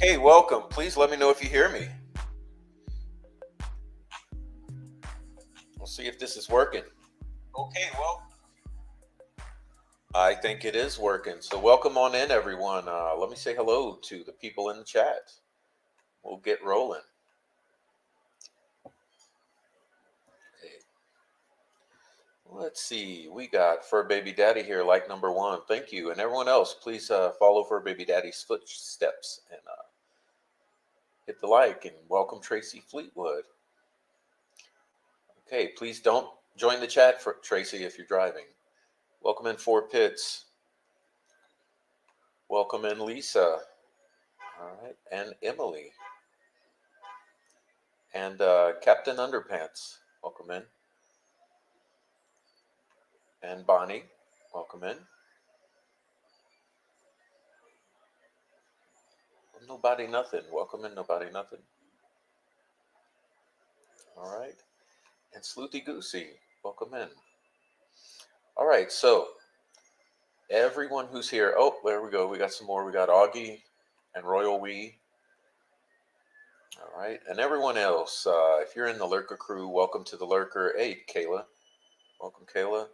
Okay, welcome. Please let me know if you hear me. We'll see if this is working. Okay, well, I think it is working. So welcome on in, everyone. Let me say hello to the people in the chat. We'll get rolling. Okay. Let's see. We got Fur Baby Daddy here, like number 1. Thank you. And everyone else, please follow Fur Baby Daddy's footsteps and hit the like, and welcome Tracy Fleetwood. Okay, please don't join the chat for Tracy if you're driving. Welcome in 4 Pits. Welcome in Lisa. All right, and Emily. And Captain Underpants, welcome in. And Bonnie, welcome in. Nobody Nothing, welcome in Nobody Nothing. All right, and Sleuthy Goosey, welcome in. All right, so everyone who's here, oh, there we go. We got some more. We got Augie and Royal Wee. All right, and everyone else, if you're in the Lurker crew, welcome to the Lurker. Hey, Kayla. Welcome, Kayla.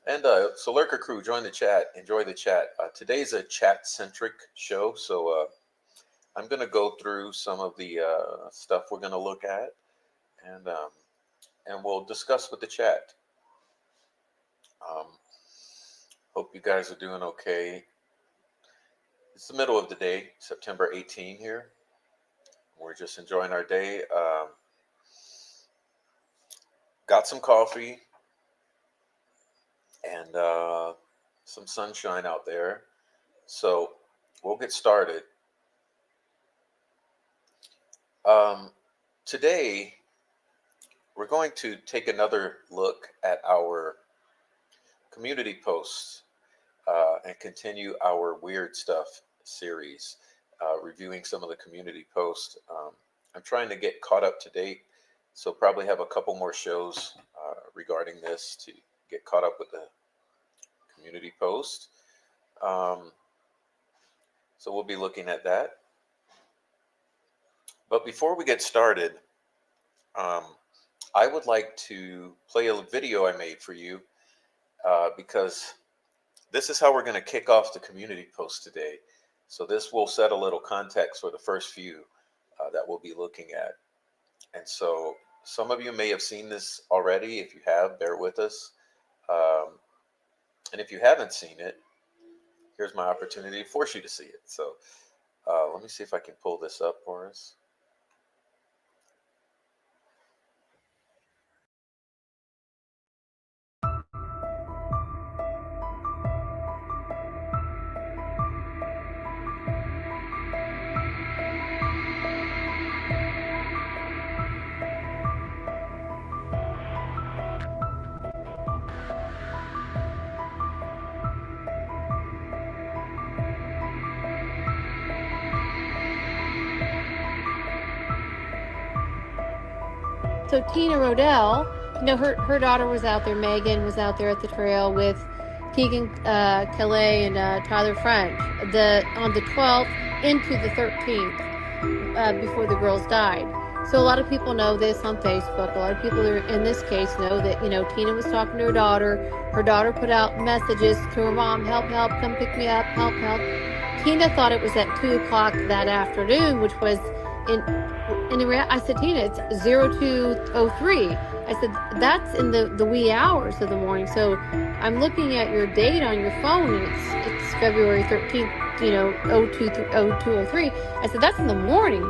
And so Lurker crew, join the chat. Enjoy the chat. Today's a chat-centric show, so I'm going to go through some of the stuff we're going to look at, and we'll discuss with the chat. Hope you guys are doing okay. It's the middle of the day, September 18 here. We're just enjoying our day. Got some coffee and some sunshine out there. So we'll get started. Today, we're going to take another look at our community posts and continue our weird stuff series, reviewing some of the community posts. I'm trying to get caught up to date, so probably have a couple more shows regarding this to get caught up with the community post. So we'll be looking at that. But before we get started, I would like to play a video I made for you because this is how we're going to kick off the community post today. So this will set a little context for the first few that we'll be looking at. And so some of you may have seen this already. If you have, bear with us. And if you haven't seen it, here's my opportunity to force you to see it. So let me see if I can pull this up for us. So Tina Rodell, her daughter was out there. Megan was out there at the trail with Keegan Calais and Tyler French on the 12th into the 13th before the girls died. So a lot of people know this on Facebook. A lot of people in this case know that, Tina was talking to her daughter. Her daughter put out messages to her mom, help, come pick me up, help. Tina thought it was at 2 o'clock that afternoon, which was I said, Tina, it's 02:03. I said, that's in the wee hours of the morning. So I'm looking at your date on your phone, and it's February 13th, 02:03. I said, that's in the morning.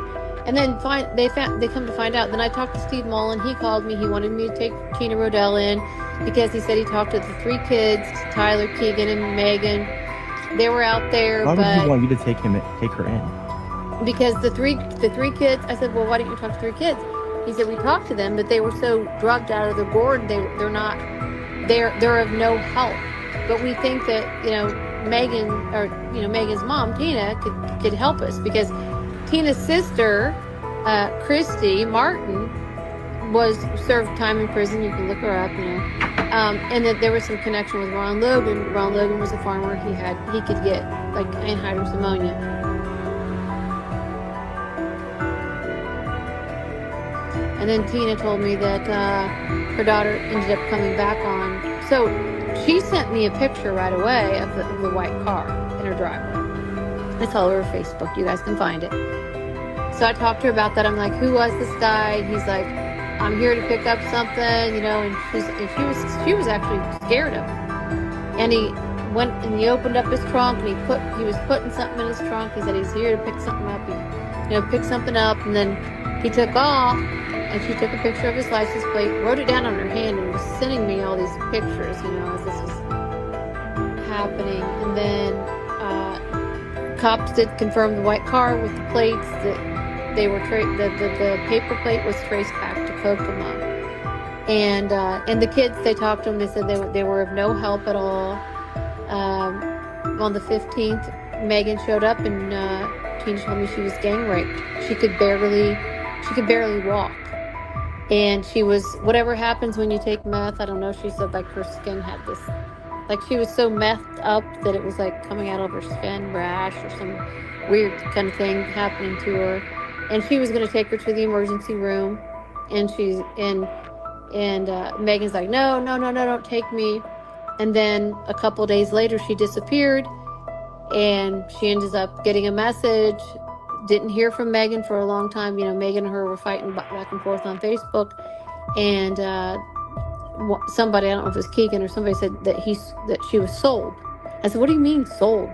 And then they come to find out. Then I talked to Steve Mullen. He called me. He wanted me to take Tina Rodell in because he said he talked to the 3 kids, Tyler, Keegan, and Megan. They were out there. Why would he want you to take her in? Because the three kids, I said, well, why didn't you talk to 3 kids? He said, we talked to them, but they were so drugged out of their gourd, they're of no help. But we think that, Megan's mom, Tina, could help us, because Tina's sister, Christy Martin, was served time in prison. You can look her up, and that there was some connection with Ron Logan. Ron Logan was a farmer. He could get like anhydrous ammonia. And then Tina told me that her daughter ended up coming back on. So she sent me a picture right away of the white car in her driveway. It's all over Facebook. You guys can find it. So I talked to her about that. I'm like, who was this guy? He's like, I'm here to pick up something, and she was actually scared of him. And he went and he opened up his trunk, and he was putting something in his trunk. He said he's here to pick something up. He picked something up, and then he took off. And she took a picture of his license plate, wrote it down on her hand, and was sending me all these pictures, as this was happening. And then cops did confirm the white car with the plates that they were the paper plate was traced back to Kokomo. And the kids, they talked to them. They said they were of no help at all. On the 15th, Megan showed up, and Tina told me she was gang raped. She could barely walk. And she was, whatever happens when you take meth, I don't know, she said like her skin had this, like she was so methed up that it was like coming out of her skin, rash or some weird kind of thing happening to her. And she was going to take her to the emergency room. And Megan's like, no, don't take me. And then a couple days later, she disappeared, and she ended up getting a message. Didn't hear from Megan for a long time. Megan and her were fighting back and forth on Facebook, and somebody, I don't know if it was Keegan or somebody, said that she was sold. I said, what do you mean sold?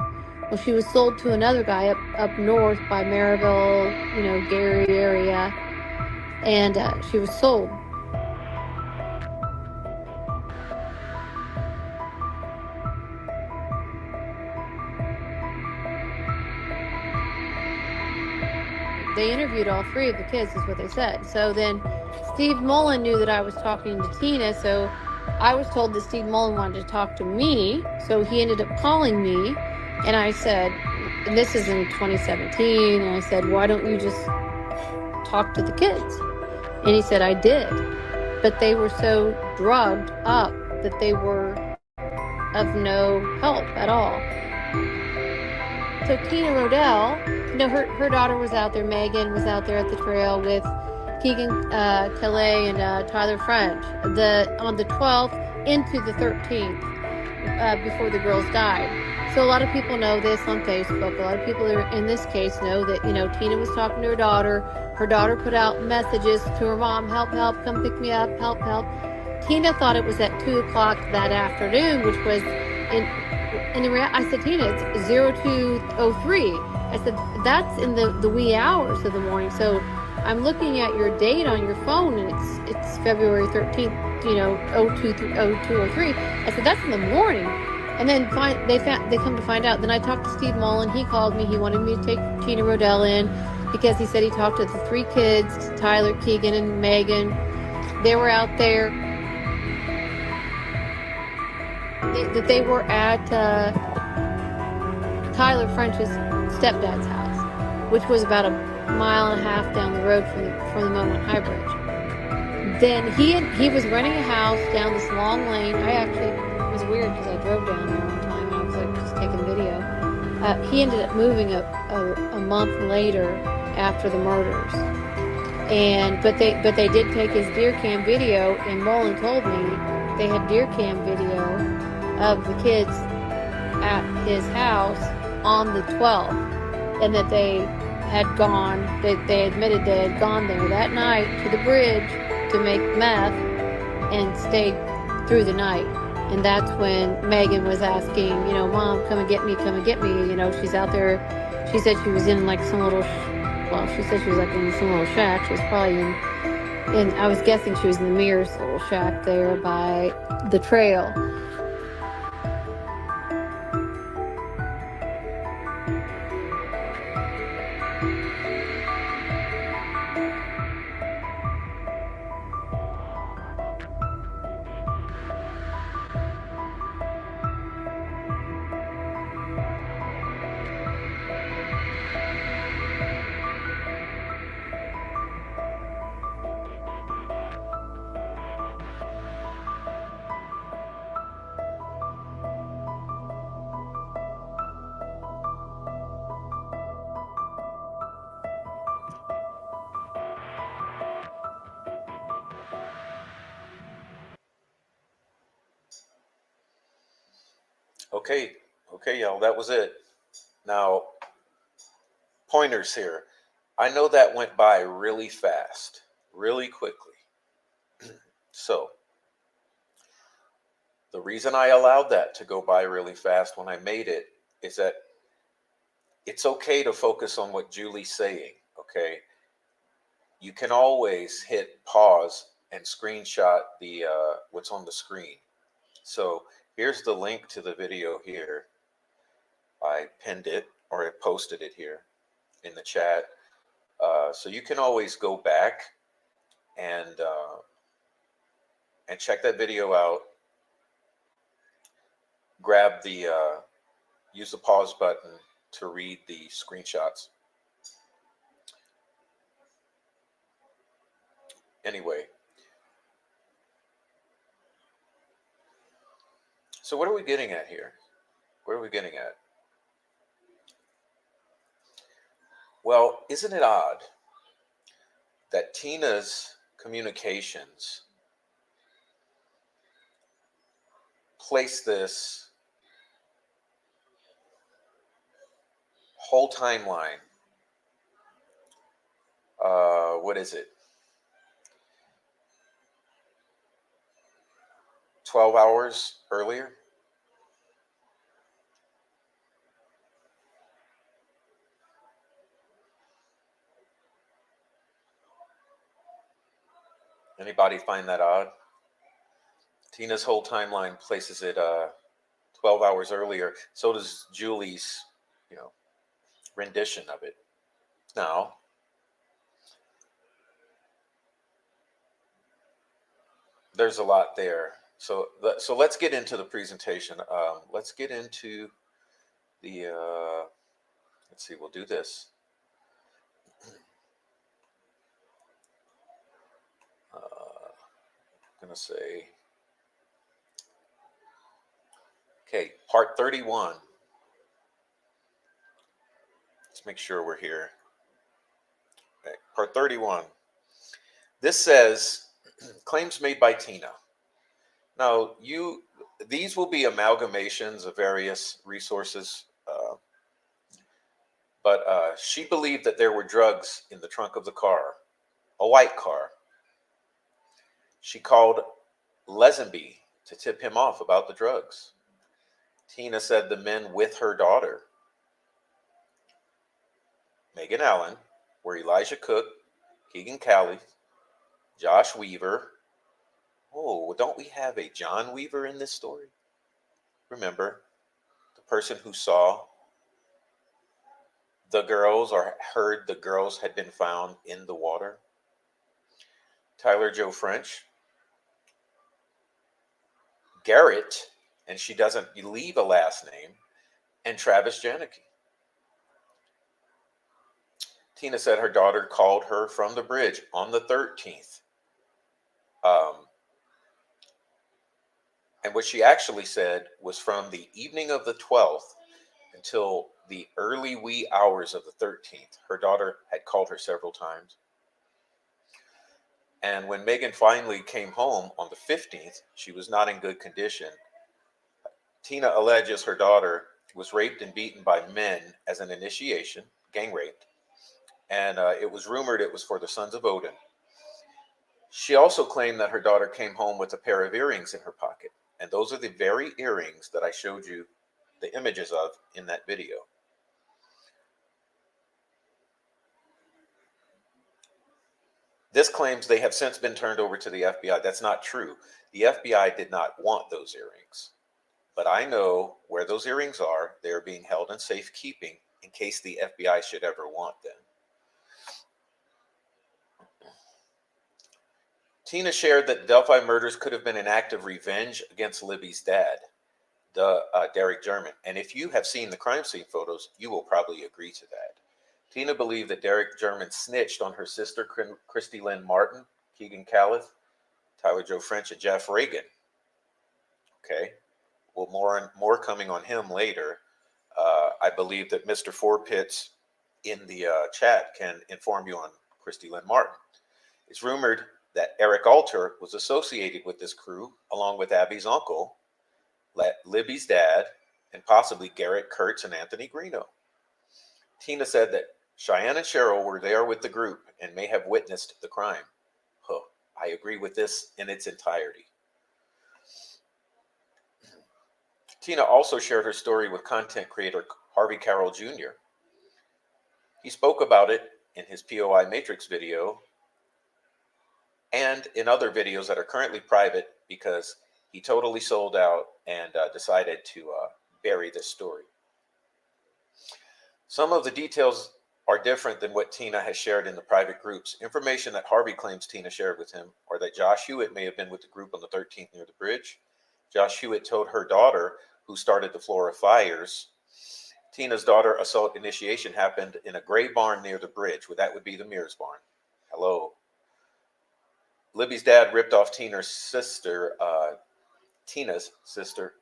Well, she was sold to another guy up north by Maryville, Gary area, and she was sold. They interviewed all 3 of the kids, is what they said. So then Steve Mullen knew that I was talking to Tina, so I was told that Steve Mullen wanted to talk to me, so he ended up calling me, and I said, and this is in 2017, and I said, why don't you just talk to the kids? And he said, I did, but they were so drugged up that they were of no help at all. So Tina Rodell, her daughter was out there. Megan was out there at the trail with Keegan Calais and Tyler French on the 12th into the 13th before the girls died. So a lot of people know this on Facebook. A lot of people in this case know that, Tina was talking to her daughter. Her daughter put out messages to her mom, help, help, come pick me up, help, help. Tina thought it was at 2:00 that afternoon, which was I said, Tina, it's 02:03. I said, that's in the wee hours of the morning. So I'm looking at your date on your phone, and it's February 13th, 02:03. I said, that's in the morning. And then they come to find out. Then I talked to Steve Mullen. He called me. He wanted me to take Tina Rodell in because he said he talked to the 3 kids, Tyler, Keegan, and Megan. They were out there. They were at Tyler French's stepdad's house, which was about 1.5 miles down the road from the Moment High Bridge. Then he was renting a house down this long lane. It was weird because I drove down there one time and I was like just taking video. He ended up moving a month later after the murders, but they did take his deer cam video, and Mullen told me they had deer cam video of the kids at his house on the 12th, and that they had gone, they admitted they had gone there that night to the bridge to make meth and stayed through the night. And that's when Megan was asking, Mom, come and get me, come and get me. She's out there. She said she was in like some little, she said she was like in some little shack. She was probably in I was guessing she was in the Mears little shack there by the trail. Okay, y'all, that was it. Now, pointers here. I know that went by really fast, really quickly. So, the reason I allowed that to go by really fast when I made it is that it's okay to focus on what Julie's saying, okay? You can always hit pause and screenshot the what's on the screen. So here's the link to the video here. I pinned it, or I posted it here in the chat. So you can always go back and check that video out. Grab the use the pause button to read the screenshots. Anyway, so what are we getting at here? What are we getting at? Well, isn't it odd that Tina's communications place this whole timeline, what is it? 12 hours earlier? Anybody find that odd? Tina's whole timeline places it 12 hours earlier. So does Julie's, rendition of it. Now, there's a lot there So let's get into the presentation. Let's get into the. Let's see. We'll do this. I'm gonna say. Okay, part 31. Let's make sure we're here. Okay, part 31. This says claims made by Tina. Now, these will be amalgamations of various resources, but she believed that there were drugs in the trunk of the car, a white car. She called Lesenby to tip him off about the drugs. Tina said the men with her daughter, Megan Allen, were Elijah Cook, Keegan Calley, Josh Weaver. Oh, don't we have a John Weaver in this story? Remember, the person who saw the girls or heard the girls had been found in the water. Tyler Joe French, Garrett, and she doesn't leave a last name, and Travis Janicki. Tina said her daughter called her from the bridge on the 13th. And what she actually said was from the evening of the 12th until the early wee hours of the 13th. Her daughter had called her several times. And when Megan finally came home on the 15th, she was not in good condition. Tina alleges her daughter was raped and beaten by men as an initiation, gang raped. And it was rumored it was for the Sons of Odin. She also claimed that her daughter came home with a pair of earrings in her pocket. And those are the very earrings that I showed you the images of in that video. This claims they have since been turned over to the FBI. That's not true. The FBI did not want those earrings. But I know where those earrings are. They are being held in safekeeping in case the FBI should ever want them. Tina shared that the Delphi murders could have been an act of revenge against Libby's dad, Derek German. And if you have seen the crime scene photos, you will probably agree to that. Tina believed that Derek German snitched on her sister, Christy Lynn Martin, Keegan Calleth, Tyler Joe French, and Jeff Reagan. Okay. Well, more coming on him later. I believe that Mr. Four Pitts in the chat can inform you on Christy Lynn Martin. It's rumored that Eric Alter was associated with this crew, along with Abby's uncle, Libby's dad, and possibly Garrett Kurtz and Anthony Greeno. Tina said that Cheyenne and Cheryl were there with the group and may have witnessed the crime. Huh, I agree with this in its entirety. Tina also shared her story with content creator Harvey Carroll Jr. He spoke about it in his POI Matrix video and in other videos that are currently private because he totally sold out and decided to bury this story. Some of the details are different than what Tina has shared in the private groups. Information that Harvey claims Tina shared with him, or that Josh Hewitt may have been with the group on the 13th near the bridge. Josh Hewitt told her daughter, who started the Flora fires, Tina's daughter assault initiation happened in a gray barn near the bridge. Well, that would be the Mears barn. Hello. Libby's dad ripped off Tina's sister,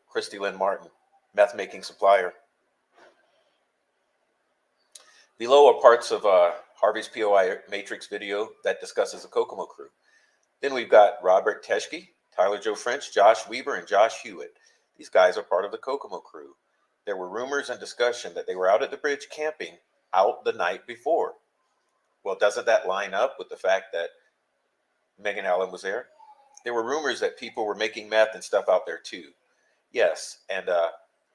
Christy Lynn Martin, meth-making supplier. Below are parts of Harvey's POI Matrix video that discusses the Kokomo crew. Then we've got Robert Teschke, Tyler Joe French, Josh Weaver, and Josh Hewitt. These guys are part of the Kokomo crew. There were rumors and discussion that they were out at the bridge camping out the night before. Well, doesn't that line up with the fact that Megan Allen was there? There were rumors that people were making meth and stuff out there too. Yes, and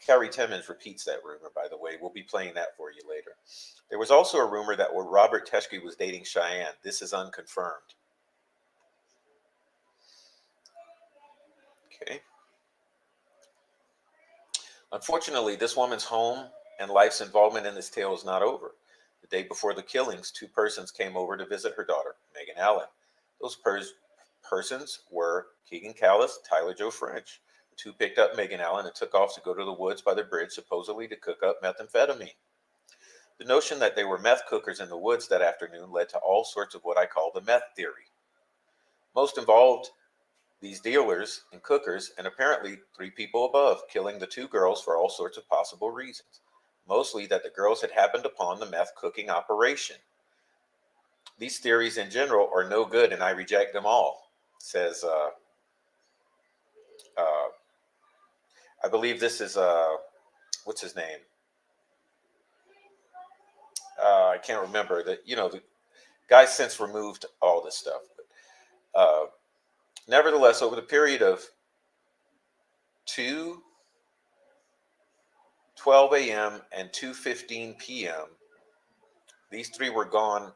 Carrie Timmons repeats that rumor, by the way. We'll be playing that for you later. There was also a rumor that Robert Teschke was dating Cheyenne. This is unconfirmed. Okay. Unfortunately, this woman's home and life's involvement in this tale is not over. The day before the killings, two persons came over to visit her daughter, Megan Allen. Those persons were Keegan Callis, Tyler Joe French. The two picked up Megan Allen and took off to go to the woods by the bridge, supposedly to cook up methamphetamine. The notion that they were meth cookers in the woods that afternoon led to all sorts of what I call the meth theory. Most involved these dealers and cookers, and apparently 3 people above, killing the 2 girls for all sorts of possible reasons. Mostly that the girls had happened upon the meth cooking operation. These theories in general are no good, and I reject them all, says, I believe this is, what's his name? I can't remember. The guy's since removed all this stuff. But, nevertheless, over the period of 2:12 a.m. and 2:15 p.m., these 3 were gone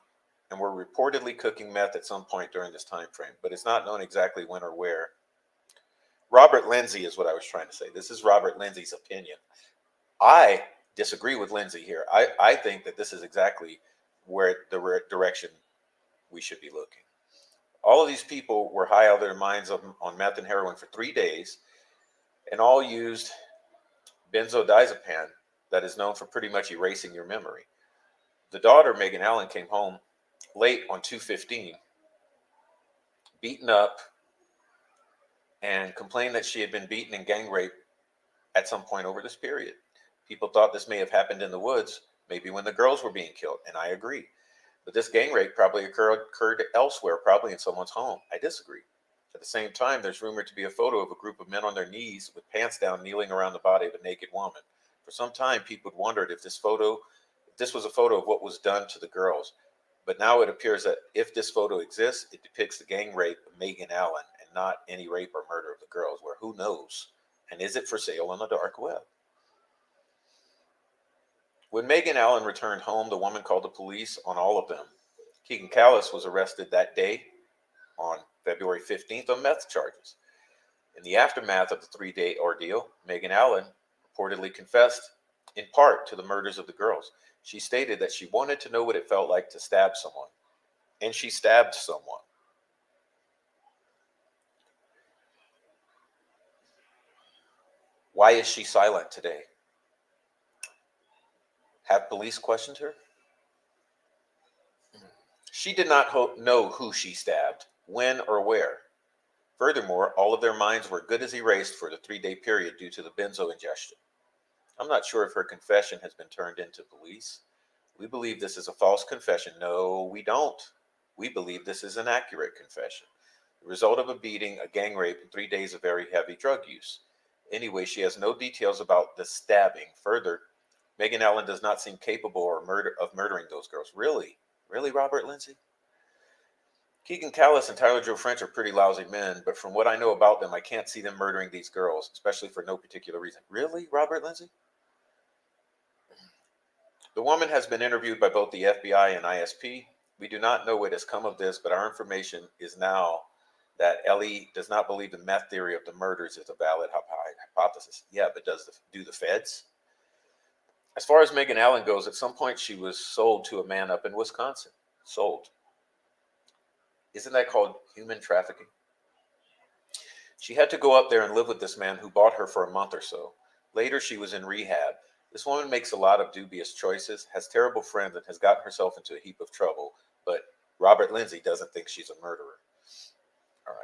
and were reportedly cooking meth at some point during this time frame, but it's not known exactly when or where. Robert Lindsay is what I was trying to say. This is Robert Lindsay's opinion. I disagree with Lindsay here. I think that this is exactly where the direction we should be looking. All of these people were high out of their minds on meth and heroin for 3 days, and all used benzodiazepam that is known for pretty much erasing your memory. The daughter, Megan Allen, came home late on 2:15, beaten up, and complained that she had been beaten and gang raped at some point over this period. People thought this may have happened in the woods, maybe when the girls were being killed, and I agree. But this gang rape probably occurred elsewhere, probably in someone's home. I disagree. At the same time, there's rumored to be a photo of a group of men on their knees with pants down, kneeling around the body of a naked woman. For some time, people had wondered if this was a photo of what was done to the girls. But now it appears that if this photo exists, it depicts the gang rape of Megan Allen and not any rape or murder of the girls, where who knows? And is it for sale on the dark web? When Megan Allen returned home, the woman called the police on all of them. Keegan Callis was arrested that day on February 15th on meth charges. In the aftermath of the 3-day ordeal, Megan Allen reportedly confessed in part to the murders of the girls. She stated that she wanted to know what it felt like to stab someone, and she stabbed someone. Why is she silent today? Have police questioned her? She did not know who she stabbed, when, or where. Furthermore, all of their minds were good as erased for the 3-day period due to the benzo ingestion. I'm not sure if her confession has been turned into police. We believe this is a false confession. No, we don't. We believe this is an accurate confession. The result of a beating, a gang rape, and 3 days of very heavy drug use. Anyway, she has no details about the stabbing. Further, Megan Allen does not seem capable of murdering those girls. Really? Really, Robert Lindsay? Keegan Callis and Tyler Joe French are pretty lousy men, but from what I know about them, I can't see them murdering these girls, especially for no particular reason. Really, Robert Lindsay? The woman has been interviewed by both the FBI and ISP. We do not know what has come of this, but our information is now that Ellie does not believe the meth theory of the murders is a valid hypothesis. Yeah, but do the feds? As far as Megan Allen goes, at some point she was sold to a man up in Wisconsin. Sold. Isn't that called human trafficking? She had to go up there and live with this man who bought her for a month or so. Later, she was in rehab. This woman makes a lot of dubious choices, has terrible friends, and has gotten herself into a heap of trouble. But Robert Lindsay doesn't think she's a murderer. All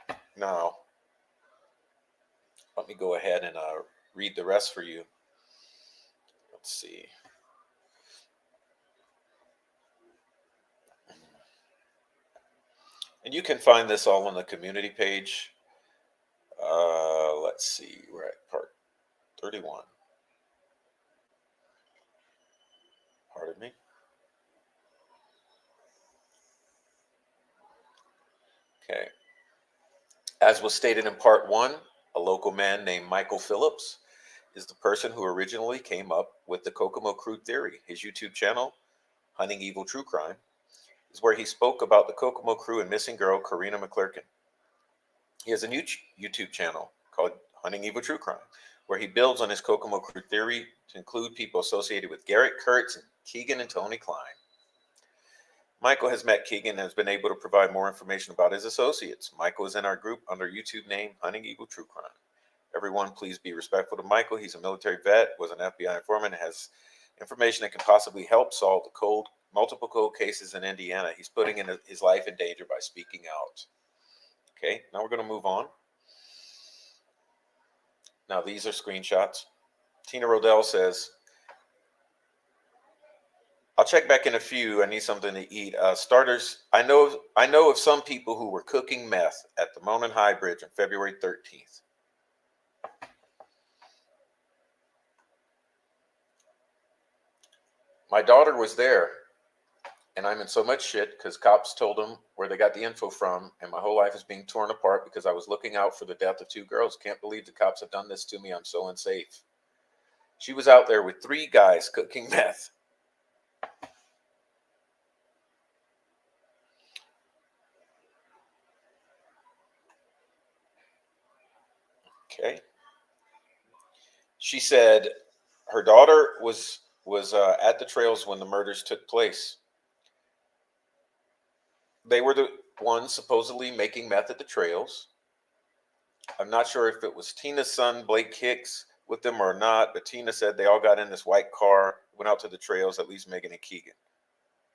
right. Now, let me go ahead and read the rest for you. Let's see. And you can find this all on the community page. Let's see. We're at part 31. Pardon me. Okay. As was stated in part 1, a local man named Michael Phillips is the person who originally came up with the Kokomo Crew theory. His YouTube channel, Hunting Evil True Crime, is where he spoke about the Kokomo Crew and missing girl Karina McClurkin. He has a new YouTube channel called Hunting Evil True Crime, where he builds on his Kokomo Crew theory to include people associated with Garrett Kurtz and Keegan and Tony Klein. Michael has met Keegan and has been able to provide more information about his associates. Michael is in our group under YouTube name Hunting Eagle True Crime. Everyone, please be respectful to Michael. He's a military vet, was an FBI informant, and has information that can possibly help solve the multiple cold cases in Indiana. He's putting his life in danger by speaking out. Okay, now we're going to move on. Now these are screenshots. Tina Rodell says, I'll check back in a few. I need something to eat. Starters, I know of some people who were cooking meth at the Monon High Bridge on February 13th. My daughter was there, and I'm in so much shit because cops told them where they got the info from, and my whole life is being torn apart because I was looking out for the death of 2 girls. Can't believe the cops have done this to me. I'm so unsafe. She was out there with 3 guys cooking meth. Okay. She said her daughter was at the trails when the murders took place. They were the ones supposedly making meth at the trails. I'm not sure if it was Tina's son, Blake Hicks, with them or not, but Tina said they all got in this white car, went out to the trails, at least Megan and Keegan.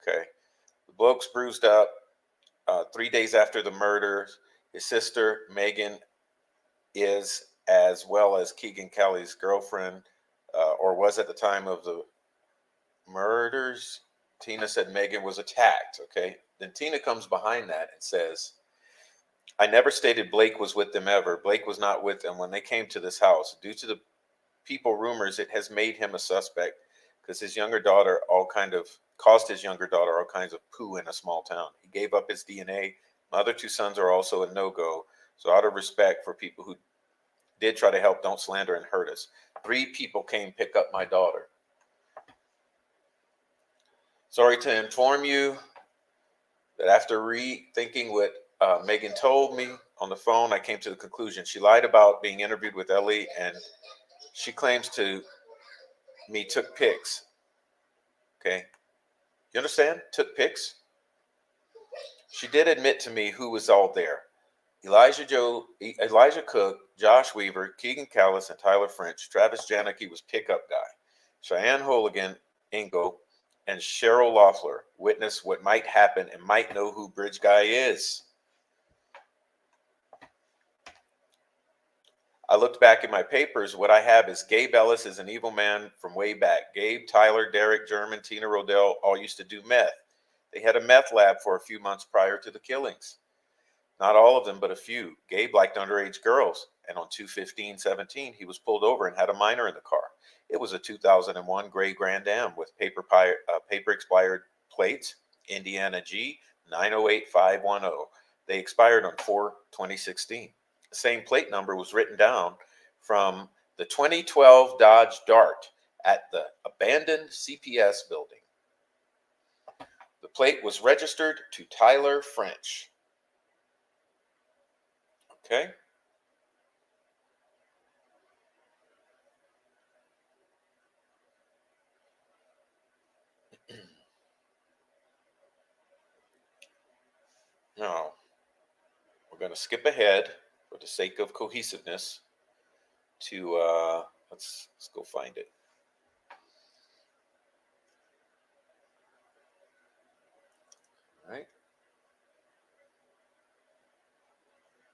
Okay. The bloke's bruised up 3 days after the murder. His sister, Megan, is, as well as Keegan Kelly's girlfriend, or was at the time of the murders. Tina said Megan was attacked. Okay. Then Tina comes behind that and says, I never stated Blake was with them ever. Blake was not with them when they came to this house. Due to the people rumors, it has made him a suspect because his younger daughter caused his younger daughter all kinds of poo in a small town. He gave up his DNA. My other 2 sons are also a no-go. So out of respect for people who did try to help, don't slander and hurt us. 3 people came pick up my daughter. Sorry to inform you that after rethinking what Megan told me on the phone, I came to the conclusion she lied about being interviewed with Ellie, and she claims to me took pics. Okay, you understand? Took pics. She did admit to me who was all there: Elijah Cook, Josh Weaver, Keegan Callis, and Tyler French. Travis Janicki was pickup guy. Cheyenne Hooligan, Ingo, and Cheryl Loeffler witnessed what might happen and might know who Bridge Guy is. I looked back at my papers. What I have is Gabe Ellis is an evil man from way back. Gabe, Tyler, Derek, German, Tina Rodell all used to do meth. They had a meth lab for a few months prior to the killings. Not all of them, but a few. Gabe liked underage girls, and on 2/15/17, he was pulled over and had a minor in the car. It was a 2001 gray Grand Am with paper expired plates, Indiana G 908510. They expired on 4/2016. The same plate number was written down from the 2012 Dodge Dart at the abandoned CPS building. The plate was registered to Tyler French. Okay. Now, we're going to skip ahead for the sake of cohesiveness to, let's go find it. All right.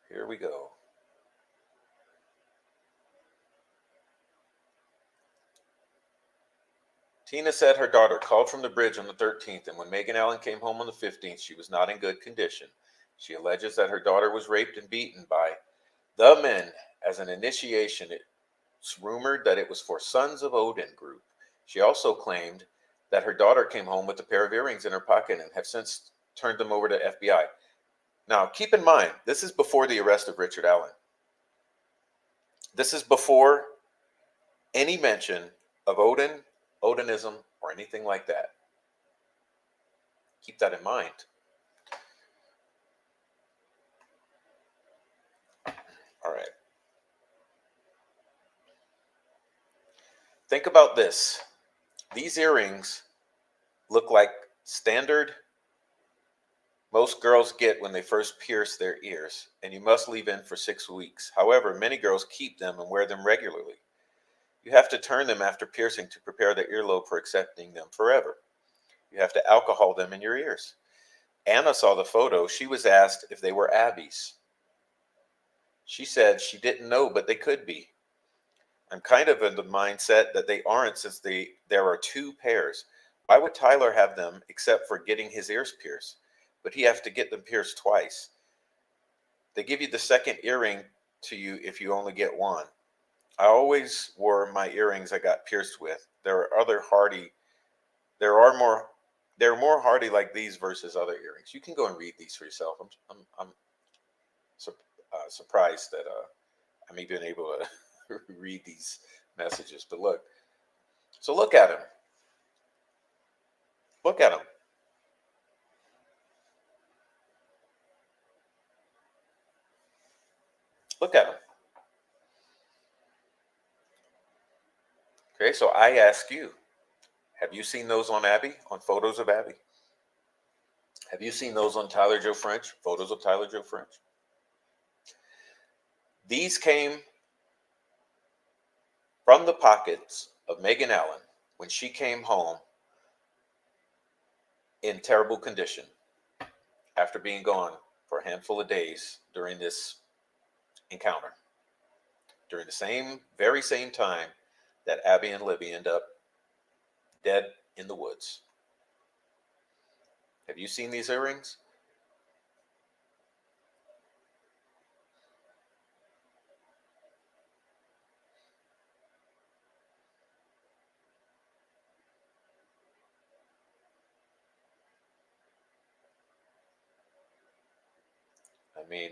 Here we go. Tina said her daughter called from the bridge on the 13th, and when Megan Allen came home on the 15th, she was not in good condition. She alleges that her daughter was raped and beaten by the men as an initiation. It's rumored that it was for Sons of Odin group. She also claimed that her daughter came home with a pair of earrings in her pocket and have since turned them over to FBI. Now, keep in mind, this is before the arrest of Richard Allen. This is before any mention of Odin, Odinism, or anything like that. Keep that in mind. All right. Think about this. These earrings look like standard most girls get when they first pierce their ears, and you must leave in for 6 weeks. However, many girls keep them and wear them regularly. You have to turn them after piercing to prepare the earlobe for accepting them forever. You have to alcohol them in your ears. Anna saw the photo. She was asked if they were Abby's. She said she didn't know, but they could be. I'm kind of in the mindset that they aren't, since there are 2 pairs. Why would Tyler have them except for getting his ears pierced? But he has to get them pierced twice. They give you the second earring to you if you only get one. I always wore my earrings I got pierced with. There are more hardy like these versus other earrings. You can go and read these for yourself. I'm surprised that I'm even able to read these messages. But look, so look at him. Look at him. Look at him. Okay, so I ask you, have you seen those on Abby, on photos of Abby? Have you seen those on Tyler Joe French, photos of Tyler Joe French? These came from the pockets of Megan Allen when she came home in terrible condition after being gone for a handful of days during this encounter, during the very same time that Abby and Libby end up dead in the woods. Have you seen these earrings? I mean,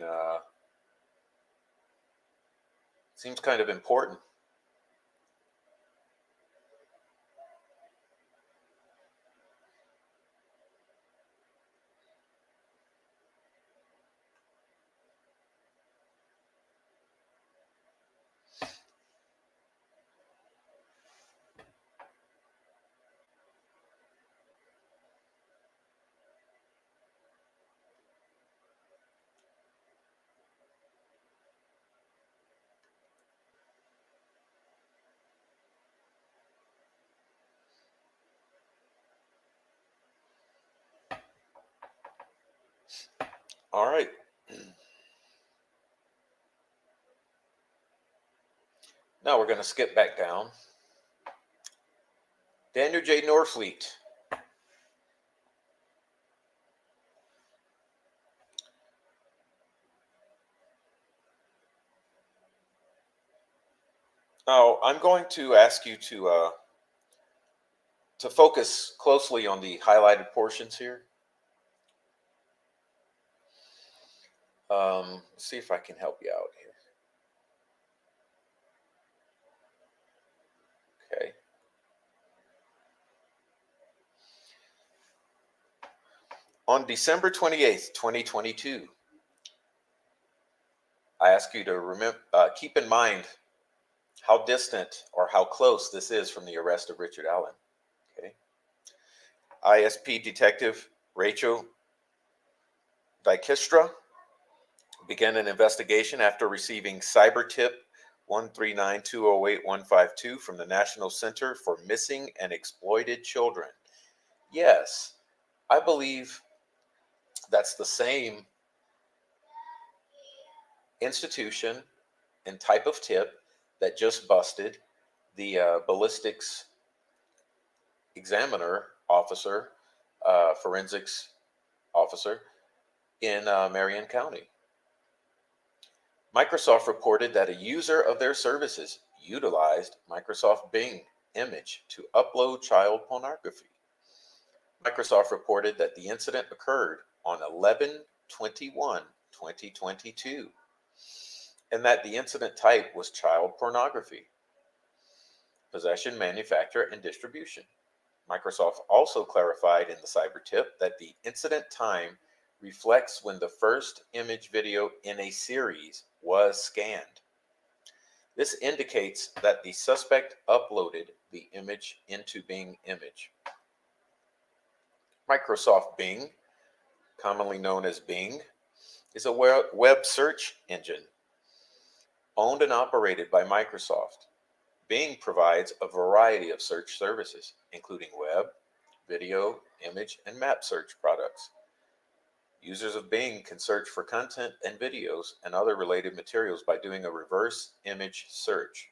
seems kind of important. All right. Now we're going to skip back down. Daniel J. Norfleet. Now I'm going to ask you to focus closely on the highlighted portions here. Let's see if I can help you out here. Okay. On December 28th, 2022, I ask you to keep in mind how distant or how close this is from the arrest of Richard Allen. Okay. ISP Detective Rachel Dykistra began an investigation after receiving cyber tip 139208152 from the National Center for Missing and Exploited Children. Yes, I believe that's the same institution and type of tip that just busted the ballistics examiner officer, forensics officer in Marion County. Microsoft reported that a user of their services utilized Microsoft Bing image to upload child pornography. Microsoft reported that the incident occurred on 11/21/2022, and that the incident type was child pornography, possession, manufacture, and distribution. Microsoft also clarified in the cyber tip that the incident time reflects when the first image video in a series was scanned. This indicates that the suspect uploaded the image into Bing Image. Microsoft Bing commonly known as Bing, is a web search engine owned and operated by Microsoft. Bing provides a variety of search services, including web, video, image, and map search products. Users of Bing can search for content and videos and other related materials by doing a reverse image search.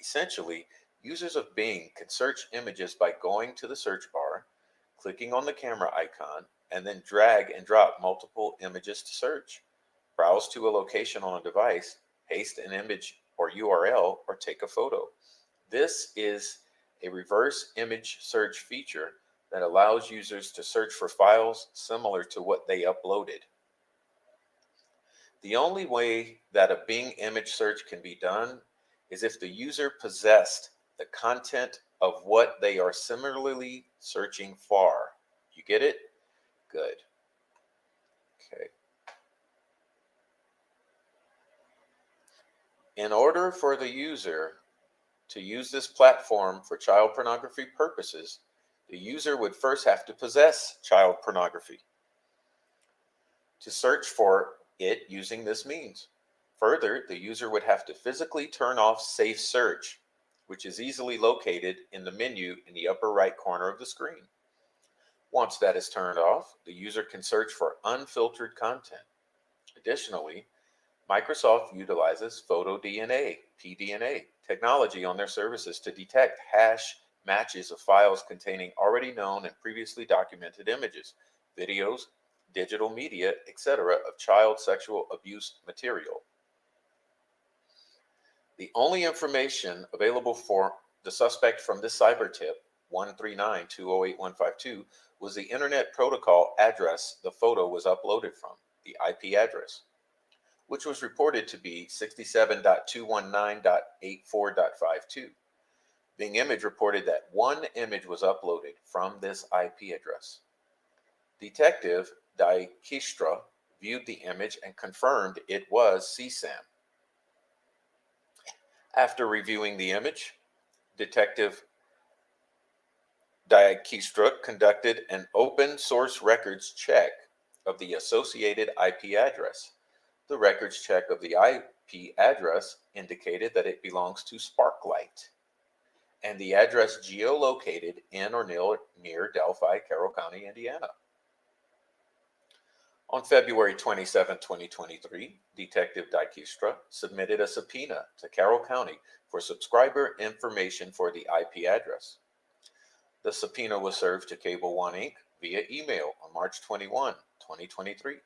Essentially, users of Bing can search images by going to the search bar, clicking on the camera icon, and then drag and drop multiple images to search. Browse to a location on a device, paste an image or URL, or take a photo. This is a reverse image search feature that allows users to search for files similar to what they uploaded. The only way that a Bing image search can be done is if the user possessed the content of what they are similarly searching for. You get it? Good. Okay. In order for the user to use this platform for child pornography purposes, the user would first have to possess child pornography to search for it using this means. Further, the user would have to physically turn off Safe Search, which is easily located in the menu in the upper right corner of the screen. Once that is turned off, the user can search for unfiltered content. Additionally, Microsoft utilizes PhotoDNA, pDNA, technology on their services to detect hash matches of files containing already known and previously documented images, videos, digital media, etc. of child sexual abuse material. The only information available for the suspect from this cyber tip, 139.208.152, was the Internet Protocol address the photo was uploaded from, the IP address, which was reported to be 67.219.84.52. Bing Image reported that one image was uploaded from this IP address. Detective Dijkstra viewed the image and confirmed it was CSAM. After reviewing the image, Detective Dijkstra conducted an open source records check of the associated IP address. The records check of the IP address indicated that it belongs to Sparklight, and the address geolocated in or near Delphi, Carroll County, Indiana. On February 27, 2023, Detective Dijkstra submitted a subpoena to Carroll County for subscriber information for the IP address. The subpoena was served to Cable One Inc. via email on March 21, 2023.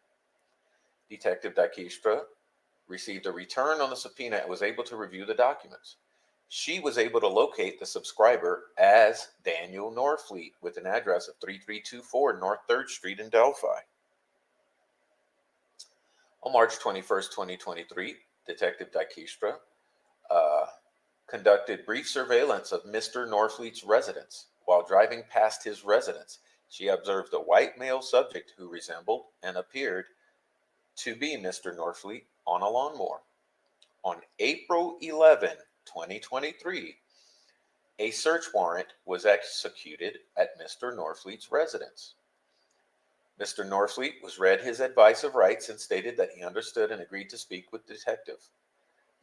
Detective Dijkstra received a return on the subpoena and was able to review the documents. She was able to locate the subscriber as Daniel Norfleet with an address of 3324 North 3rd Street in Delphi. On March 21st, 2023, Detective Dijkstra conducted brief surveillance of Mr. Norfleet's residence. While driving past his residence, she observed a white male subject who resembled and appeared to be Mr. Norfleet on a lawnmower. On April 11, 2023, a search warrant was executed at Mr. Norfleet's residence. Mr. Norfleet was read his advice of rights and stated that he understood and agreed to speak with the detective.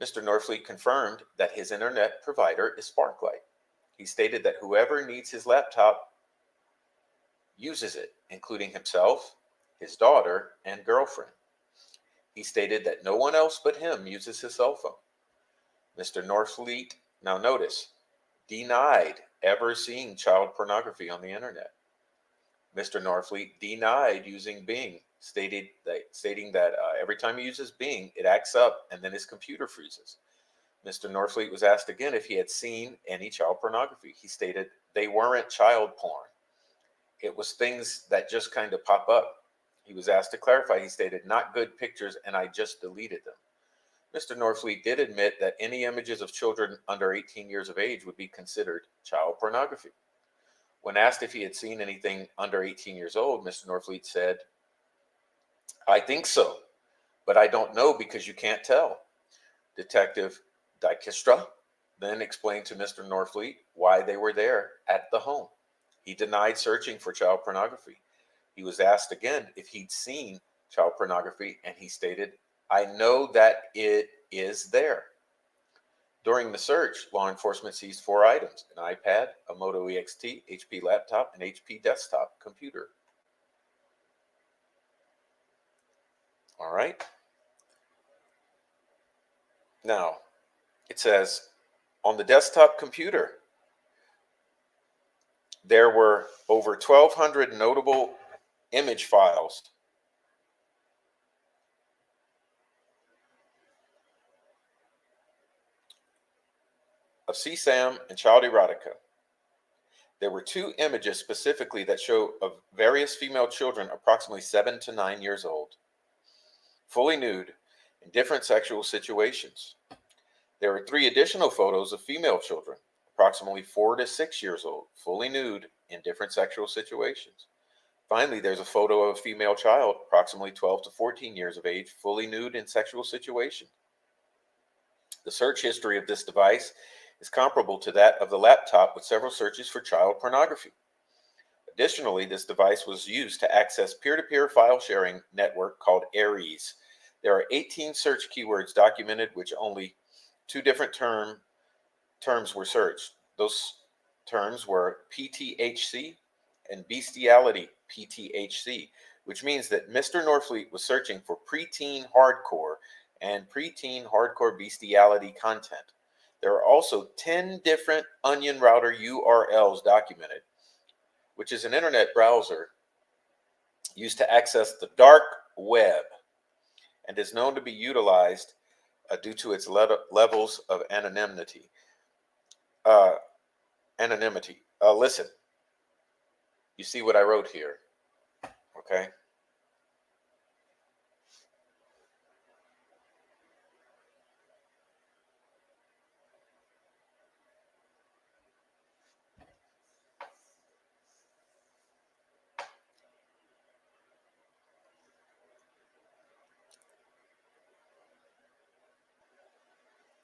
Mr. Norfleet confirmed that his internet provider is Sparklight. He stated that whoever needs his laptop uses it, including himself, his daughter, and girlfriend. He stated that no one else but him uses his cell phone. Mr. Norfleet, now notice, denied ever seeing child pornography on the internet. Mr. Norfleet denied using Bing, stating that every time he uses Bing, it acts up and then his computer freezes. Mr. Norfleet was asked again if he had seen any child pornography. He stated they weren't child porn. It was things that just kind of pop up. He was asked to clarify. He stated, not good pictures, and I just deleted them. Mr. Norfleet did admit that any images of children under 18 years of age would be considered child pornography. When asked if he had seen anything under 18 years old, Mr. Norfleet said, I think so, but I don't know because you can't tell. Detective Dijkstra then explained to Mr. Norfleet why they were there at the home. He denied searching for child pornography. He was asked again if he'd seen child pornography, and he stated, "I know that it is there." During the search, law enforcement seized 4 items: an iPad, a Moto EXT, HP laptop, and HP desktop computer. All right. Now, it says on the desktop computer, there were over 1,200 notable image files of CSAM and child erotica. There were 2 images specifically that show of various female children approximately 7 to 9 years old, fully nude, in different sexual situations. There are 3 additional photos of female children, approximately 4 to 6 years old, fully nude, in different sexual situations. Finally, there's a photo of a female child, approximately 12 to 14 years of age, fully nude in sexual situation. The search history of this device is comparable to that of the laptop, with several searches for child pornography. Additionally, this device was used to access peer-to-peer file sharing network called Ares. There are 18 search keywords documented, which only 2 different terms were searched. Those terms were PTHC and bestiality PTHC, which means that Mr. Norfleet was searching for preteen hardcore and preteen hardcore bestiality content. There are also 10 different onion router URLs documented, which is an internet browser used to access the dark web and is known to be utilized due to its levels of anonymity. Listen, you see what I wrote here, okay?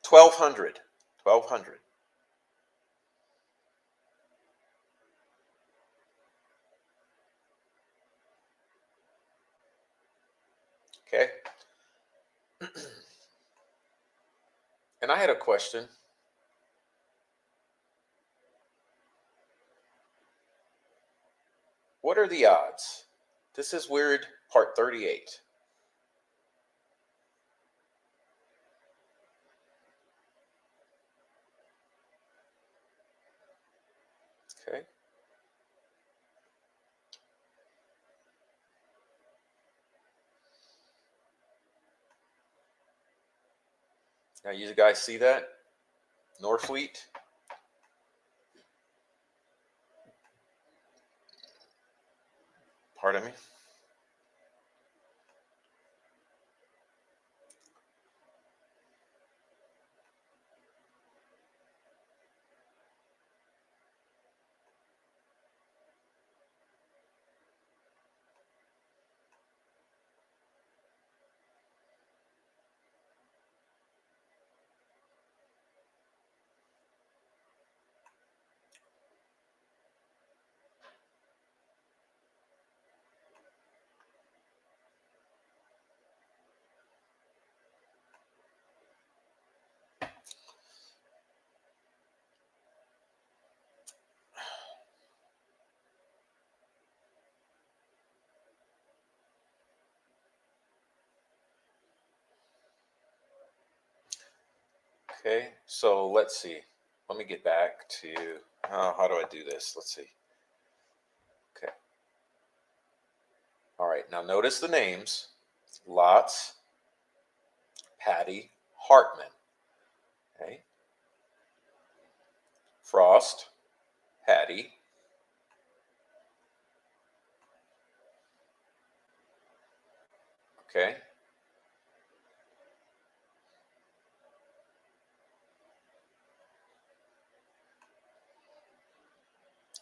Twelve hundred. Okay. And I had a question. What are the odds? This is weird, part 38. Okay. Now, you guys see that? Norfleet. Pardon me. Okay, so let's see. Let me get back to how do I do this? Let's see. Okay. All right, now notice the names: Lots, Patty, Hartman. Okay. Frost, Patty. Okay.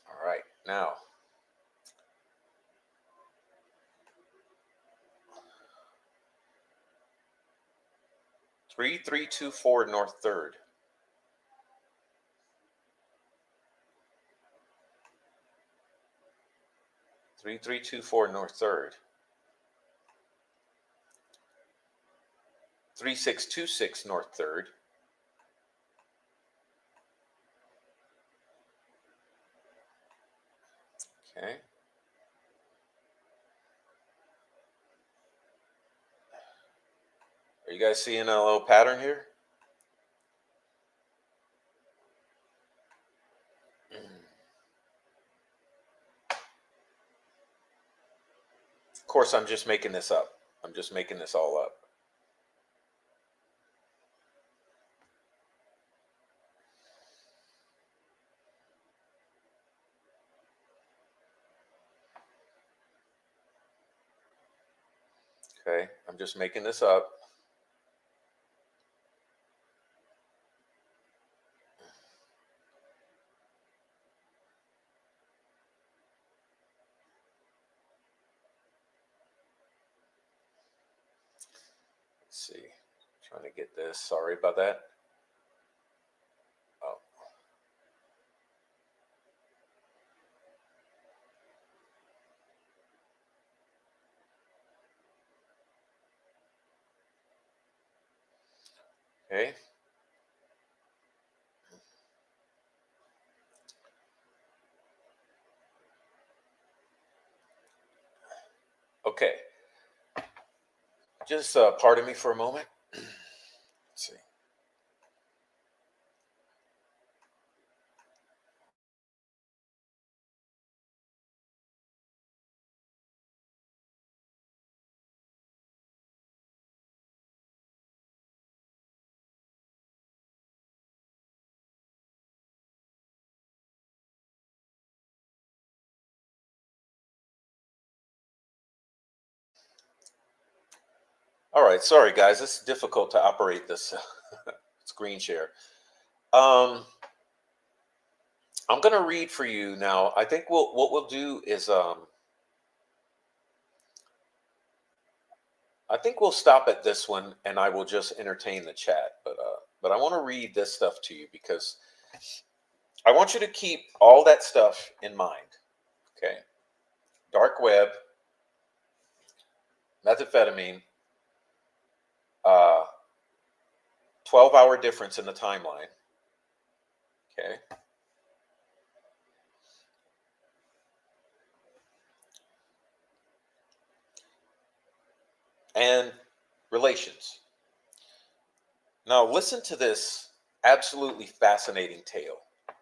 All right, now. Three two four North 3rd. 3324 North 3rd. 3626 North 3rd. Okay. Are you guys seeing a little pattern here? Of course, I'm just making this up. I'm just making this all up. Okay, I'm just making this up. Let's see. Trying to get this. Sorry about that. Oh. Okay. Okay. Just pardon me for a moment. Let's see. All right, sorry guys, it's difficult to operate this screen share. I'm going to read for you now. I think what we'll do is I think we'll stop at this one, and I will just entertain the chat. But I want to read this stuff to you because I want you to keep all that stuff in mind. Okay, dark web, methamphetamine, 12-hour difference in the timeline. Okay. And relations. Now listen to this absolutely fascinating tale.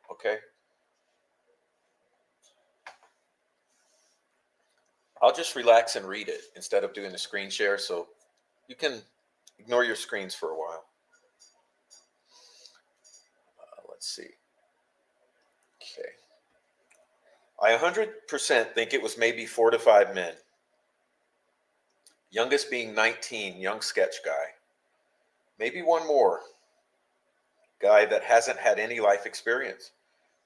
Okay. I'll just relax and read it instead of doing the screen share, so you can ignore your screens for a while. Let's see. Okay. I 100% think it was maybe 4 to 5 men. Youngest being 19, young sketch guy. Maybe one more guy that hasn't had any life experience,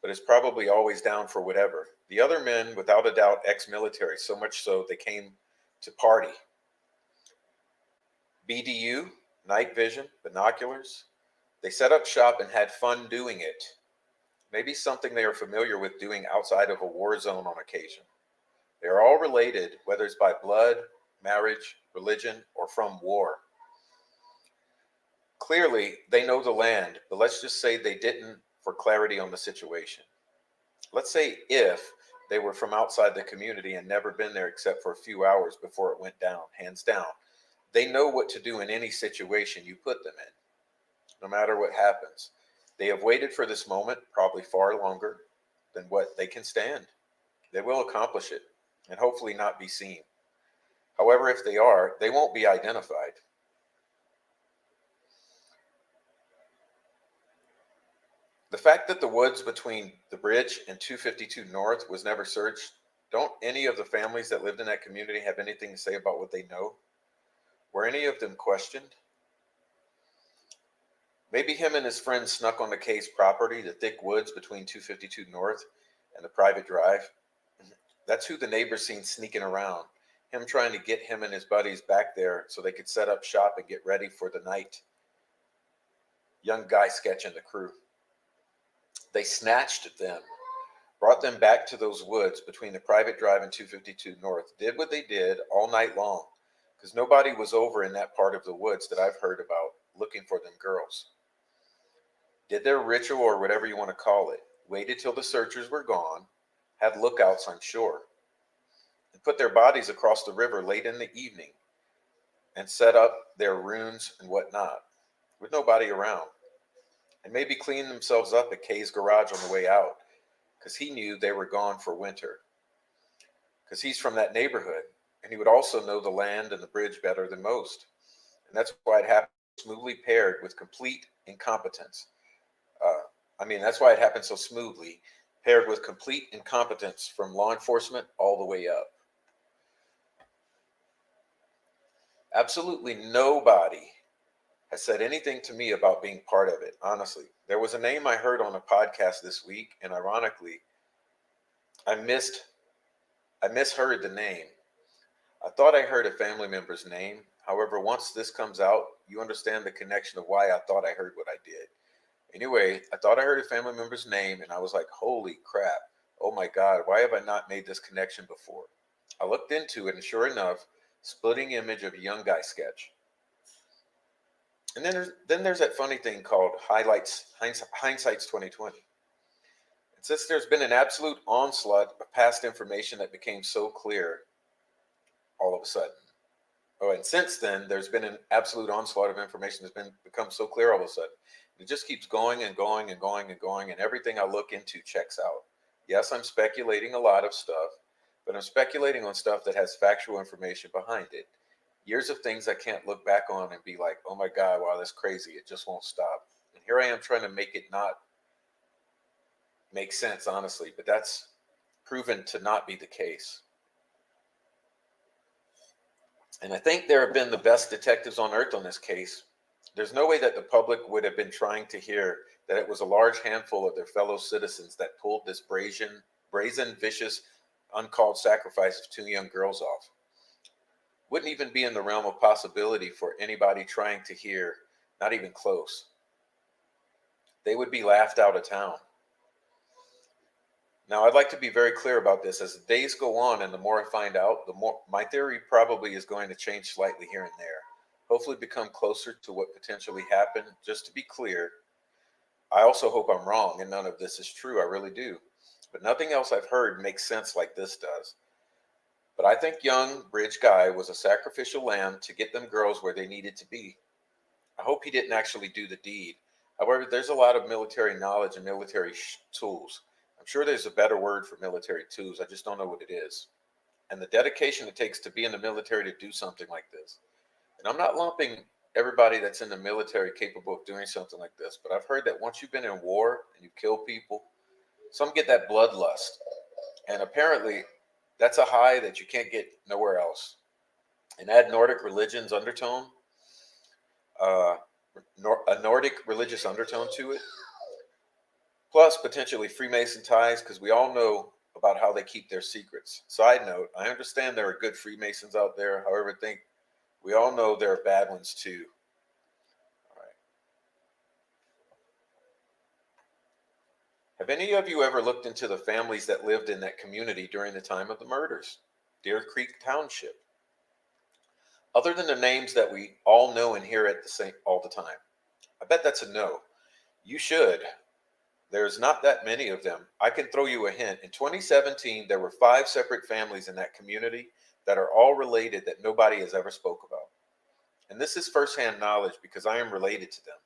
but is probably always down for whatever. The other men, without a doubt, ex-military, so much so they came to party. BDU, night vision, binoculars. They set up shop and had fun doing it. Maybe something they are familiar with doing outside of a war zone on occasion. They are all related, whether it's by blood, marriage, religion, or from war. Clearly, they know the land, but let's just say they didn't for clarity on the situation. Let's say if they were from outside the community and never been there except for a few hours before it went down, hands down. They know what to do in any situation you put them in, no matter what happens. They have waited for this moment probably far longer than what they can stand. They will accomplish it and hopefully not be seen. However, if they are, they won't be identified. The fact that the woods between the bridge and 252 North was never searched, don't any of the families that lived in that community have anything to say about what they know? Were any of them questioned? Maybe him and his friends snuck on the Case property, the thick woods between 252 North and the private drive. That's who the neighbors seen sneaking around. Him trying to get him and his buddies back there so they could set up shop and get ready for the night. Young guy sketching the crew. They snatched them brought them back to those woods between the private drive and 252 North, did what they did all night long, because nobody was over in that part of the woods that I've heard about looking for them girls. Did their ritual, or whatever you want to call it, waited till the searchers were gone, had lookouts on shore, and put their bodies across the river late in the evening and set up their runes and whatnot with nobody around, and maybe cleaned themselves up at Kay's garage on the way out, because he knew they were gone for winter, because he's from that neighborhood, and he would also know the land and the bridge better than most. And that's why it happened smoothly, paired with complete incompetence. That's why it happened so smoothly, paired with complete incompetence from law enforcement all the way up. Absolutely nobody has said anything to me about being part of it, honestly. There was a name I heard on a podcast this week, and ironically, I misheard the name. I thought I heard a family member's name. However, once this comes out, you understand the connection of why I thought I heard what I did. Anyway, I thought I heard a family member's name, and I was like, holy crap. Oh my God, why have I not made this connection before? I looked into it, and sure enough, splitting image of a young guy sketch. And then there's that funny thing called hindsight's 2020. And since there's been an absolute onslaught of past information that became so clear all of a sudden. Oh, and since then, there's been an absolute onslaught of information that's become so clear all of a sudden. It just keeps going and going and going and going, and everything I look into checks out. Yes, I'm speculating a lot of stuff, but I'm speculating on stuff that has factual information behind it. Years of things I can't look back on and be like, oh my God, wow, that's crazy. It just won't stop. And here I am trying to make it not make sense, honestly, but that's proven to not be the case. And I think there have been the best detectives on earth on this case. There's no way that the public would have been trying to hear that it was a large handful of their fellow citizens that pulled this brazen, vicious, uncalled sacrifice of two young girls off. Wouldn't even be in the realm of possibility for anybody trying to hear, not even close. They would be laughed out of town. Now, I'd like to be very clear about this. As the days go on and the more I find out, the more my theory probably is going to change slightly here and there. Hopefully become closer to what potentially happened. Just to be clear, I also hope I'm wrong and none of this is true. I really do. But nothing else I've heard makes sense like this does. But I think young bridge guy was a sacrificial lamb to get them girls where they needed to be. I hope he didn't actually do the deed. However, there's a lot of military knowledge and military tools. I'm sure there's a better word for military tools. I just don't know what it is. And the dedication it takes to be in the military to do something like this. And I'm not lumping everybody that's in the military capable of doing something like this, but I've heard that once you've been in war and you kill people, some get that bloodlust. And apparently, that's a high that you can't get nowhere else. And add Nordic religion's undertone, a Nordic religious undertone to it, plus potentially Freemason ties, because we all know about how they keep their secrets. Side note, I understand there are good Freemasons out there. However, I think we all know there are bad ones too. All right. Have any of you ever looked into the families that lived in that community during the time of the murders? Deer Creek Township. Other than the names that we all know and hear all the time, I bet that's a no. You should. There's not that many of them. I can throw you a hint. In 2017, there were 5 separate families in that community that are all related that nobody has ever spoke about. And this is firsthand knowledge because I am related to them.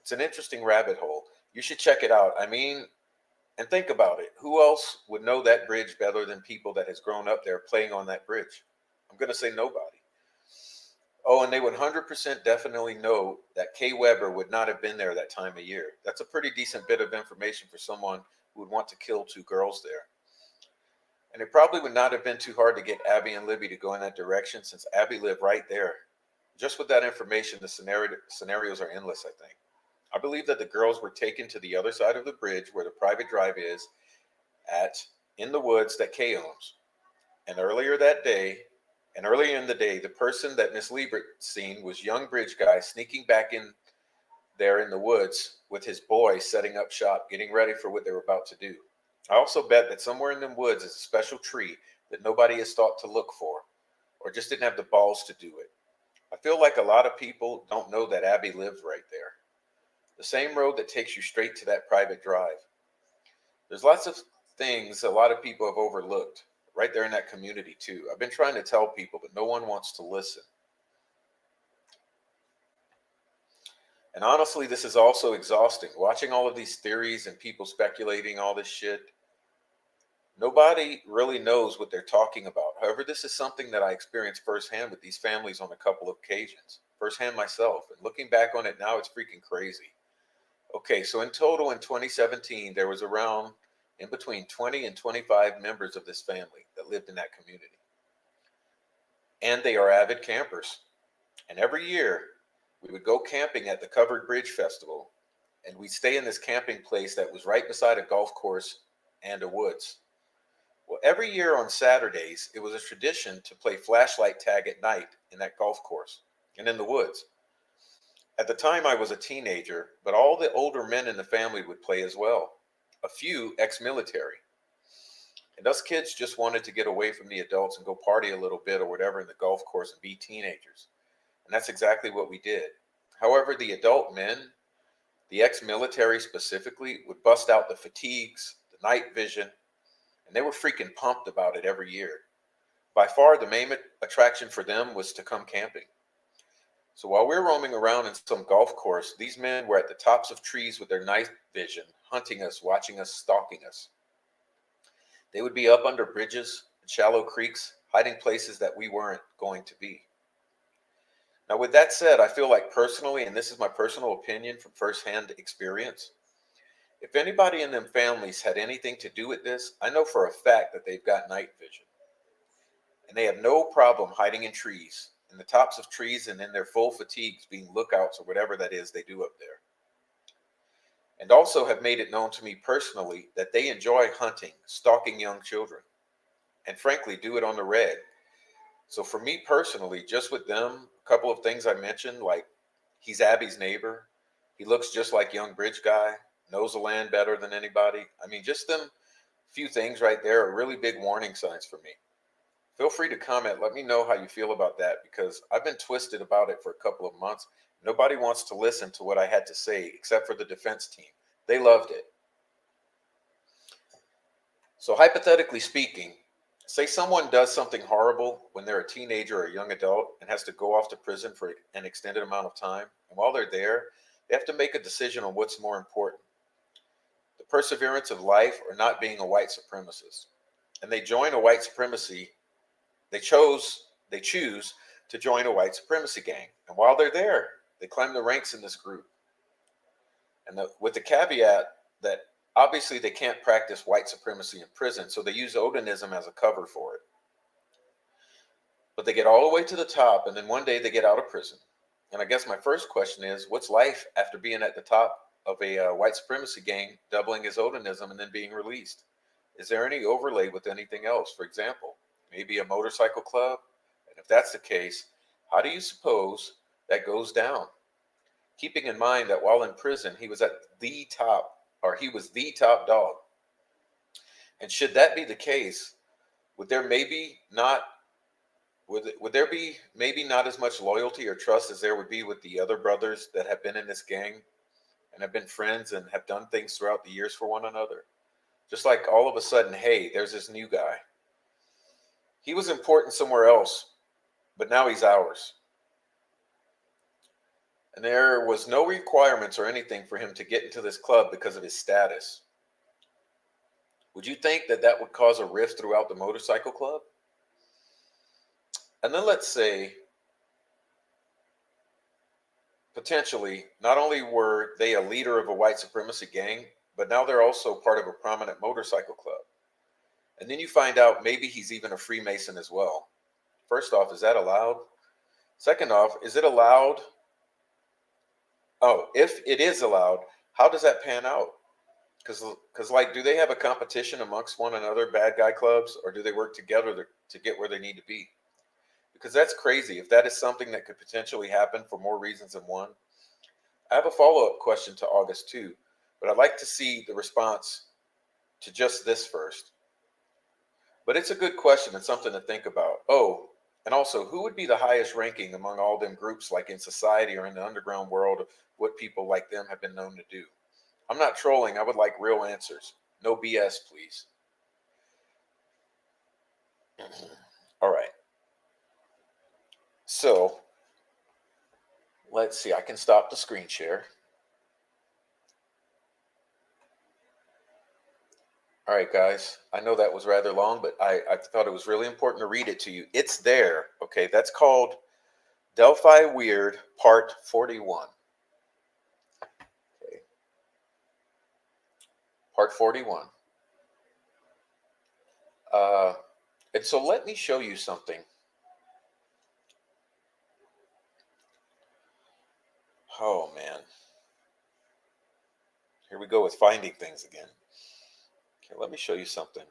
It's an interesting rabbit hole. You should check it out. And think about it. Who else would know that bridge better than people that has grown up there playing on that bridge? I'm going to say nobody. Oh, and they would 100% definitely know that Kay Weber would not have been there that time of year. That's a pretty decent bit of information for someone who would want to kill 2 girls there. And it probably would not have been too hard to get Abby and Libby to go in that direction since Abby lived right there. Just with that information, the scenarios are endless, I think. I believe that the girls were taken to the other side of the bridge where the private drive is in the woods that Kay owns. And earlier in the day, the person that Miss Liebert seen was young bridge guy sneaking back in there in the woods with his boy setting up shop, getting ready for what they were about to do. I also bet that somewhere in them woods is a special tree that nobody has thought to look for, or just didn't have the balls to do it. I feel like a lot of people don't know that Abby lived right there. The same road that takes you straight to that private drive. There's lots of things a lot of people have overlooked right there in that community, too. I've been trying to tell people, but no one wants to listen. And honestly, this is also exhausting. Watching all of these theories and people speculating all this shit, nobody really knows what they're talking about. However, this is something that I experienced firsthand with these families on a couple of occasions, firsthand myself. And looking back on it now, it's freaking crazy. Okay, so in total in 2017, there was around in between 20 and 25 members of this family that lived in that community. And they are avid campers. And every year, we would go camping at the Covered Bridge Festival, and we'd stay in this camping place that was right beside a golf course and a woods. Well, every year on Saturdays, it was a tradition to play flashlight tag at night in that golf course and in the woods. At the time, I was a teenager, but all the older men in the family would play as well, a few ex-military. And us kids just wanted to get away from the adults and go party a little bit or whatever in the golf course and be teenagers. And that's exactly what we did. However, the adult men, the ex-military specifically, would bust out the fatigues, the night vision, and they were freaking pumped about it every year. By far, the main attraction for them was to come camping. So while we were roaming around in some golf course, these men were at the tops of trees with their night vision, hunting us, watching us, stalking us. They would be up under bridges and shallow creeks, hiding places that we weren't going to be. Now, with that said, I feel like personally, and this is my personal opinion from firsthand experience, if anybody in them families had anything to do with this, I know for a fact that they've got night vision. And they have no problem hiding in trees, in the tops of trees, and in their full fatigues being lookouts or whatever that is they do up there. And also have made it known to me personally that they enjoy hunting, stalking young children, and frankly do it on the reg. So for me personally, just with them, a couple of things I mentioned, like he's Abby's neighbor, he looks just like young bridge guy, knows the land better than anybody. I mean, just them few things right there are really big warning signs for me. Feel free to comment. Let me know how you feel about that, because I've been twisted about it for a couple of months. Nobody wants to listen to what I had to say except for the defense team. They loved it. So hypothetically speaking, say someone does something horrible when they're a teenager or a young adult and has to go off to prison for an extended amount of time. And while they're there, they have to make a decision on what's more important: the perseverance of life or not being a white supremacist. And they join a white supremacy. They choose to join a white supremacy gang. And while they're there, they climb the ranks in this group. And with the caveat that obviously they can't practice white supremacy in prison, so they use Odinism as a cover for it. But they get all the way to the top, and then one day they get out of prison. And I guess my first question is, what's life after being at the top of a white supremacy gang, doubling as Odinism, and then being released? Is there any overlay with anything else? For example, maybe a motorcycle club? And if that's the case, how do you suppose that goes down? Keeping in mind that while in prison, he was the top dog. And should that be the case, would there be maybe not as much loyalty or trust as there would be with the other brothers that have been in this gang and have been friends and have done things throughout the years for one another? Just like all of a sudden, hey, there's this new guy. He was important somewhere else, but now he's ours. And there was no requirements or anything for him to get into this club because of his status. Would you think that that would cause a rift throughout the motorcycle club? And then let's say, potentially, not only were they a leader of a white supremacy gang, but now they're also part of a prominent motorcycle club. And then you find out maybe he's even a Freemason as well. First off, is that allowed? Second off, is it allowed? Oh, if it is allowed, how does that pan out? Because like, do they have a competition amongst one another, bad guy clubs, or do they work together to get where they need to be? Because that's crazy. If that is something that could potentially happen for more reasons than one. I have a follow-up question to August too, but I'd like to see the response to just this first. But it's a good question and something to think about. Oh, and also, who would be the highest ranking among all them groups, like in society or in the underground world, of what people like them have been known to do? I'm not trolling. I would like real answers. No BS, please. All right. So let's see. I can stop the screen share. All right, guys. I know that was rather long, but I thought it was really important to read it to you. It's there. Okay. That's called Delphi Weird Part 41. Okay. Part 41. And so let me show you something. Oh, man. Here we go with finding things again. Okay, let me show you something.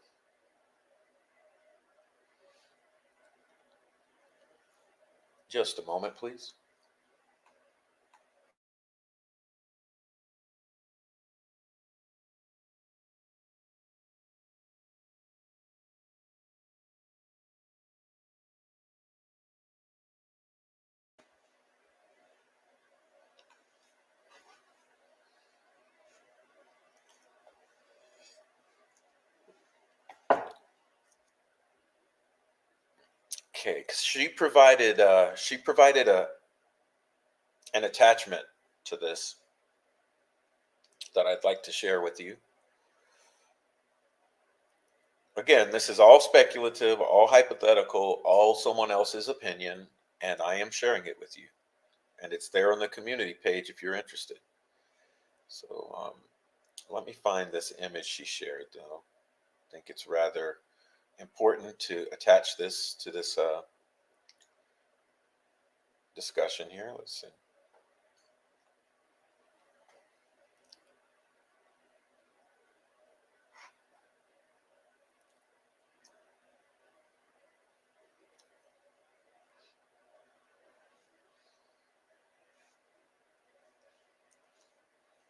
Just a moment, please. Okay, because she provided an attachment to this that I'd like to share with you. Again, this is all speculative, all hypothetical, all someone else's opinion, and I am sharing it with you. And it's there on the community page if you're interested. So let me find this image she shared, though. I think it's rather important to attach this to this discussion here. Let's see.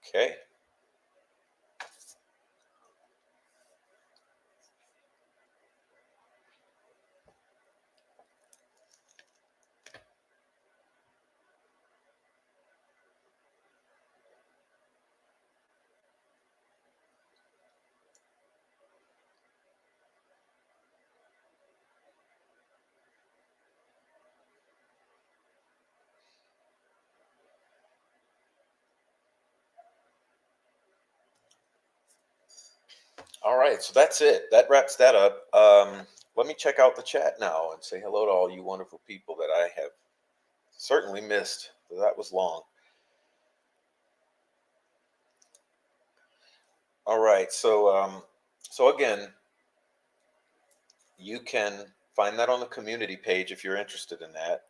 Okay. All right, so that's it. That wraps that up. Let me check out the chat now and say hello to all you wonderful people that I have certainly missed. That was long. All right, so again, you can find that on the community page if you're interested in that.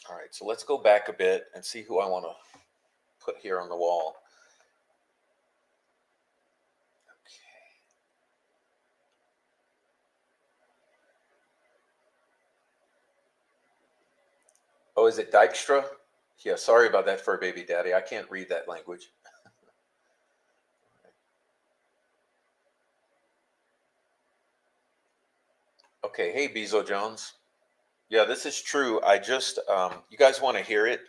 All right, so let's go back a bit and see who I want to put here on the wall. Oh, is it Dykstra? Yeah, sorry about that, fur baby daddy. I can't read that language. Okay, hey Bezo Jones. Yeah, this is true. I just, you guys want to hear it?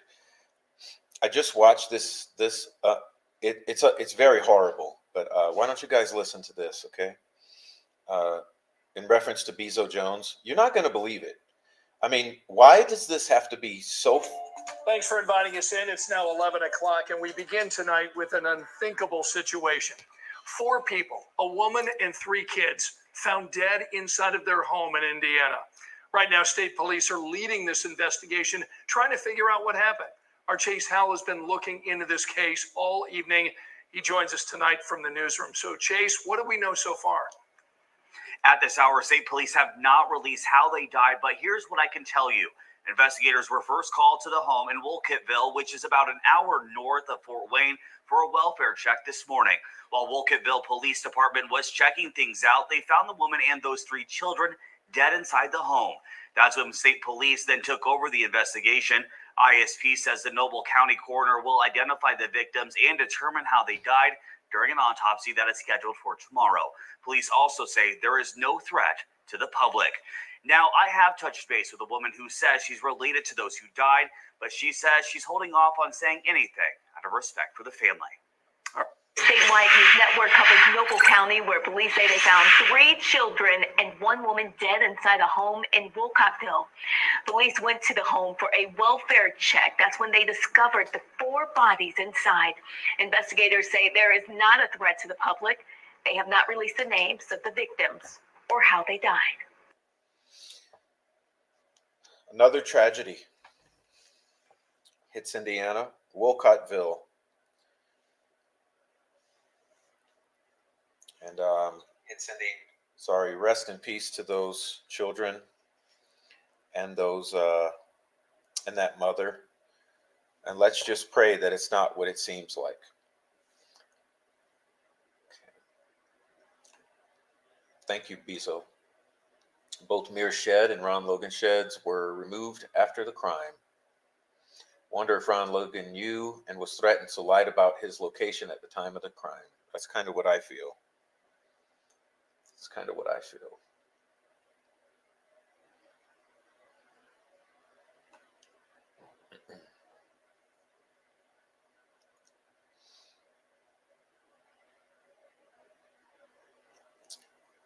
I just watched this. It's very horrible. But why don't you guys listen to this, okay? In reference to Bezo Jones, you're not going to believe it. I mean, why does this have to be so? Thanks for inviting us in. It's now 11 o'clock, and we begin tonight with an unthinkable situation. 4 people, a woman and 3 kids, found dead inside of their home in Indiana. Right now, state police are leading this investigation, trying to figure out what happened. Our Chase Howell has been looking into this case all evening. He joins us tonight from the newsroom. So, Chase, what do we know so far? At this hour, state police have not released how they died, but here's what I can tell you. Investigators were first called to the home in Wolcottville, which is about an hour north of Fort Wayne, for a welfare check this morning. While Wolcottville Police Department was checking things out, they found the woman and those 3 children dead inside the home. That's when state police then took over the investigation. ISP says the Noble County coroner will identify the victims and determine how they died during an autopsy that is scheduled for tomorrow. Police also say there is no threat to the public. Now, I have touched base with a woman who says she's related to those who died, but she says she's holding off on saying anything out of respect for the family. Statewide News Network covers Noble County, where police say they found 3 children and 1 woman dead inside a home in Wolcottville. Police went to the home for a welfare check. That's when they discovered the 4 bodies inside. Investigators say there is not a threat to the public. They have not released the names of the victims or how they died. Another tragedy hits Indiana, Wolcottville. And rest in peace to those children and those and that mother. And let's just pray that it's not what it seems like. Okay. Thank you, Bezo. Both Mir Shed and Ron Logan Sheds were removed after the crime. Wonder if Ron Logan knew and was threatened, so lied about his location at the time of the crime. That's kind of what I feel. It's kind of what I feel.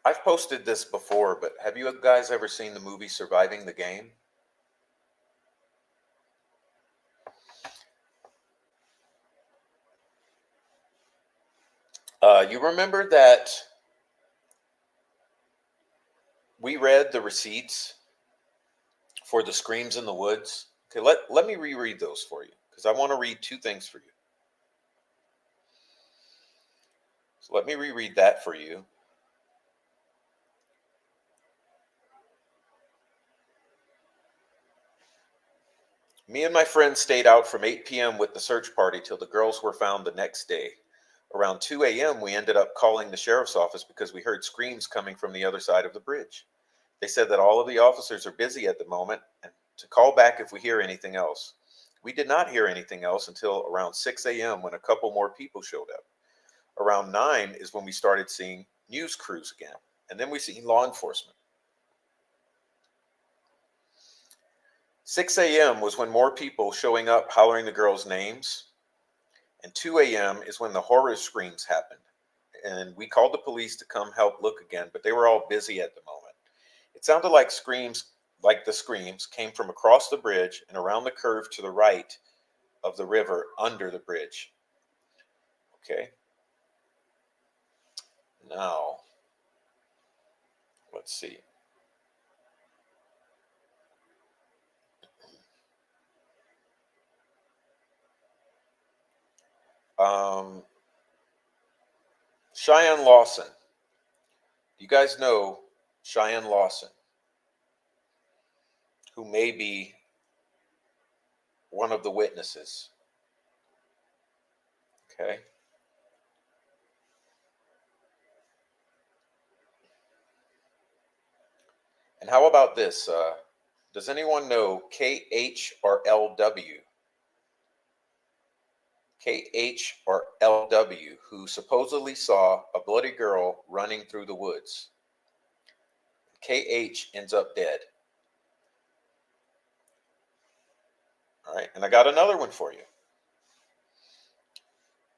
I've posted this before, but have you guys ever seen the movie Surviving the Game? You remember that we read the receipts for the screams in the woods? Okay, let me reread those for you, because I want to read 2 things for you. So let me reread that for you. Me and my friends stayed out from 8 p.m. with the search party till the girls were found the next day. Around 2 a.m., we ended up calling the sheriff's office because we heard screams coming from the other side of the bridge. They said that all of the officers are busy at the moment and to call back if we hear anything else. We did not hear anything else until around 6 a.m. when a couple more people showed up. Around 9 is when we started seeing news crews again, and then we see law enforcement. 6 a.m. was when more people showing up hollering the girls' names. And 2 a.m. is when the horror screams happened. And we called the police to come help look again, but they were all busy at the moment. It sounded like the screams came from across the bridge and around the curve to the right of the river under the bridge. Okay. Now, let's see. Cheyenne Lawson. You guys know Cheyenne Lawson, who may be one of the witnesses. Okay. And how about this? Does anyone know KH or LW? KH or LW, who supposedly saw a bloody girl running through the woods. KH ends up dead. All right, and I got another one for you.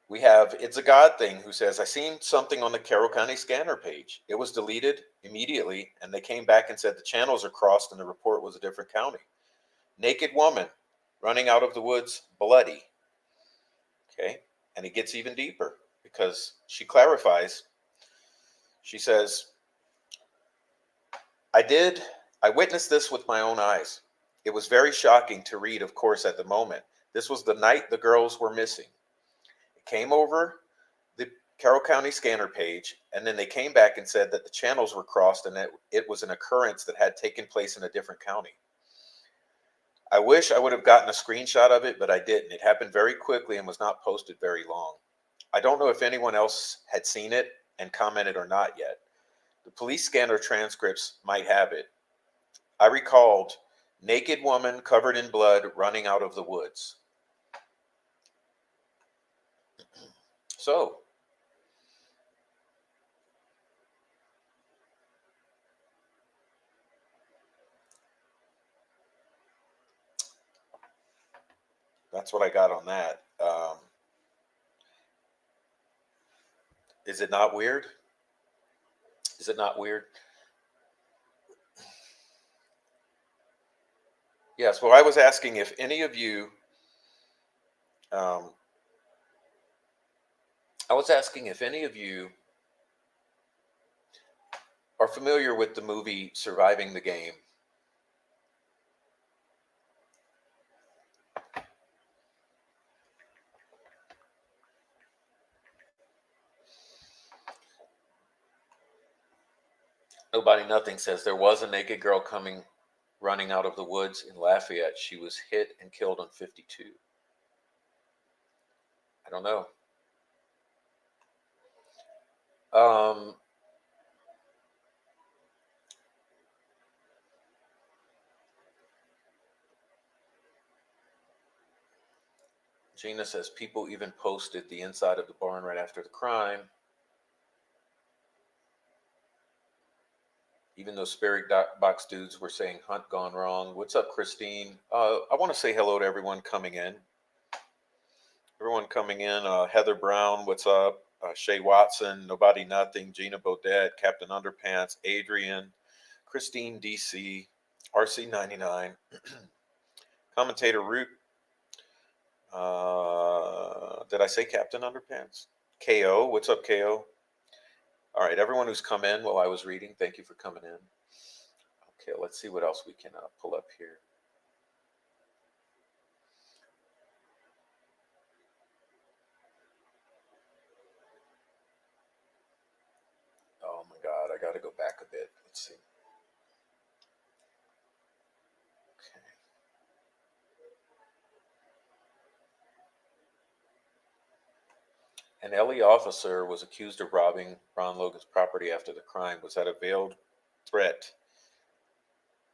We have It's a God Thing, who says, I seen something on the Carroll County scanner page. It was deleted immediately, and they came back and said the channels are crossed and the report was a different county. Naked woman running out of the woods, bloody. Okay, and it gets even deeper because she clarifies. She says, I witnessed this with my own eyes. It was very shocking to read, of course, at the moment. This was the night the girls were missing. It came over the Carroll County scanner page, and then they came back and said that the channels were crossed and that it was an occurrence that had taken place in a different county. I wish I would have gotten a screenshot of it, but I didn't. It happened very quickly and was not posted very long. I don't know if anyone else had seen it and commented or not yet. The police scanner transcripts might have it. I recalled naked woman covered in blood running out of the woods. So, that's what I got on that. Is it not weird? Is it not weird? Yes, well, I was asking if any of you, are familiar with the movie Surviving the Game. Nobody Nothing says there was a naked girl running out of the woods in Lafayette. She was hit and killed on 52. I don't know. Gina says people even posted the inside of the barn right after the crime. Even though spirit box dudes were saying hunt gone wrong. What's up, Christine? I want to say hello to everyone coming in. Heather Brown, what's up? Shay Watson, Nobody Nothing, Gina Bodette, Captain Underpants, Adrian, Christine DC, RC99, Commentator Root. Did I say Captain Underpants? KO, what's up, KO? All right, everyone who's come in while I was reading, thank you for coming in. Okay, let's see what else we can pull up here. Oh my God, I got to go back a bit. Let's see. Okay. An LE officer was accused of robbing Ron Logan's property after the crime. Was that a veiled threat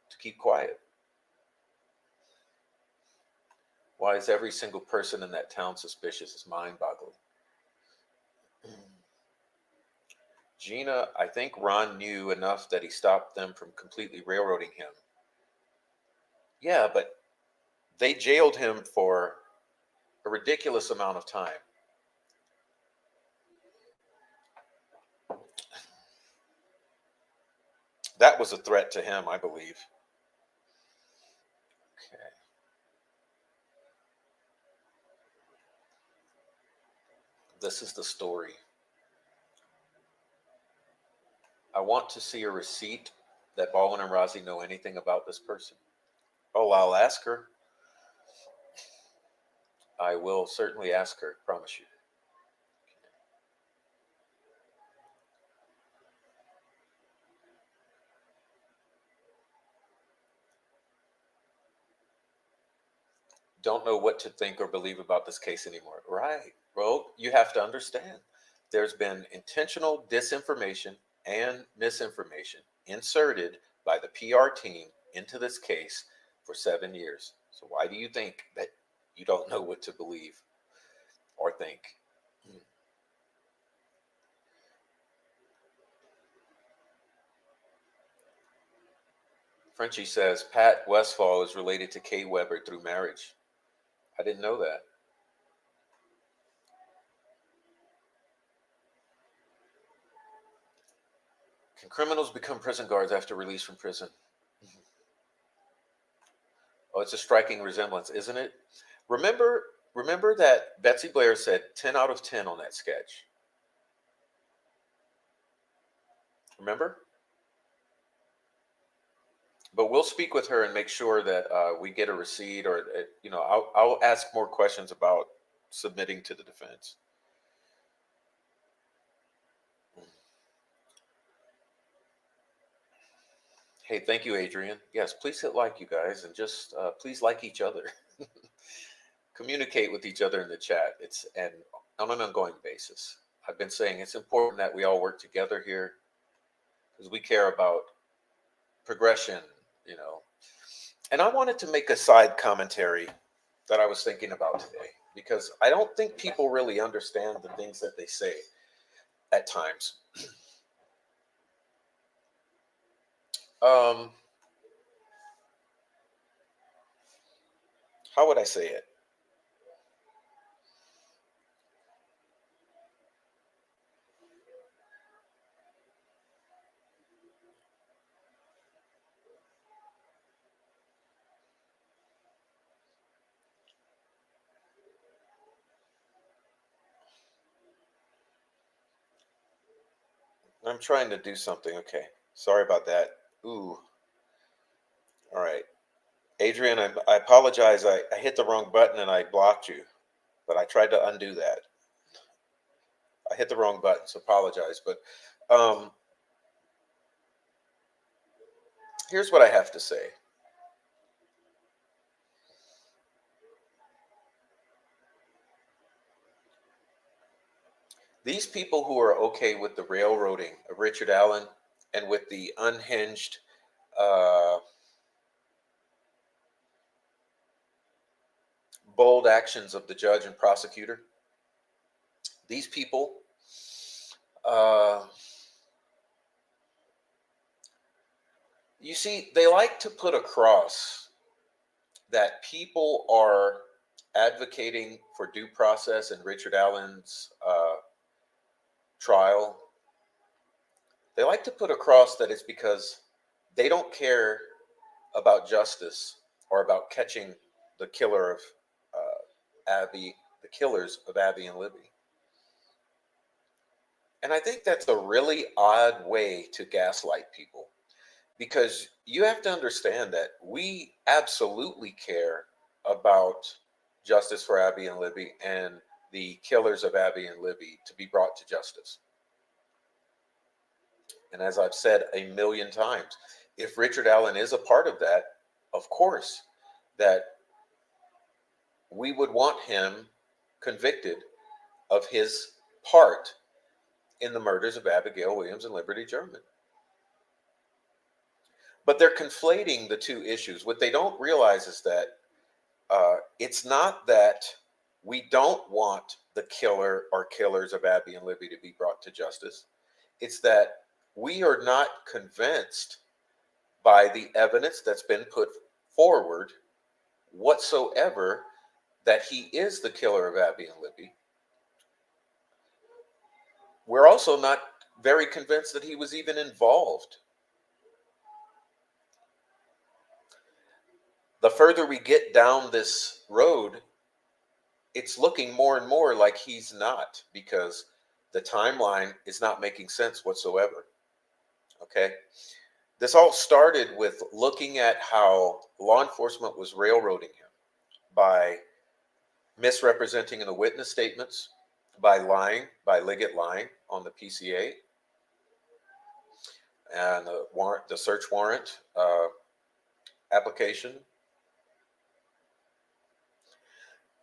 to keep quiet? Why is every single person in that town suspicious? It's mind-boggling. Gina, I think Ron knew enough that he stopped them from completely railroading him. Yeah, but they jailed him for a ridiculous amount of time. That was a threat to him, I believe. Okay. This is the story. I want to see a receipt that Baldwin and Rozzi know anything about this person. Oh, I'll ask her. I will certainly ask her, promise you. Don't know what to think or believe about this case anymore. Right. Well, you have to understand. There's been intentional disinformation and misinformation inserted by the PR team into this case for 7 years. So why do you think that you don't know what to believe or think? Frenchie says Pat Westfall is related to Kay Weber through marriage. I didn't know that. Can criminals become prison guards after release from prison? Oh, it's a striking resemblance, isn't it? Remember that Betsy Blair said 10 out of 10 on that sketch. Remember? But we'll speak with her and make sure that we get a receipt, or I'll ask more questions about submitting to the defense. Hey, thank you, Adrian. Yes, please hit like, you guys, and just please like each other. Communicate with each other in the chat. It's on an ongoing basis. I've been saying it's important that we all work together here because we care about progression you know. And I wanted to make a side commentary that I was thinking about today, because I don't think people really understand the things that they say at times. How would I say it? I'm trying to do something. Okay. Sorry about that. Ooh. All right. Adrian, I apologize. I hit the wrong button and I blocked you, but I tried to undo that. I hit the wrong button, so apologize. But here's what I have to say. These people who are okay with the railroading of Richard Allen and with the unhinged bold actions of the judge and prosecutor, these people you see, they like to put across that people are advocating for due process in Richard Allen's trial. They like to put across that it's because they don't care about justice or about catching the killer of Abby, the killers of Abby and Libby. And I think that's a really odd way to gaslight people, because you have to understand that we absolutely care about justice for Abby and Libby and the killers of Abby and Libby to be brought to justice. And as I've said a million times, if Richard Allen is a part of that, of course, that we would want him convicted of his part in the murders of Abigail Williams and Liberty German. But they're conflating the two issues. What they don't realize is that it's not that we don't want the killer or killers of Abby and Libby to be brought to justice. It's that we are not convinced by the evidence that's been put forward whatsoever that he is the killer of Abby and Libby. We're also not very convinced that he was even involved. The further we get down this road, it's looking more and more like he's not, because the timeline is not making sense whatsoever. Okay? This all started with looking at how law enforcement was railroading him by misrepresenting in the witness statements, by lying, by Liggett lying on the PCA and the search warrant application,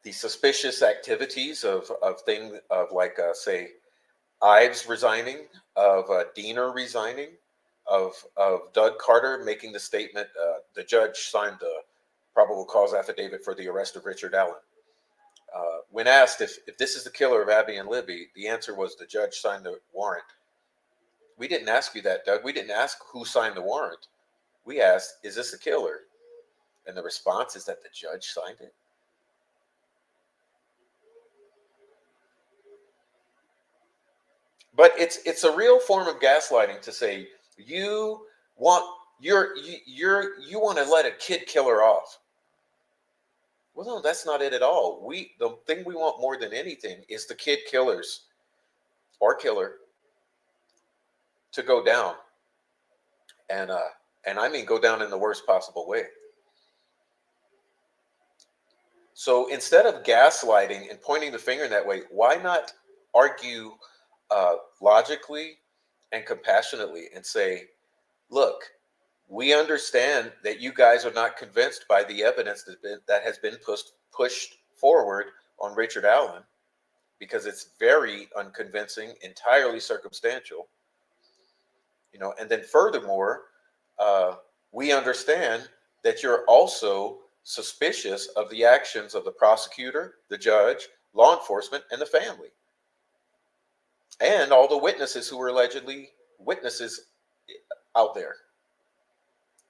the suspicious activities of things of like say Ives resigning, of Diener resigning, of Doug Carter making the statement, the judge signed the probable cause affidavit for the arrest of Richard Allen. When asked if this is the killer of Abby and Libby, the answer was the judge signed the warrant. We didn't ask you that, Doug. We didn't ask who signed the warrant. We asked, is this the killer? And the response is that the judge signed it. But it's a real form of gaslighting to say you want you want to let a kid killer off. Well, no, that's not it at all. The thing we want more than anything is the kid killers or killer to go down, and I mean go down in the worst possible way. So instead of gaslighting and pointing the finger in that way, why not argue logically and compassionately and say, look, we understand that you guys are not convinced by the evidence that has been pushed forward on Richard Allen, because it's very unconvincing, entirely circumstantial. And then furthermore, we understand that you're also suspicious of the actions of the prosecutor, the judge, law enforcement, and the family, and all the witnesses who were allegedly witnesses out there.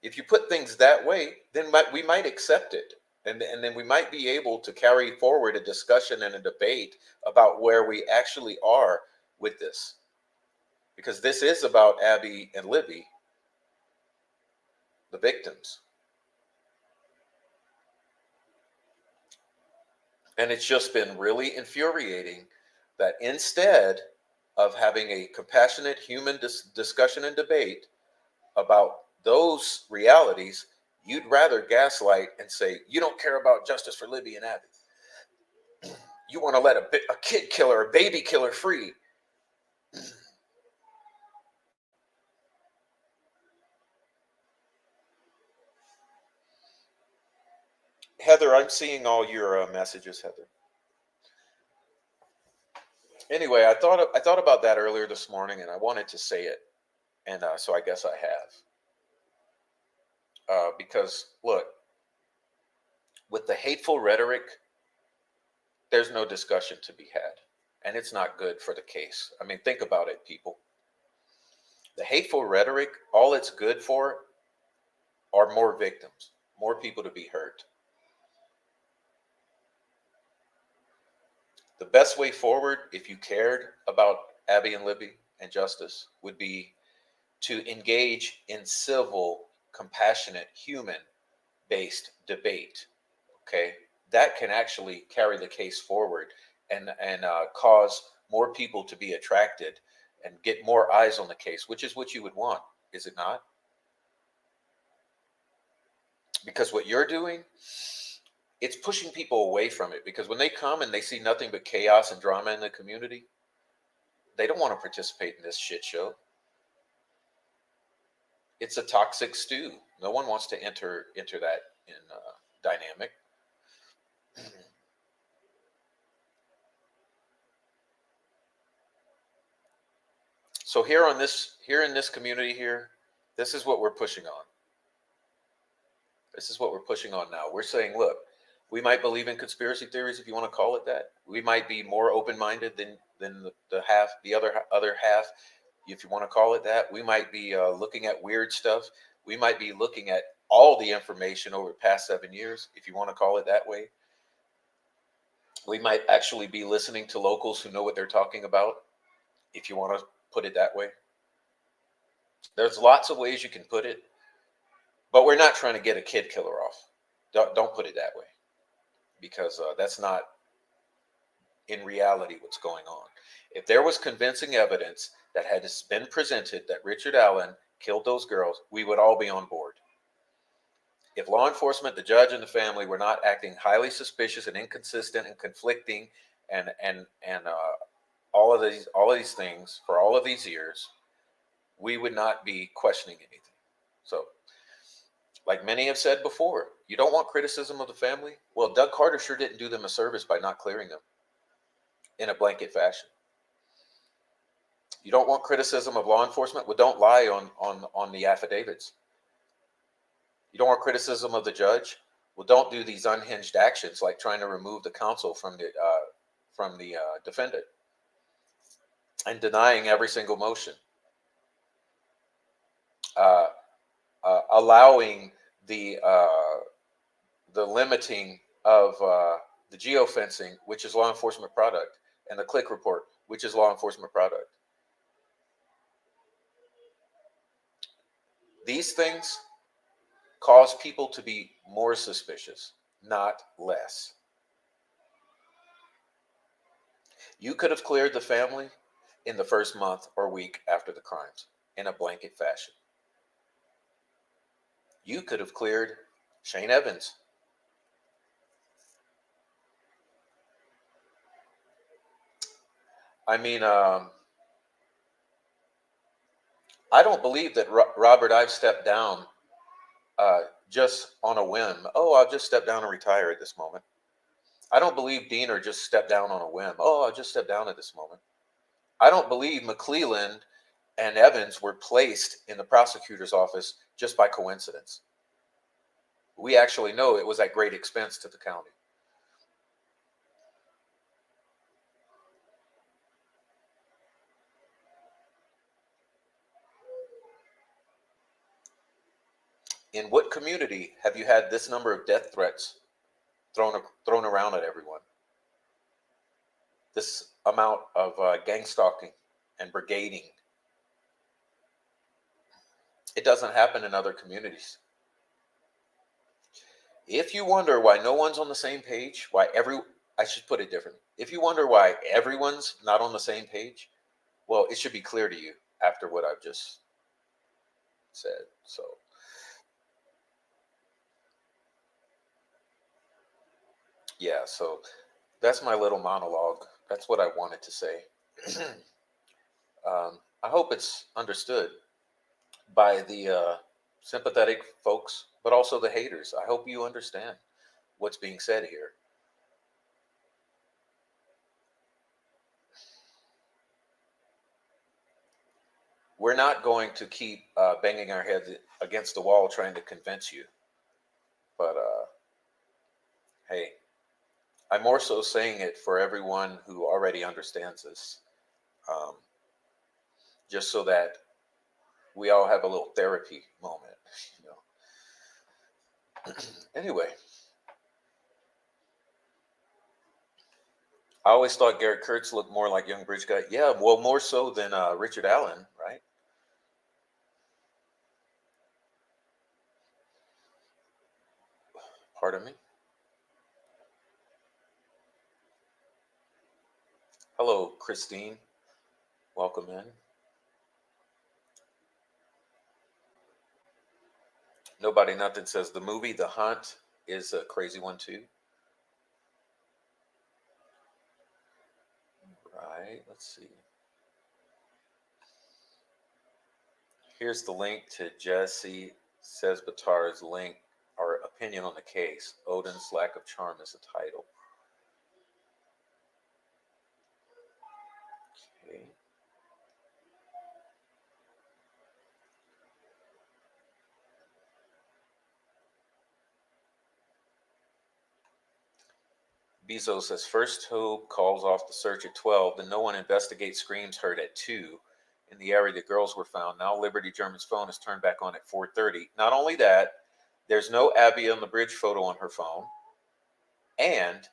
If you put things that way, then we might accept it. And then we might be able to carry forward a discussion and a debate about where we actually are with this. Because this is about Abby and Libby, the victims. And it's just been really infuriating that instead of having a compassionate human discussion and debate about those realities, you'd rather gaslight and say, you don't care about justice for Libby and Abby. You want to let a kid killer, a baby killer free. Heather, I'm seeing all your messages, Heather. Anyway, I thought about that earlier this morning, and I wanted to say it, and so I guess I have. Because look, with the hateful rhetoric, there's no discussion to be had, and it's not good for the case. I mean, think about it, people. The hateful rhetoric, all it's good for are more victims, more people to be hurt. The best way forward, if you cared about Abby and Libby and justice, would be to engage in civil, compassionate, human-based debate. Okay, that can actually carry the case forward and cause more people to be attracted and get more eyes on the case, which is what you would want, is it not? Because what you're doing, it's pushing people away from it, because when they come and they see nothing but chaos and drama in the community, they don't want to participate in this shit show. It's a toxic stew. No one wants to enter that in dynamic. So here in this community here, this is what we're pushing on. This is what we're pushing on now. We're saying, look, we might believe in conspiracy theories, if you want to call it that. We might be more open-minded than the other half, if you want to call it that. We might be looking at weird stuff. We might be looking at all the information over the past 7 years, if you want to call it that way. We might actually be listening to locals who know what they're talking about, if you want to put it that way. There's lots of ways you can put it, but we're not trying to get a kid killer off. Don't put it that way, because that's not in reality what's going on. If there was convincing evidence that had been presented that Richard Allen killed those girls, we would all be on board. If law enforcement, the judge, and the family were not acting highly suspicious and inconsistent and conflicting and all of these things for all of these years, we would not be questioning anything. So, like many have said before, you don't want criticism of the family? Well, Doug Carter sure didn't do them a service by not clearing them in a blanket fashion. You don't want criticism of law enforcement? Well, don't lie on the affidavits. You don't want criticism of the judge? Well, don't do these unhinged actions like trying to remove the counsel from the defendant and denying every single motion. Allowing the limiting of the geofencing, which is law enforcement product, and the click report, which is law enforcement product. These things cause people to be more suspicious, not less. You could have cleared the family in the first month or week after the crimes in a blanket fashion. You could have cleared Shane Evans. I mean, I don't believe that Robert Ives stepped down just on a whim. Oh, I'll just step down and retire at this moment. I don't believe Diener just stepped down on a whim. Oh, I'll just step down at this moment. I don't believe McClelland and Evans were placed in the prosecutor's office just by coincidence. We actually know it was at great expense to the county. In what community have you had this number of death threats thrown around at everyone? This amount of gang stalking and brigading. It doesn't happen in other communities. If you wonder why no one's on the same page, I should put it differently. If you wonder why everyone's not on the same page, well, it should be clear to you after what I've just said. So, yeah, so that's my little monologue. That's what I wanted to say. I hope it's understood by the sympathetic folks, but also the haters. I hope you understand what's being said here. We're not going to keep banging our heads against the wall trying to convince you. But hey, I'm more so saying it for everyone who already understands this. Just so that we all have a little therapy moment, Anyway, I always thought Garrett Kurtz looked more like young bridge guy. Yeah, well, more so than Richard Allen, right? Pardon me? Hello, Christine. Welcome in. Nobody Nothing says the movie The Hunt is a crazy one too. Right, let's see. Here's the link to Jesse Sesbatar's link or opinion on the case. Odin's Lack of Charm is the title. Okay. Bezos says first Hope calls off the search at 12, then no one investigates screams heard at 2 in the area the girls were found. Now Liberty German's phone is turned back on at 4:30. Not only that, there's no Abby on the bridge photo on her phone, and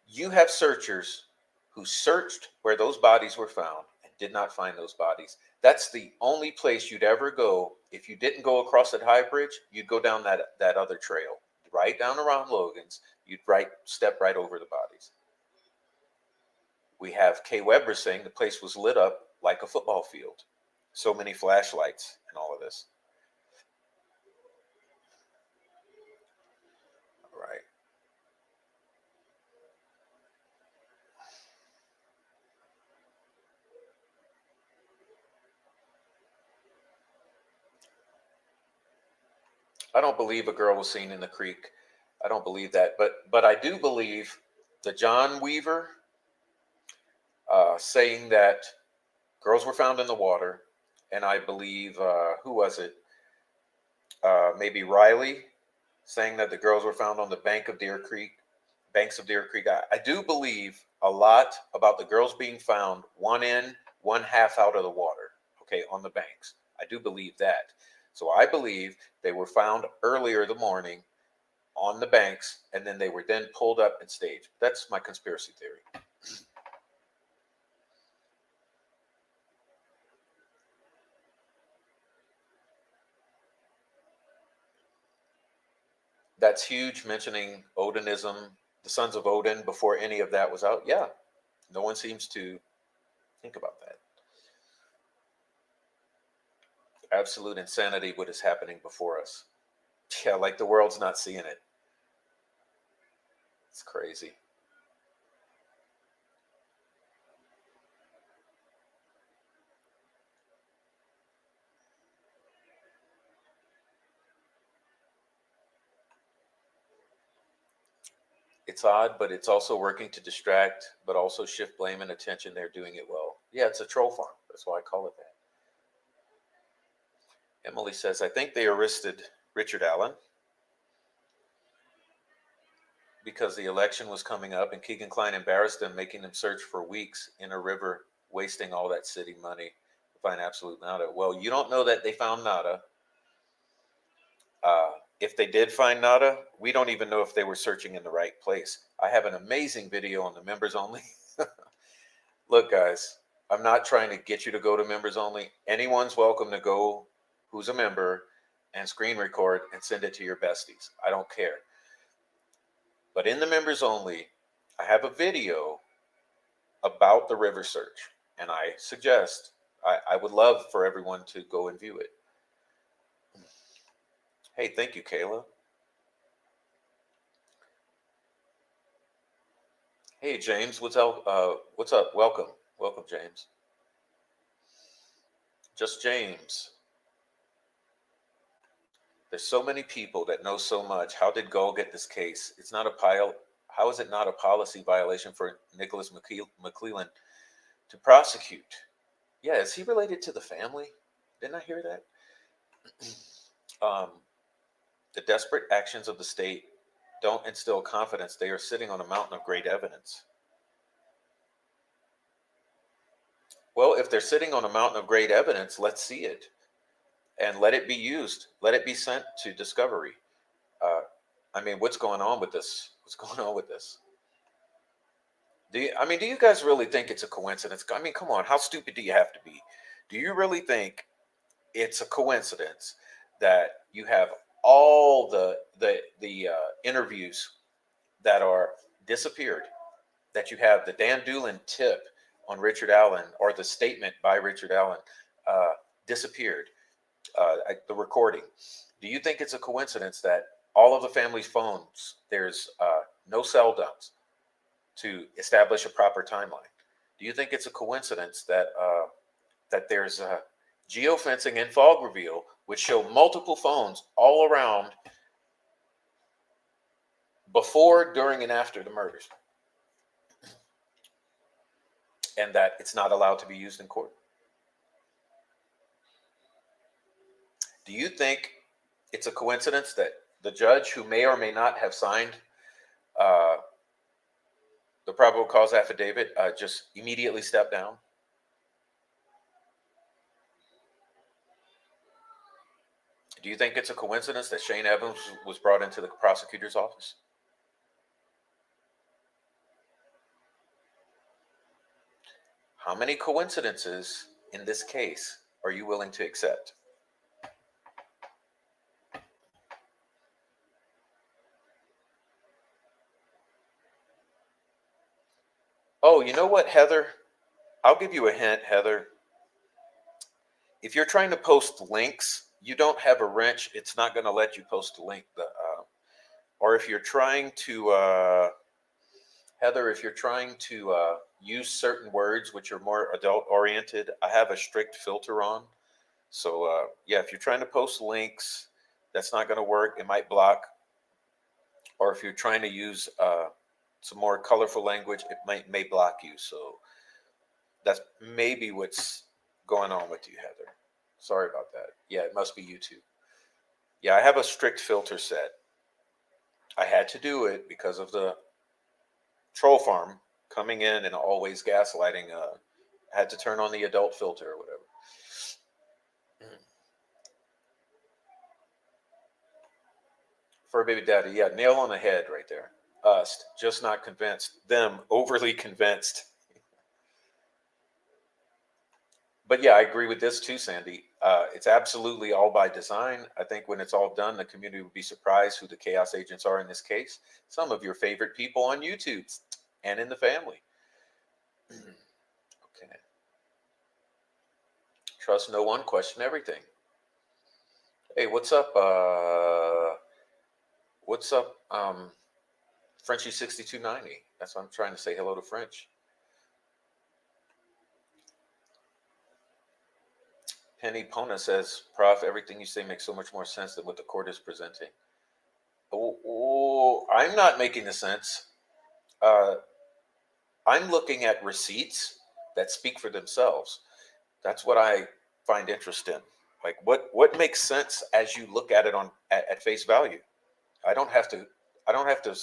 you have searchers who searched where those bodies were found and did not find those bodies. That's the only place you'd ever go. If you didn't go across that high bridge, you'd go down that other trail, right down around Logan's. You'd step right over the bodies. We have Kay Weber saying the place was lit up like a football field. So many flashlights and all of this. All right. I don't believe a girl was seen in the creek. I don't believe that, but I do believe the John Weaver saying that girls were found in the water, and I believe who was it? Maybe Riley saying that the girls were found on the banks of Deer Creek. I do believe a lot about the girls being found one in, one half out of the water. Okay, on the banks. I do believe that. So I believe they were found earlier in the morning on the banks, and then they were then pulled up and staged. That's my conspiracy theory. That's huge, mentioning Odinism, the sons of Odin, before any of that was out. Yeah, no one seems to think about that. Absolute insanity, what is happening before us. Yeah, like the world's not seeing it. It's crazy. It's odd, but it's also working to distract, but also shift blame and attention. They're doing it well. Yeah, it's a troll farm. That's why I call it that. Emily says, I think they arrested Richard Allen because the election was coming up and Keegan Kline embarrassed them, making them search for weeks in a river, wasting all that city money to find absolute nada. Well, you don't know that they found nada. If they did find nada, we don't even know if they were searching in the right place. I have an amazing video on the members only. Look, guys, I'm not trying to get you to go to members only. Anyone's welcome to go who's a member and screen record and send it to your besties. I don't care. But in the members only, I have a video about the river search. And I suggest, I would love for everyone to go and view it. Hey, thank you, Kayla. Hey, James, what's up? Welcome, James. Just James. There's so many people that know so much. How did Gull get this case? It's not a pile. How is it not a policy violation for Nicholas McClellan to prosecute? Yeah, is he related to the family? Didn't I hear that? The desperate actions of the state don't instill confidence. They are sitting on a mountain of great evidence. Well, if they're sitting on a mountain of great evidence, let's see it. And let it be used. Let it be sent to discovery. I mean, what's going on with this? What's going on with this? Do you guys really think it's a coincidence? I mean, come on, how stupid do you have to be? Do you really think it's a coincidence that you have all the interviews that are disappeared, that you have the Dan Doolin tip on Richard Allen or the statement by Richard Allen disappeared, the recording? Do you think it's a coincidence that all of the family's phones, there's no cell dumps to establish a proper timeline? Do you think it's a coincidence that that there's geofencing and fog reveal, which show multiple phones all around before, during, and after the murders, and that it's not allowed to be used in court? Do you think it's a coincidence that the judge, who may or may not have signed the probable cause affidavit, just immediately stepped down? Do you think it's a coincidence that Shane Evans was brought into the prosecutor's office? How many coincidences in this case are you willing to accept? Oh, you know what, Heather? I'll give you a hint, Heather. If you're trying to post links, you don't have a wrench. It's not going to let you post a link. Or if you're trying to, Heather, if you're trying to use certain words which are more adult-oriented, I have a strict filter on. So, yeah, if you're trying to post links, that's not going to work. It might block. Or if you're trying to use some more colorful language, it may block you. So that's maybe what's going on with you, Heather. Sorry about that. Yeah, it must be YouTube. Yeah, I have a strict filter set. I had to do it because of the troll farm coming in and always gaslighting. I had to turn on the adult filter or whatever. For baby daddy, yeah, nail on the head right there. Us, just not convinced. Them, overly convinced. But yeah, I agree with this too, Sandy. It's absolutely all by design. I think when it's all done, the community would be surprised who the chaos agents are in this case. Some of your favorite people on YouTube and in the family. Okay. Trust no one, question everything. Hey, what's up? What's up? Frenchie 6290. That's what I'm trying to say. Hello to French. Penny Pona says, Prof, everything you say makes so much more sense than what the court is presenting. Oh, I'm not making the sense. I'm looking at receipts that speak for themselves. That's what I find interest in. Like what makes sense as you look at it at face value. I don't have to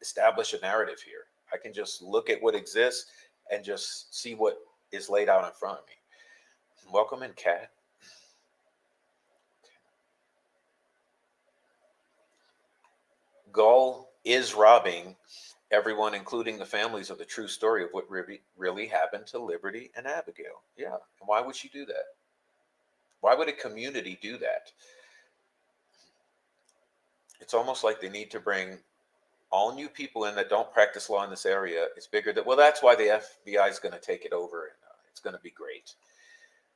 establish a narrative here. I can just look at what exists and just see what is laid out in front of me. Welcome in, Kat. Gull is robbing everyone, including the families, of the true story of what really happened to Liberty and Abigail. Yeah. And why would she do that? Why would a community do that? It's almost like they need to bring all new people in that don't practice law in this area. It's bigger than, well, that's why the FBI is going to take it over, and it's going to be great.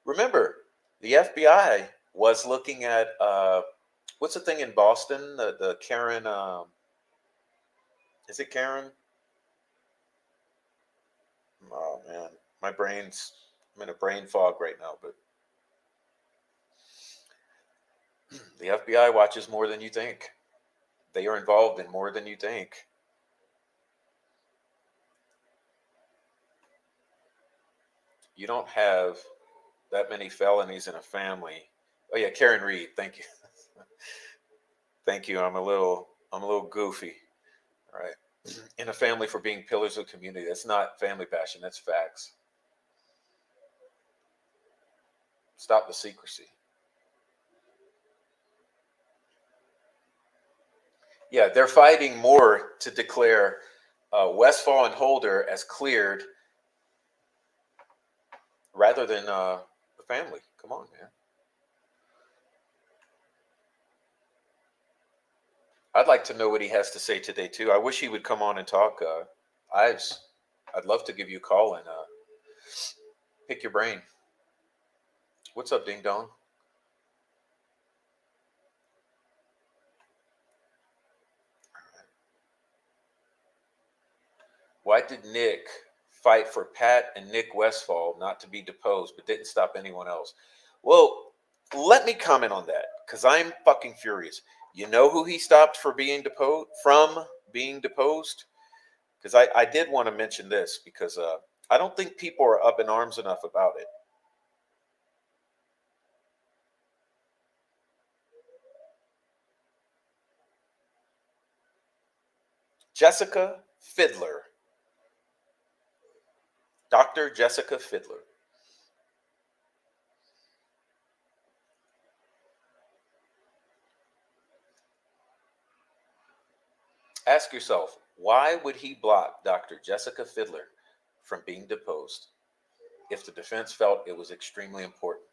Remember, the FBI was looking at, what's the thing in Boston? The Karen, is it Karen? Oh man, I'm in a brain fog right now, but the FBI watches more than you think. They are involved in more than you think. You don't have that many felonies in a family. Oh yeah, Karen Reed, thank you. Thank you. I'm a little goofy. All right. In a family for being pillars of community. That's not family passion, that's facts. Stop the secrecy. Yeah, they're fighting more to declare Westfall and Holder as cleared rather than the family. Come on, man. I'd like to know what he has to say today too. I wish he would come on and talk. I'd love to give you a call and pick your brain. What's up, Ding Dong? Why did Nick fight for Pat and Nick Westfall not to be deposed, but didn't stop anyone else? Well, let me comment on that, because I'm fucking furious. You know who he stopped for being deposed from being deposed? Because I did want to mention this, because I don't think people are up in arms enough about it. Jessica Fiddler. Dr. Jessica Fiddler. Ask yourself, why would he block Dr. Jessica Fiddler from being deposed if the defense felt it was extremely important?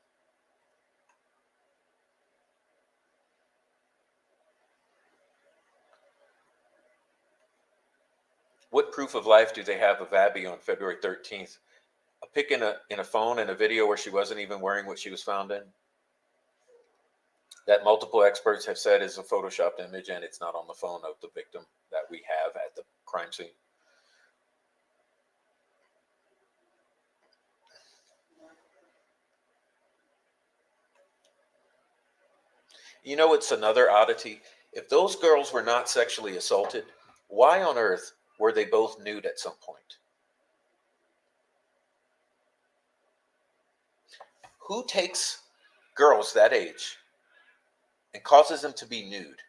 What proof of life do they have of Abby on February 13th? A pic in a phone and a video where she wasn't even wearing what she was found in? That multiple experts have said is a photoshopped image, and it's not on the phone of the victim that we have at the crime scene. You know, it's another oddity. If those girls were not sexually assaulted, why on earth were they both nude at some point? Who takes girls that age and causes them to be nude,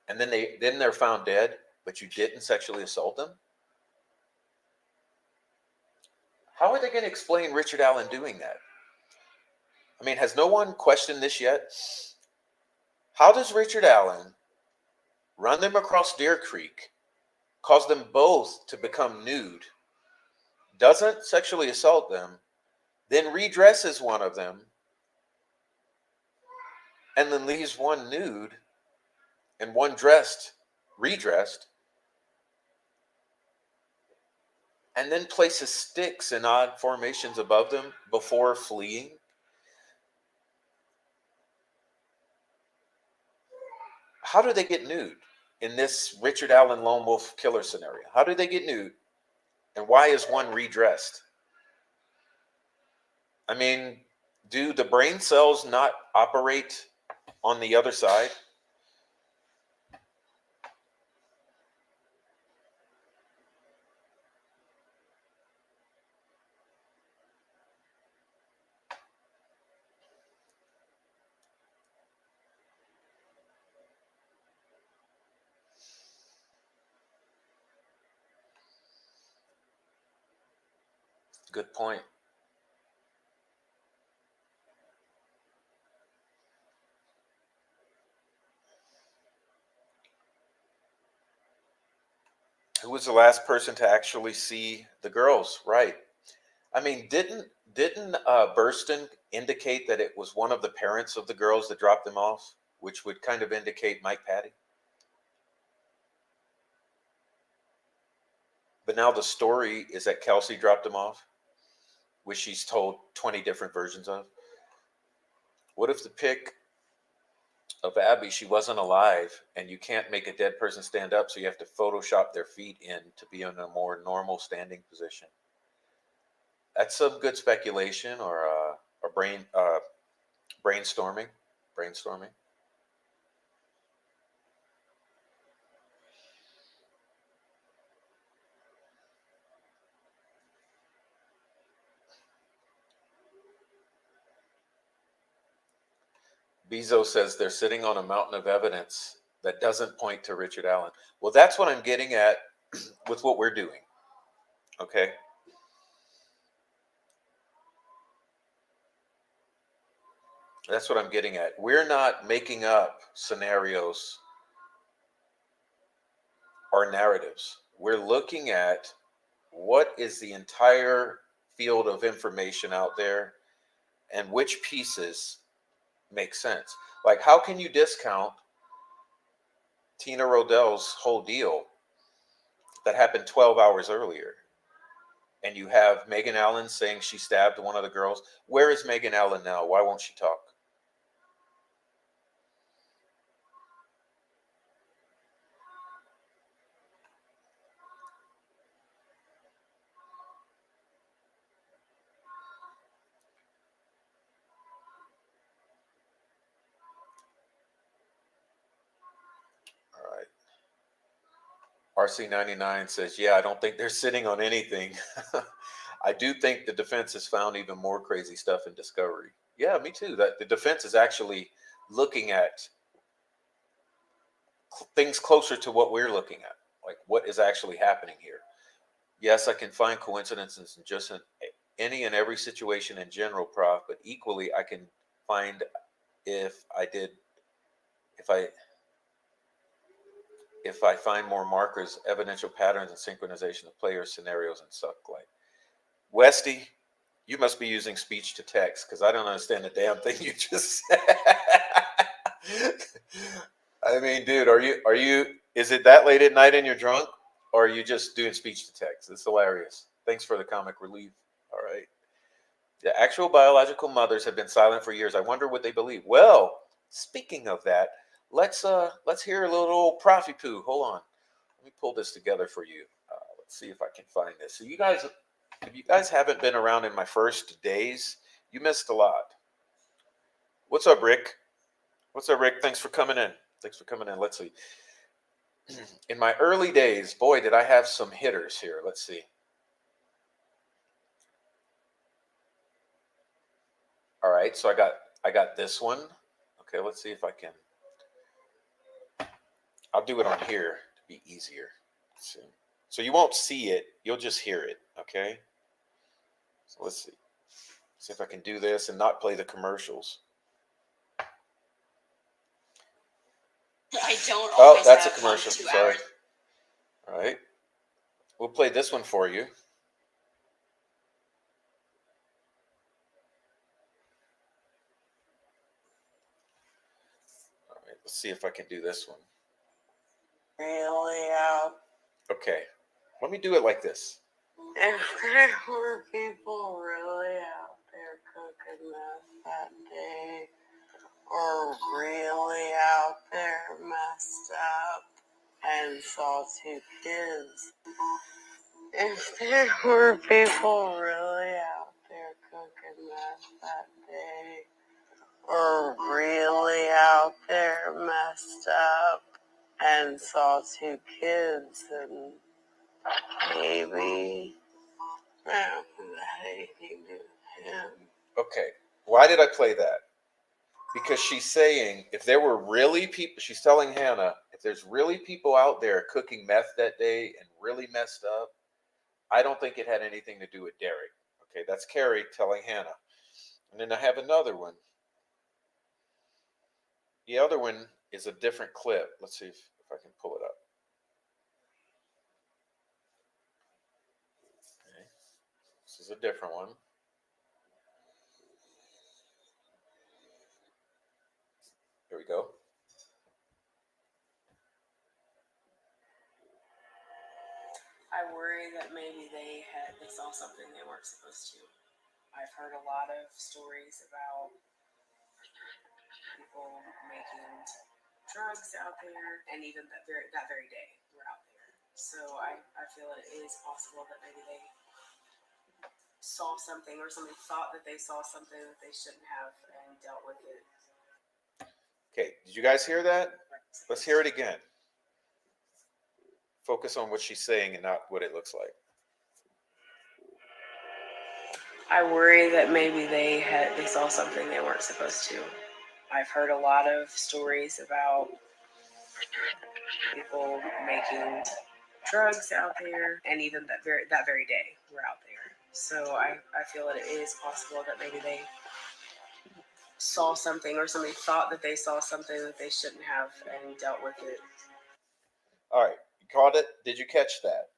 and then they're found dead, but you didn't sexually assault them? How are they going to explain Richard Allen doing that? I mean, has no one questioned this yet? How does Richard Allen run them across Deer Creek, cause them both to become nude, doesn't sexually assault them, then redresses one of them, and then leaves one nude and one redressed, and then places sticks in odd formations above them before fleeing? How do they get nude in this Richard Allen lone wolf killer scenario? How do they get nude? And why is one redressed? I mean, do the brain cells not operate on the other side? Good point. Who was the last person to actually see the girls? Right. I mean, didn't Burston indicate that it was one of the parents of the girls that dropped them off, which would kind of indicate Mike Patty? But now the story is that Kelsey dropped them off, which she's told 20 different versions of. What if the pic of Abby, she wasn't alive, and you can't make a dead person stand up, so you have to Photoshop their feet in to be in a more normal standing position? That's some good speculation or brainstorming. Brainstorming. Bezos says they're sitting on a mountain of evidence that doesn't point to Richard Allen. Well, that's what I'm getting at with what we're doing. Okay. That's what I'm getting at. We're not making up scenarios or narratives. We're looking at what is the entire field of information out there and which pieces make sense. Like, how can you discount Tina Rodell's whole deal that happened 12 hours earlier? And you have Megan Allen saying she stabbed one of the girls. Where is Megan Allen now? Why won't she talk? All right. RC99 says, yeah, I don't think they're sitting on anything. I do think the defense has found even more crazy stuff in discovery. Yeah, me too. That the defense is actually looking at things closer to what we're looking at, like what is actually happening here. Yes, I can find coincidences in just any and every situation in general, Prof, but equally I can find if I find more markers, evidential patterns, and synchronization of players, scenarios, and such like. Westy, you must be using speech to text because I don't understand the damn thing you just said. I mean, dude, are you? Is it that late at night and you're drunk, or are you just doing speech to text? It's hilarious. Thanks for the comic relief. All right. The actual biological mothers have been silent for years. I wonder what they believe. Well, speaking of that, let's hear a little Profi Poo. Hold on, let me pull this together for you. Let's see if I can find this. So you guys, if you guys haven't been around in my first days, you missed a lot. What's up, Rick? What's up, Rick? Thanks for coming in. Thanks for coming in. Let's see. In my early days, boy, did I have some hitters here. Let's see. All right, so I got this one. Okay, let's see if I can. I'll do it on here to be easier. Let's see. So you won't see it, you'll just hear it, okay? So let's see. See if I can do this and not play the commercials. I don't Oh, always that's a have commercial. 2 Sorry. hours. All right. We'll play this one for you. All right, let's see if I can do this one. Really out. Okay. Let me do it like this. If there were people really out there cooking meth that day, or really out there messed up and saw 2 kids, if there were people really out there cooking meth that day, or really out there messed up and saw 2 kids, and maybe I don't think that had anything to do with him. Okay. Why did I play that? Because she's saying if there were really people, she's telling Hannah, if there's really people out there cooking meth that day and really messed up, I don't think it had anything to do with Derek. Okay, that's Carrie telling Hannah. And then I have another one. The other one is a different clip. Let's see if I can pull it up. Okay. This is a different one. Here we go. I worry that maybe they saw something they weren't supposed to. I've heard a lot of stories about people making drugs out there, and even that very day we're out there. So I feel it is possible that maybe they saw something, or somebody thought that they saw something that they shouldn't have and dealt with it. Okay, did you guys hear that? Let's hear it again. Focus on what she's saying and not what it looks like. I worry that maybe they saw something they weren't supposed to. I've heard a lot of stories about people making drugs out there, and even that very day we're out there. So I feel that it is possible that maybe they saw something, or somebody thought that they saw something that they shouldn't have and dealt with it. All right, you caught it? Did you catch that?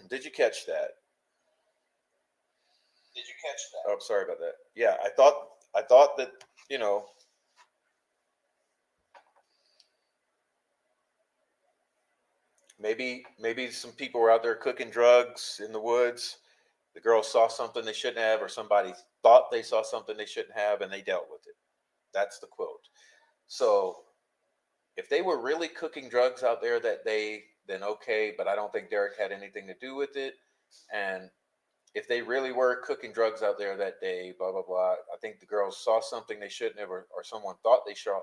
Did you catch that? Did you catch that? Oh, sorry about that. Yeah, I thought that, you know, maybe some people were out there cooking drugs in the woods. The girl saw something they shouldn't have, or somebody thought they saw something they shouldn't have, and they dealt with it. That's the quote. So if they were really cooking drugs out there that day, then okay, but I don't think Derek had anything to do with it. And if they really were cooking drugs out there that day, blah, blah, blah, I think the girls saw something they shouldn't have, or someone thought they saw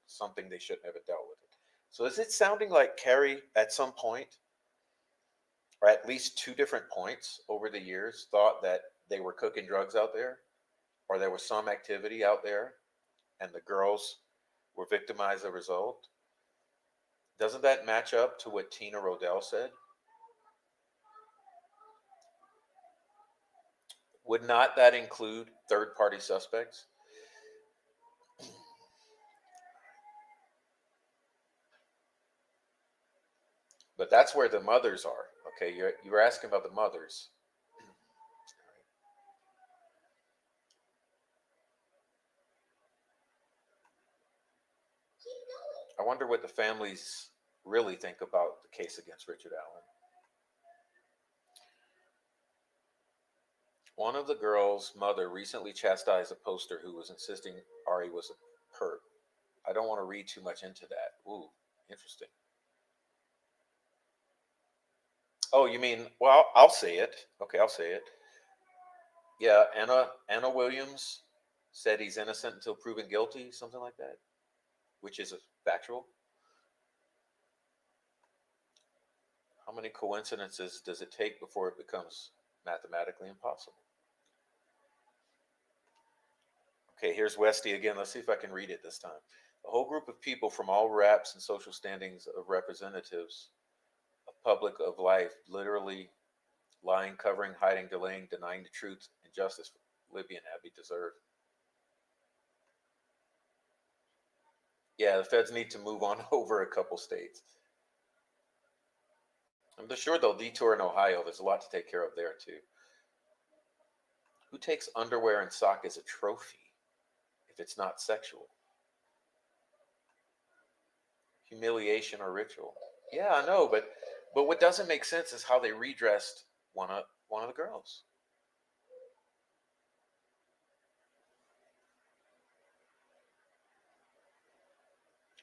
something they shouldn't have, dealt with it. So is it sounding like Carrie at some point, or at least two different points over the years, thought that they were cooking drugs out there, or there was some activity out there, and the girls were victimized as a result? Doesn't that match up to what Tina Rodell said? Would not that include third-party suspects? But that's where the mothers are. Okay, you were asking about the mothers. I wonder what the families really think about the case against Richard Allen. One of the girls' mother recently chastised a poster who was insisting Ari was a perp. I don't want to read too much into that. Ooh, interesting. Oh, you mean, well, I'll say it. Okay, I'll say it. Yeah, Anna Williams said he's innocent until proven guilty, something like that, which is factual. How many coincidences does it take before it becomes mathematically impossible? Okay, here's Westy again. Let's see if I can read it this time. A whole group of people from all wraps and social standings of representatives of public of life, literally lying, covering, hiding, delaying, denying the truth and justice Libby and Abby deserve. Yeah, the feds need to move on over a couple states. I'm sure they'll detour in Ohio. There's a lot to take care of there too. Who takes underwear and sock as a trophy if it's not sexual? Humiliation or ritual? Yeah, I know, but what doesn't make sense is how they redressed one of the girls.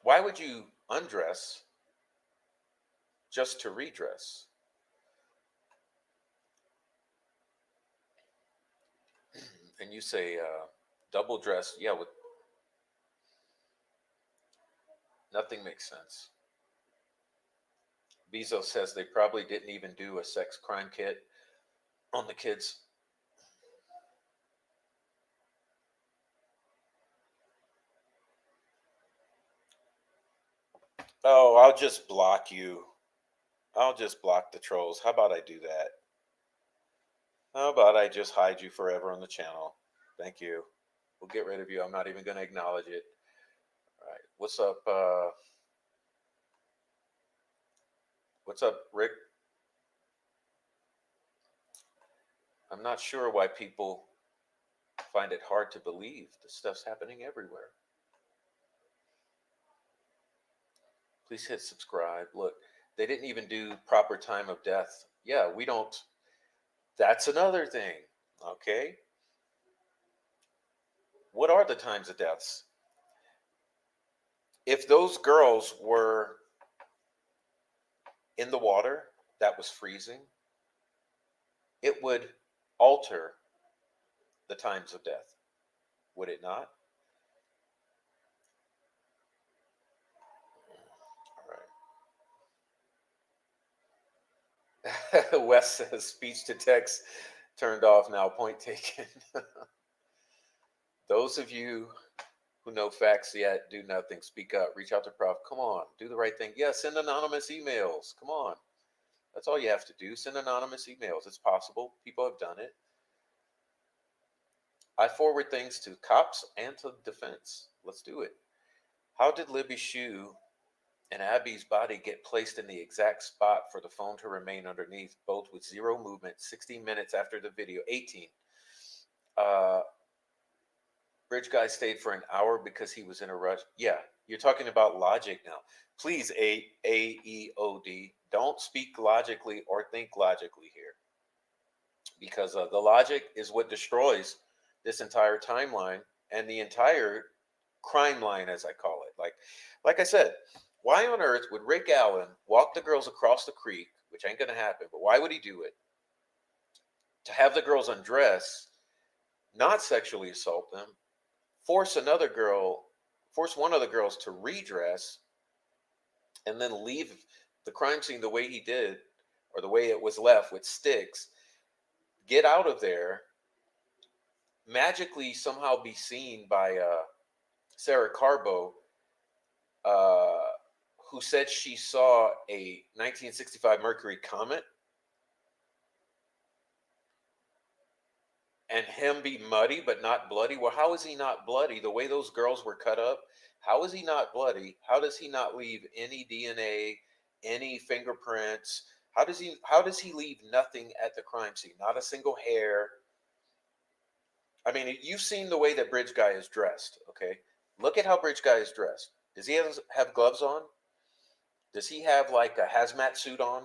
Why would you undress just to redress? And you say double dress, yeah, with nothing makes sense. Bezos says they probably didn't even do a sex crime kit on the kids. Oh, I'll just block you. I'll just block the trolls. How about I do that? How about I just hide you forever on the channel? Thank you. We'll get rid of you. I'm not even going to acknowledge it. All right. What's up? What's up, Rick? I'm not sure why people find it hard to believe this stuff's happening everywhere. Please hit subscribe. Look, they didn't even do proper time of death. Yeah, we don't. That's another thing. Okay. What are the times of deaths? If those girls were in the water that was freezing, it would alter the times of death, would it not? All right. Wes says speech to text turned off now. Point taken. Those of you who know facts yet do nothing, speak up, reach out to Prof. Come on, do the right thing. Yeah, send anonymous emails. Come on. That's all you have to do. Send anonymous emails. It's possible. People have done it. I forward things to cops and to defense. Let's do it. How did Libby's shoe and Abby's body get placed in the exact spot for the phone to remain underneath, both with zero movement, 16 minutes after the video? 18. Bridge guy stayed for an hour because he was in a rush. Yeah, you're talking about logic now. Please, AEOD, don't speak logically or think logically here, because the logic is what destroys this entire timeline and the entire crime line, as I call it. Like I said, why on earth would Rick Allen walk the girls across the creek, which ain't gonna happen, but why would he do it? To have the girls undress, not sexually assault them, force one of the girls to redress, and then leave the crime scene the way he did, or the way it was left with sticks, get out of there, magically somehow be seen by Sarah Carbo, who said she saw a 1965 Mercury comet, and him be muddy but not bloody. Well, how is he not bloody? The way those girls were cut up, how is he not bloody? How does he not leave any DNA, any fingerprints? How does he leave nothing at the crime scene? Not a single hair. I mean, you've seen the way that Bridge Guy is dressed, okay? Look at how Bridge Guy is dressed. Does he have gloves on? Does he have like a hazmat suit on?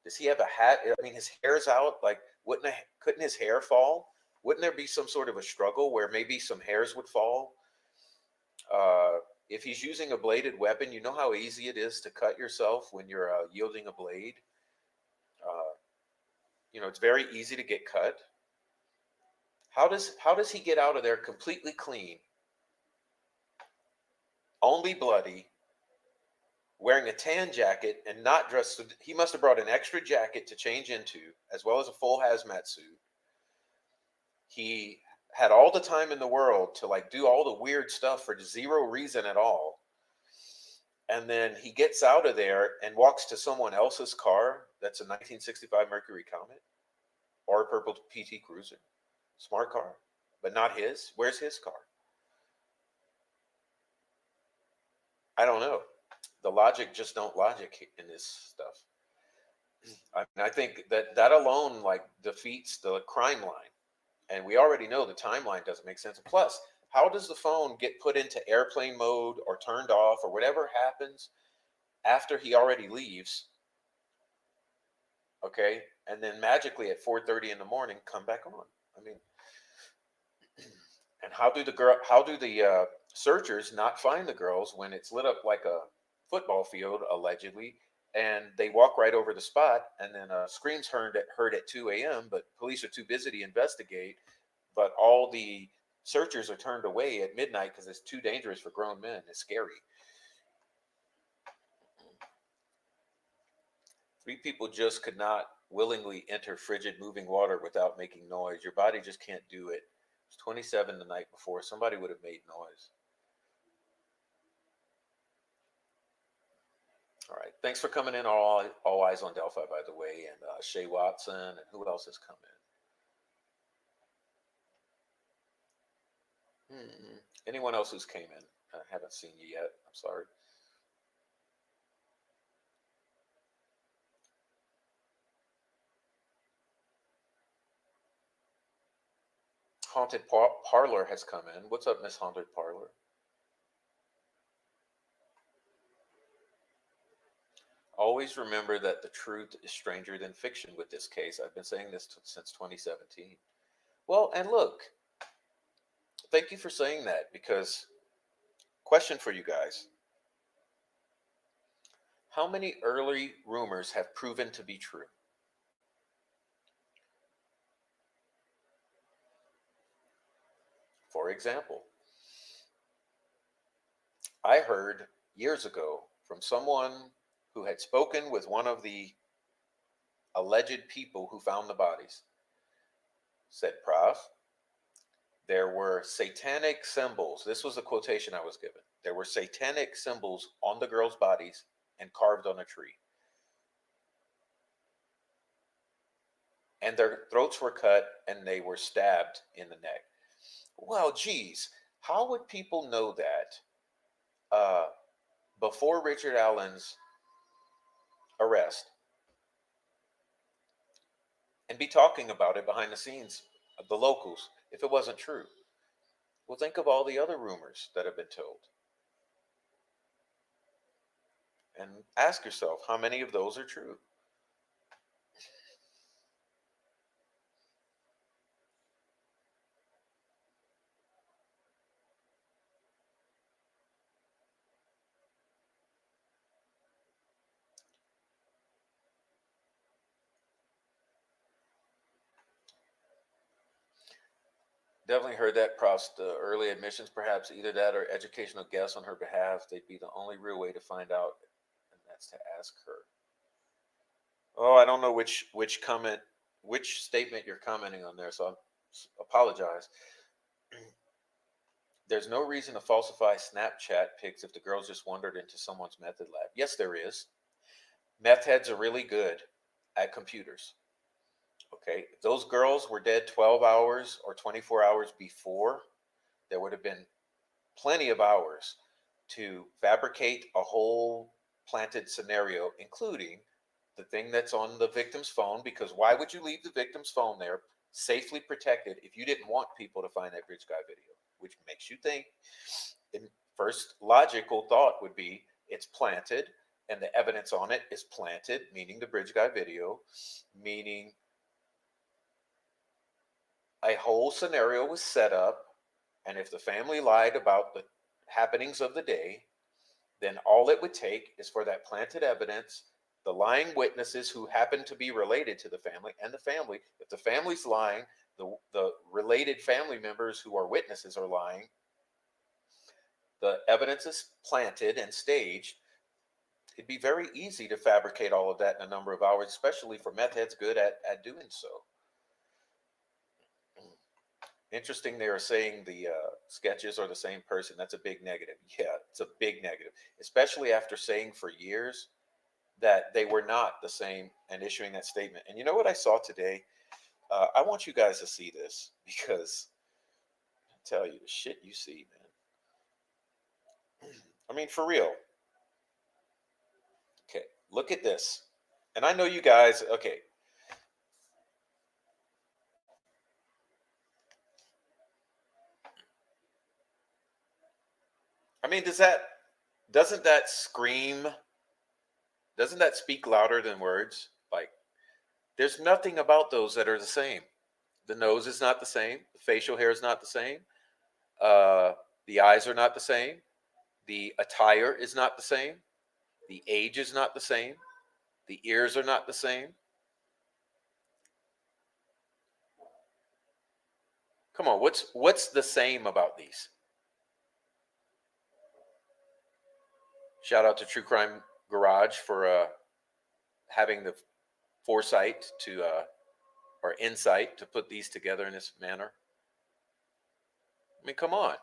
Does he have a hat? I mean, his hair's out. Like, couldn't his hair fall? Wouldn't there be some sort of a struggle where maybe some hairs would fall? If he's using a bladed weapon, you know how easy it is to cut yourself when you're yielding a blade. It's very easy to get cut. How does he get out of there completely clean, only bloody, wearing a tan jacket and not dressed? He must have brought an extra jacket to change into, as well as a full hazmat suit. He had all the time in the world to like do all the weird stuff for zero reason at all. And then he gets out of there and walks to someone else's car that's a 1965 Mercury Comet or a purple PT Cruiser. Smart car, but not his. Where's his car? I don't know. The logic just don't logic in this stuff. I mean, I think that alone like defeats the crime line. And we already know the timeline doesn't make sense. Plus, how does the phone get put into airplane mode or turned off or whatever happens after he already leaves? Okay, and then magically at 4:30 in the morning come back on. I mean, and how do the searchers not find the girls when it's lit up like a football field allegedly, and they walk right over the spot, and then screams heard at 2 a.m. but police are too busy to investigate, but all the searchers are turned away at midnight because it's too dangerous for grown men. It's scary. 3 people just could not willingly enter frigid moving water without making noise. Your body just can't do it. It was 27 the night before. Somebody would have made noise. All right. Thanks for coming in, all eyes on Delphi, by the way, and Shay Watson, and who else has come in? Anyone else who's came in? I haven't seen you yet. I'm sorry. Haunted Parlor has come in. What's up, Miss Haunted Parlor? Always remember that the truth is stranger than fiction with this case. I've been saying this since 2017. Well, and look, thank you for saying that, because question for you guys. How many early rumors have proven to be true? For example, I heard years ago from someone who had spoken with one of the alleged people who found the bodies, said, Prof, there were satanic symbols. This was a quotation I was given. There were satanic symbols on the girls' bodies and carved on a tree. And their throats were cut and they were stabbed in the neck. Well, geez, how would people know that before Richard Allen's arrest and be talking about it behind the scenes of the locals if it wasn't true? Well, think of all the other rumors that have been told. And ask yourself, how many of those are true? Definitely heard that, Prost. The early admissions, perhaps either that or educational guess on her behalf. They'd be the only real way to find out, and that's to ask her. Oh, I don't know which comment, which statement you're commenting on there, so I apologize. There's no reason to falsify Snapchat pics if the girls just wandered into someone's method lab. Yes, there is. Meth heads are really good at computers. Okay, if those girls were dead 12 hours or 24 hours before, there would have been plenty of hours to fabricate a whole planted scenario, including the thing that's on the victim's phone, because why would you leave the victim's phone there safely protected if you didn't want people to find that bridge guy video? Which makes you think, in first logical thought would be, it's planted and the evidence on it is planted, meaning the bridge guy video, meaning a whole scenario was set up, and if the family lied about the happenings of the day, then all it would take is for that planted evidence, the lying witnesses who happen to be related to the family, and the family, if the family's lying, the related family members who are witnesses are lying, the evidence is planted and staged. It'd be very easy to fabricate all of that in a number of hours, especially for meth heads good at doing so. Interesting, they are saying the sketches are the same person. That's a big negative. Yeah, it's a big negative, especially after saying for years that they were not the same and issuing that statement. And you know what I saw today? I want you guys to see this, because I tell you, the shit you see, man. I mean, for real. Okay, look at this. And I know you guys, okay. I mean, doesn't that scream, doesn't that speak louder than words? Like, there's nothing about those that are the same. The nose is not the same. The facial hair is not the same. The eyes are not the same. The attire is not the same. The age is not the same. The ears are not the same. Come on, what's the same about these? Shout out to True Crime Garage for having the foresight to or insight to put these together in this manner. I mean, come on.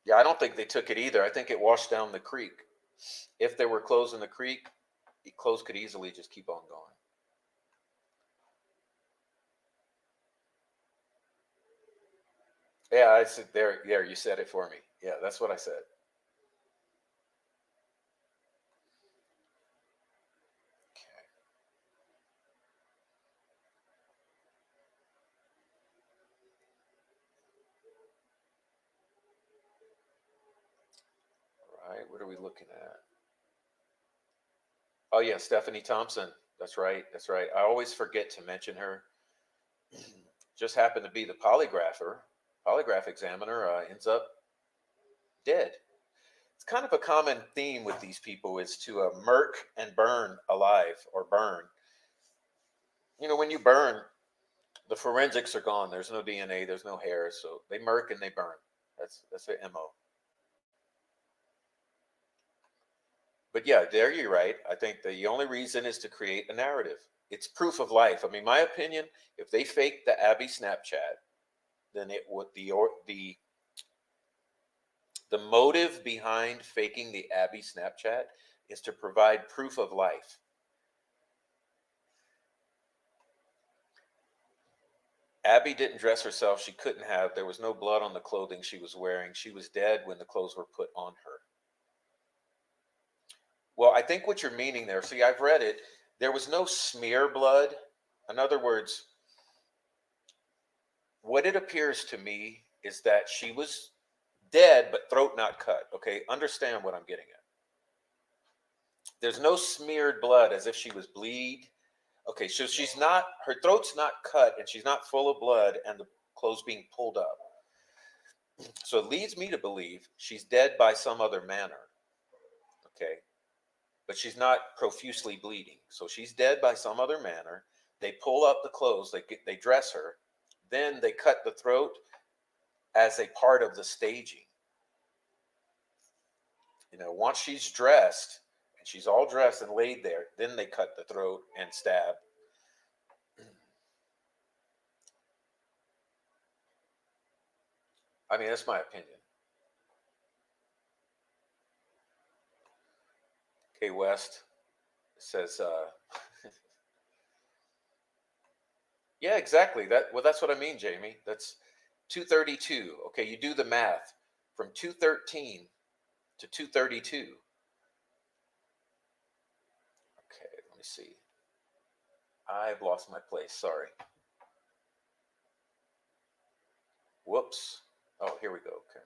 Yeah, I don't think they took it either. I think it washed down the creek. If there were clothes in the creek, the clothes could easily just keep on going. Yeah, I said there. Yeah, you said it for me. Yeah, that's what I said. Okay. All right. What are we looking at? Oh yeah, Stephanie Thompson. That's right. That's right. I always forget to mention her. Just happened to be the polygraph examiner. Ends up dead. It's kind of a common theme with these people is to murk and burn alive or burn. You know, when you burn, the forensics are gone. There's no DNA. There's no hair. So they murk and they burn. That's their MO. But yeah, there you're right. I think the only reason is to create a narrative. It's proof of life. I mean, my opinion, if they faked the Abby Snapchat, then it would the motive behind faking the Abby Snapchat is to provide proof of life. Abby didn't dress herself. She couldn't have. There was no blood on the clothing she was wearing. She was dead when the clothes were put on her. Well, I think what you're meaning there, see, I've read it. There was no smear blood. In other words, what it appears to me is that she was dead, but throat not cut. Okay, understand what I'm getting at. There's no smeared blood as if she was bleed. Okay, so she's not, her throat's not cut and she's not full of blood and the clothes being pulled up. So it leads me to believe she's dead by some other manner. Okay, but she's not profusely bleeding. So she's dead by some other manner. They pull up the clothes, they dress her, then they cut the throat as a part of the staging. You know, once she's dressed and she's all dressed and laid there, then they cut the throat and stab. I mean, that's my opinion. K West says, yeah, exactly. That's what I mean, Jamie. That's 232. Okay, you do the math from 213 to 232. Okay, let me see. I've lost my place. Sorry. Whoops. Oh, here we go. Okay.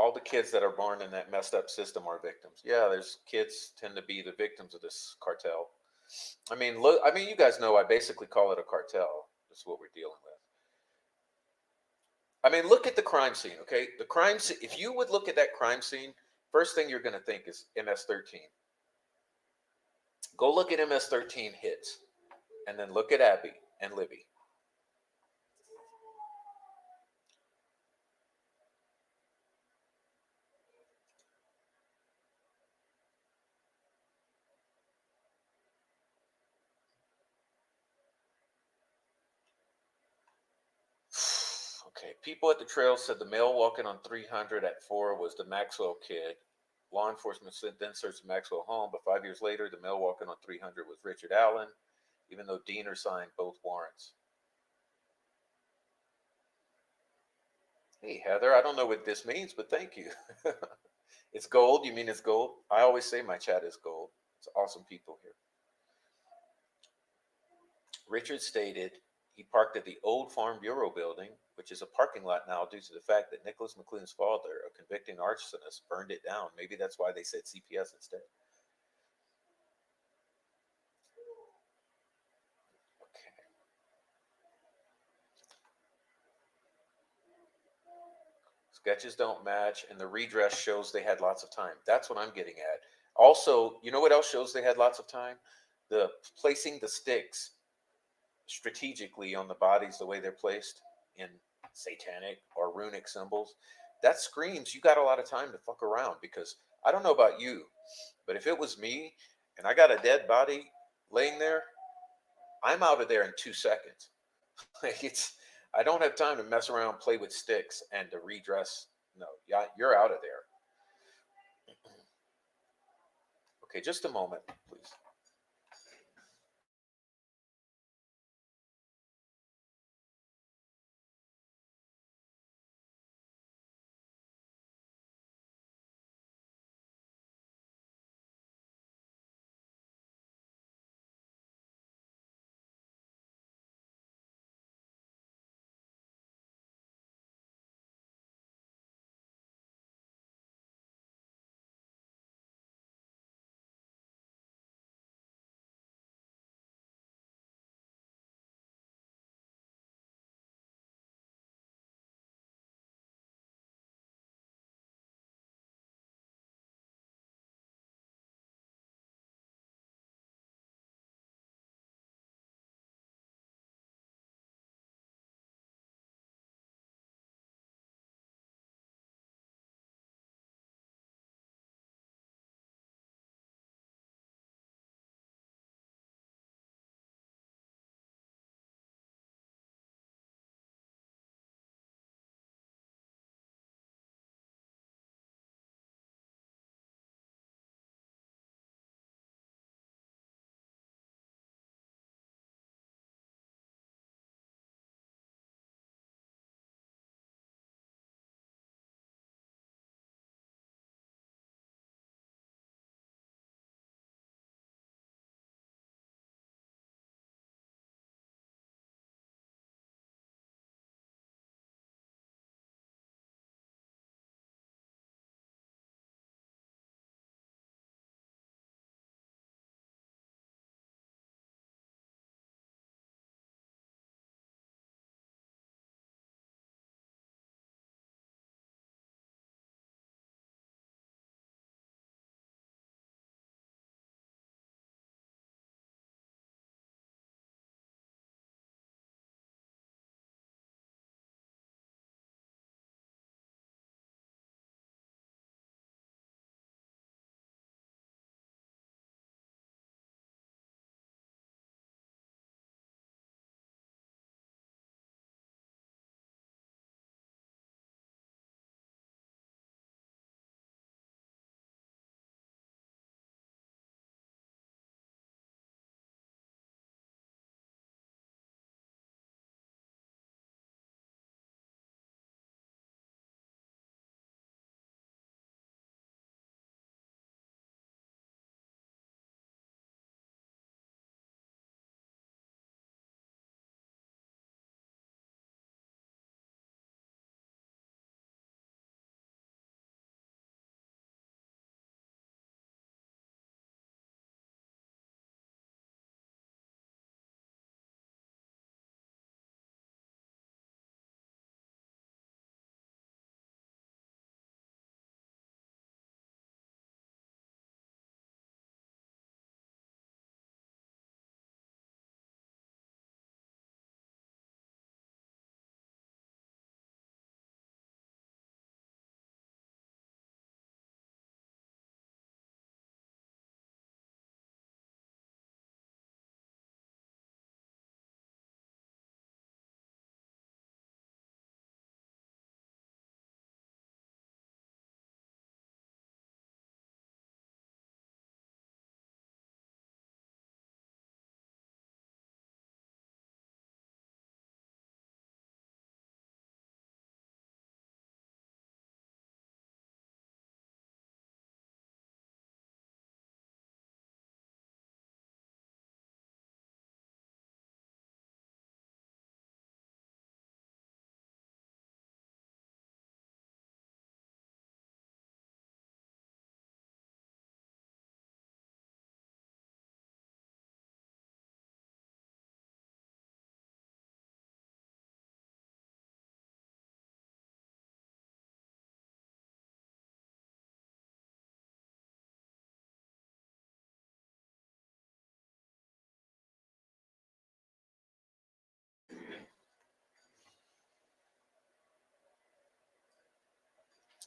All the kids that are born in that messed up system are victims. Yeah, there's kids tend to be the victims of this cartel. I mean, look. I mean, you guys know I basically call it a cartel. That's what we're dealing with. I mean, look at the crime scene. Okay, the crime scene. If you would look at that crime scene, first thing you're going to think is MS-13. Go look at MS-13 hits, and then look at Abby and Libby. Okay, people at the trail said the male walking on 300 at 4 was the Maxwell kid. Law enforcement then searched the Maxwell home, but 5 years later, the male walking on 300 was Richard Allen, even though Diener signed both warrants. Hey, Heather, I don't know what this means, but thank you. It's gold. You mean it's gold? I always say my chat is gold. It's awesome people here. Richard stated he parked at the old Farm Bureau building, which is a parking lot now due to the fact that Nicholas McLean's father, a convicted arsonist, burned it down. Maybe that's why they said CPS instead. Okay. Sketches don't match, and the redress shows they had lots of time. That's what I'm getting at. Also, you know what else shows they had lots of time? The placing the sticks strategically on the bodies, the way they're placed in satanic or runic symbols, that screams you got a lot of time to fuck around. Because I don't know about you, but if it was me and I got a dead body laying there, I'm out of there in 2 seconds. Like I don't have time to mess around, play with sticks, and to redress. No, yeah, you're out of there. Okay, just a moment, please.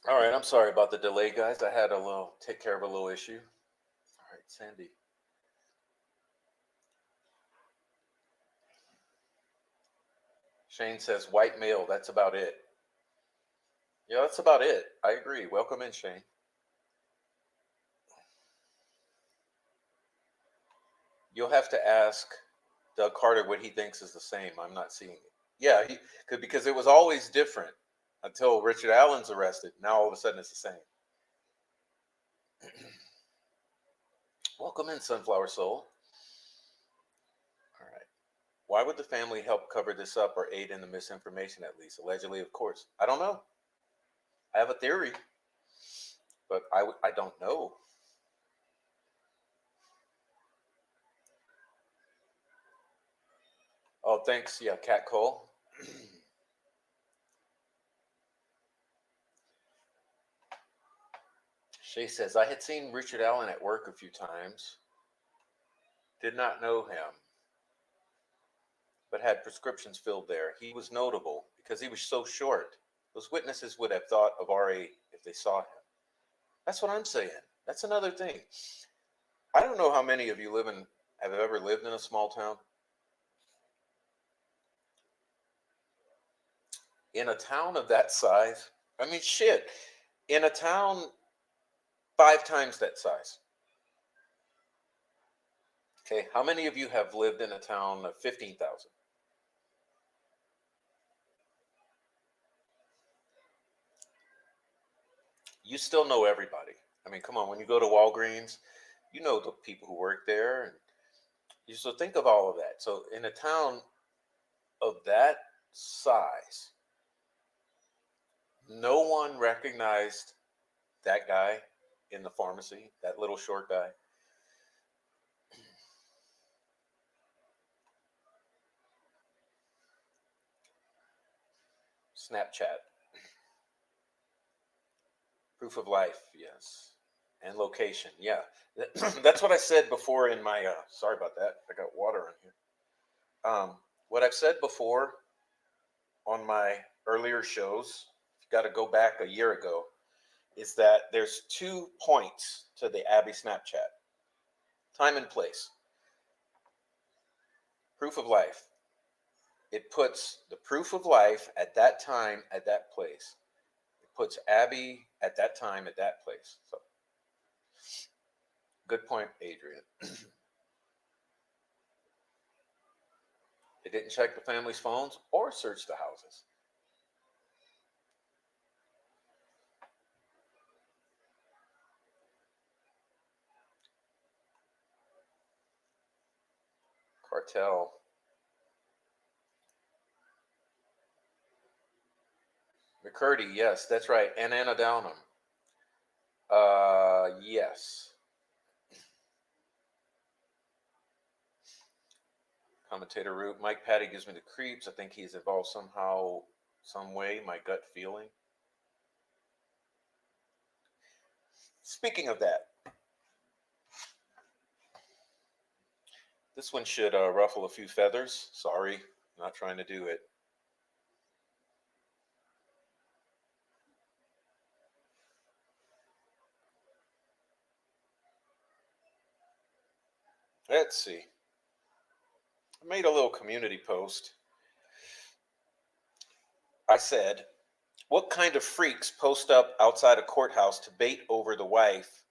All right, I'm sorry about the delay, guys. I had a little take care of a little issue. All right, Sandy. Shane says white male. That's about it. Yeah, that's about it. I agree. Welcome in, Shane. You'll have to ask Doug Carter what he thinks is the same. I'm not seeing it. Yeah, he could, because it was always different until Richard Allen's arrested. Now all of a sudden it's the same. Welcome in, Sunflower Soul. All right. Why would the family help cover this up or aid in the misinformation, at least? Allegedly, of course. I don't know. I have a theory, but I don't know. Oh, thanks. Yeah, Cat Cole. Shay says, I had seen Richard Allen at work a few times. Did not know him, but had prescriptions filled there. He was notable because he was so short. Those witnesses would have thought of R.A. if they saw him. That's what I'm saying. That's another thing. I don't know how many of you have ever lived in a small town. In a town of that size, I mean, shit. In a town 5 times that size. Okay, how many of you have lived in a town of 15,000? You still know everybody. I mean, come on, when you go to Walgreens, you know the people who work there. And you so think of all of that. So in a town of that size, no one recognized that guy in the pharmacy, that little short guy. Snapchat. Proof of life, yes. And location, yeah. That's what I said before in my, sorry about that. I got water in here. What I've said before on my earlier shows, you got to go back a year ago, is that there's 2 points to the Abby Snapchat. Time and place. Proof of life. It puts the proof of life at that time, at that place. It puts Abby at that time, at that place. So, good point, Adrian. They didn't check the family's phones or search the houses. Cartel. McCurdy, yes, that's right. And Anna Downham. Yes. Commentator Root. Mike Patty gives me the creeps. I think he's involved somehow, some way, my gut feeling. Speaking of that, this one should ruffle a few feathers. Sorry, not trying to do it. Let's see. I made a little community post. I said, what kind of freaks post up outside a courthouse to bait over the wife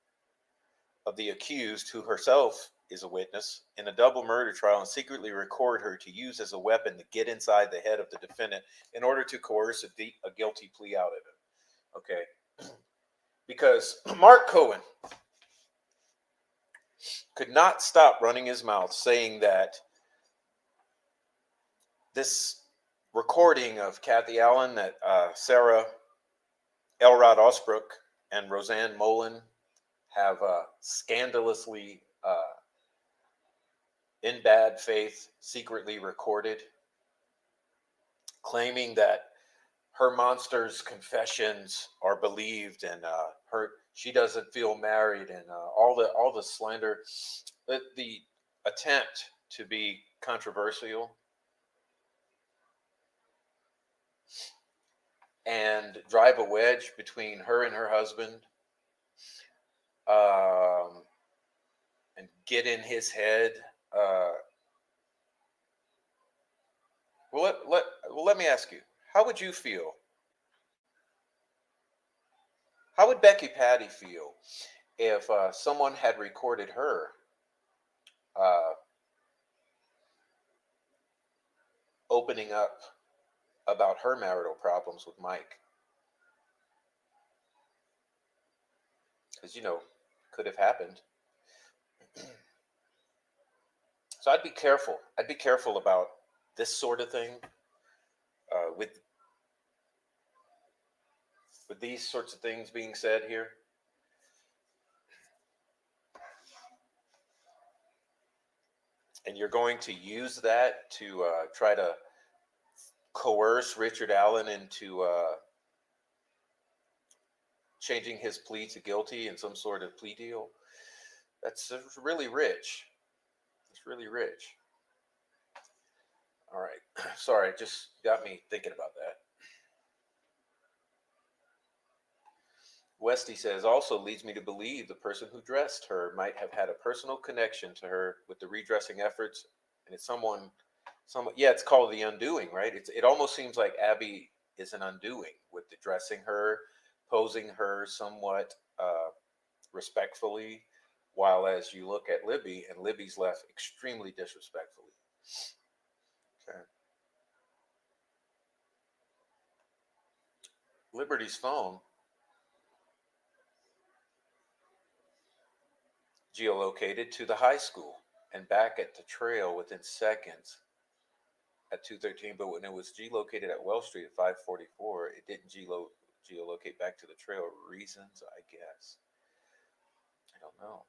of the accused, who herself is a witness, in a double murder trial and secretly record her to use as a weapon to get inside the head of the defendant in order to coerce a guilty plea out of him? Okay. Because Mark Cohen could not stop running his mouth saying that this recording of Kathy Allen that Sarah Elrod Osbrook and Roseanne Mullen have scandalously, in bad faith, secretly recorded, claiming that her monster's confessions are believed, and she doesn't feel married, and all the slander, the attempt to be controversial and drive a wedge between her and her husband, and get in his head, Well, let me ask you, how would you feel? How would Becky Patty feel if someone had recorded her uh, opening up about her marital problems with Mike? Because, could have happened. So I'd be careful. I'd be careful about this sort of thing with these sorts of things being said here. And you're going to use that to try to coerce Richard Allen into changing his plea to guilty in some sort of plea deal. That's really rich. It's really rich. All right. Sorry, it just got me thinking about that. Westy says, also leads me to believe the person who dressed her might have had a personal connection to her with the redressing efforts. And it's someone, yeah, it's called the undoing, right? It almost seems like Abby is an undoing with the dressing her, posing her somewhat respectfully, while as you look at Libby, and Libby's left extremely disrespectfully. Okay. Liberty's phone geolocated to the high school and back at the trail within seconds at 2:13, but when it was geolocated at Wells Street at 5:44, it didn't geolocate back to the trail. Reasons, I guess. I don't know.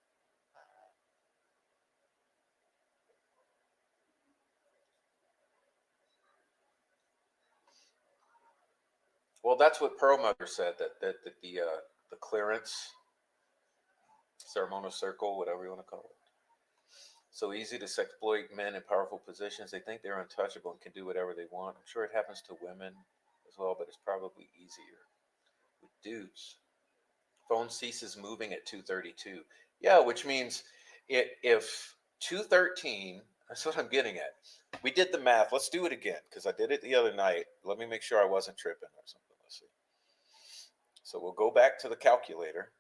Well, that's what Perlmutter said, that the clearance, ceremonial circle, whatever you want to call it, so easy to exploit men in powerful positions. They think they're untouchable and can do whatever they want. I'm sure it happens to women as well, but it's probably easier with dudes. Phone ceases moving at 2:32. Yeah, which means if 2:13, that's what I'm getting at. We did the math. Let's do it again because I did it the other night. Let me make sure I wasn't tripping or something. Let's see. So we'll go back to the calculator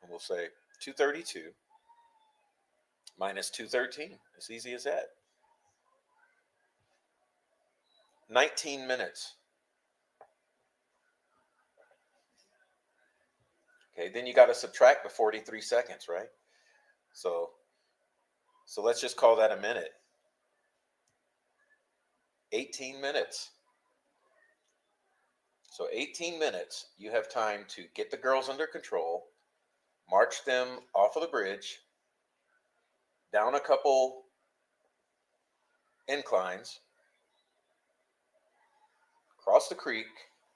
and we'll say 2:32 minus 2:13. As easy as that. 19 minutes. Okay, then you got to subtract the 43 seconds, right? So let's just call that a minute. 18 minutes. So 18 minutes, you have time to get the girls under control, march them off of the bridge, down a couple inclines, across the creek,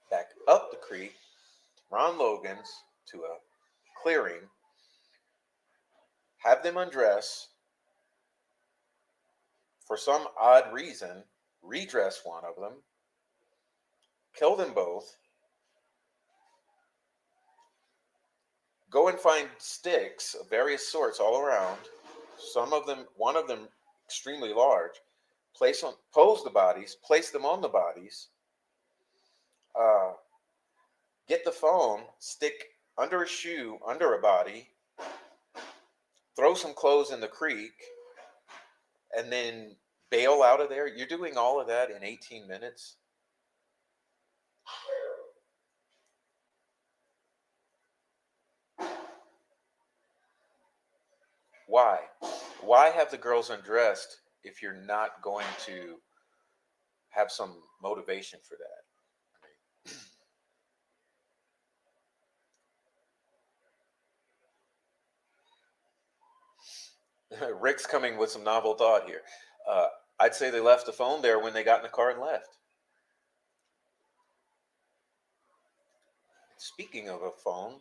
back up the creek, Ron Logan's to a clearing, have them undress, for some odd reason, redress one of them, kill them both, go and find sticks of various sorts all around, some of them, one of them extremely large, pose the bodies, place them on the bodies, get the phone, stick under a shoe, under a body, throw some clothes in the creek, and then bail out of there. You're doing all of that in 18 minutes? Why? Why have the girls undressed if you're not going to have some motivation for that? Rick's coming with some novel thought here. I'd say they left the phone there when they got in the car and left. Speaking of a phone,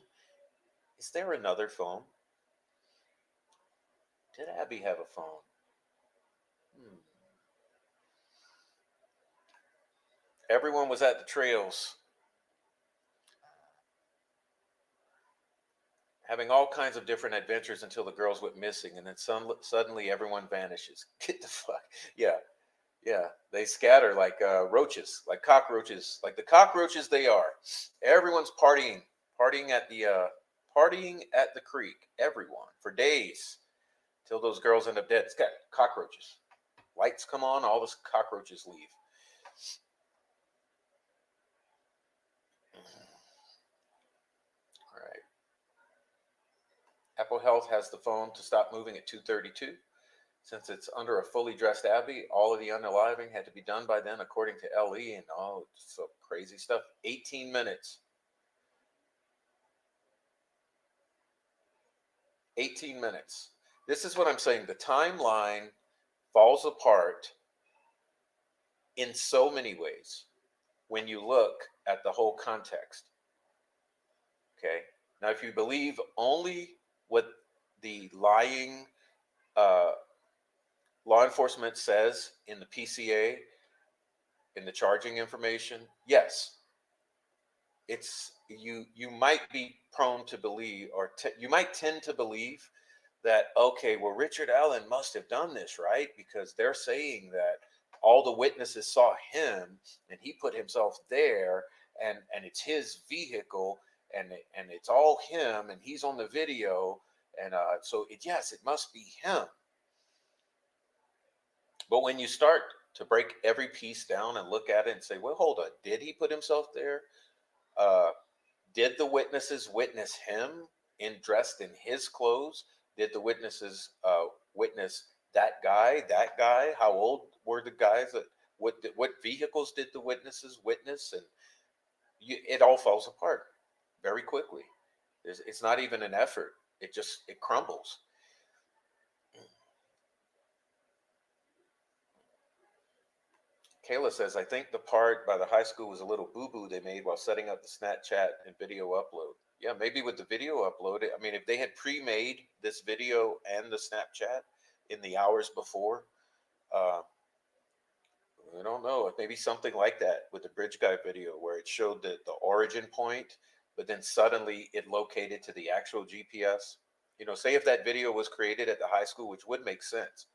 is there another phone? Did Abby have a phone? Everyone was at the trails, having all kinds of different adventures until the girls went missing, and then suddenly everyone vanishes. Get the fuck. Yeah. Yeah, they scatter like roaches, like cockroaches, like the cockroaches they are. Everyone's partying at the creek. Everyone for days till those girls end up dead. It's got cockroaches. Lights come on, all the cockroaches leave. All right. Apple Health has the phone to stop moving at 2:32. Since it's under a fully dressed Abby, all of the unaliving had to be done by then, according to LE, and all so crazy stuff. 18 minutes. 18 minutes. This is what I'm saying. The timeline falls apart in so many ways when you look at the whole context. Okay. Now, if you believe only what the lying uh, law enforcement says in the PCA, in the charging information, yes, it's you might be prone to believe, or you might tend to believe that, okay, well, Richard Allen must have done this, right? Because they're saying that all the witnesses saw him and he put himself there, and it's his vehicle, and it's all him, and he's on the video, and so yes, it must be him. But when you start to break every piece down and look at it and say, well, hold on, did he put himself there? uh, did the witnesses witness him dressed in his clothes? Did the witnesses witness that guy? That guy? How old were the guys? What vehicles did the witnesses witness? And it all falls apart very quickly. It's not even an effort. It crumbles. Kayla says, I think the part by the high school was a little boo-boo they made while setting up the Snapchat and video upload. Yeah, maybe with the video upload, I mean, if they had pre-made this video and the Snapchat in the hours before, uh, I don't know, maybe something like that with the Bridge Guy video where it showed the origin point, but then suddenly it located to the actual GPS. Say if that video was created at the high school, which would make sense.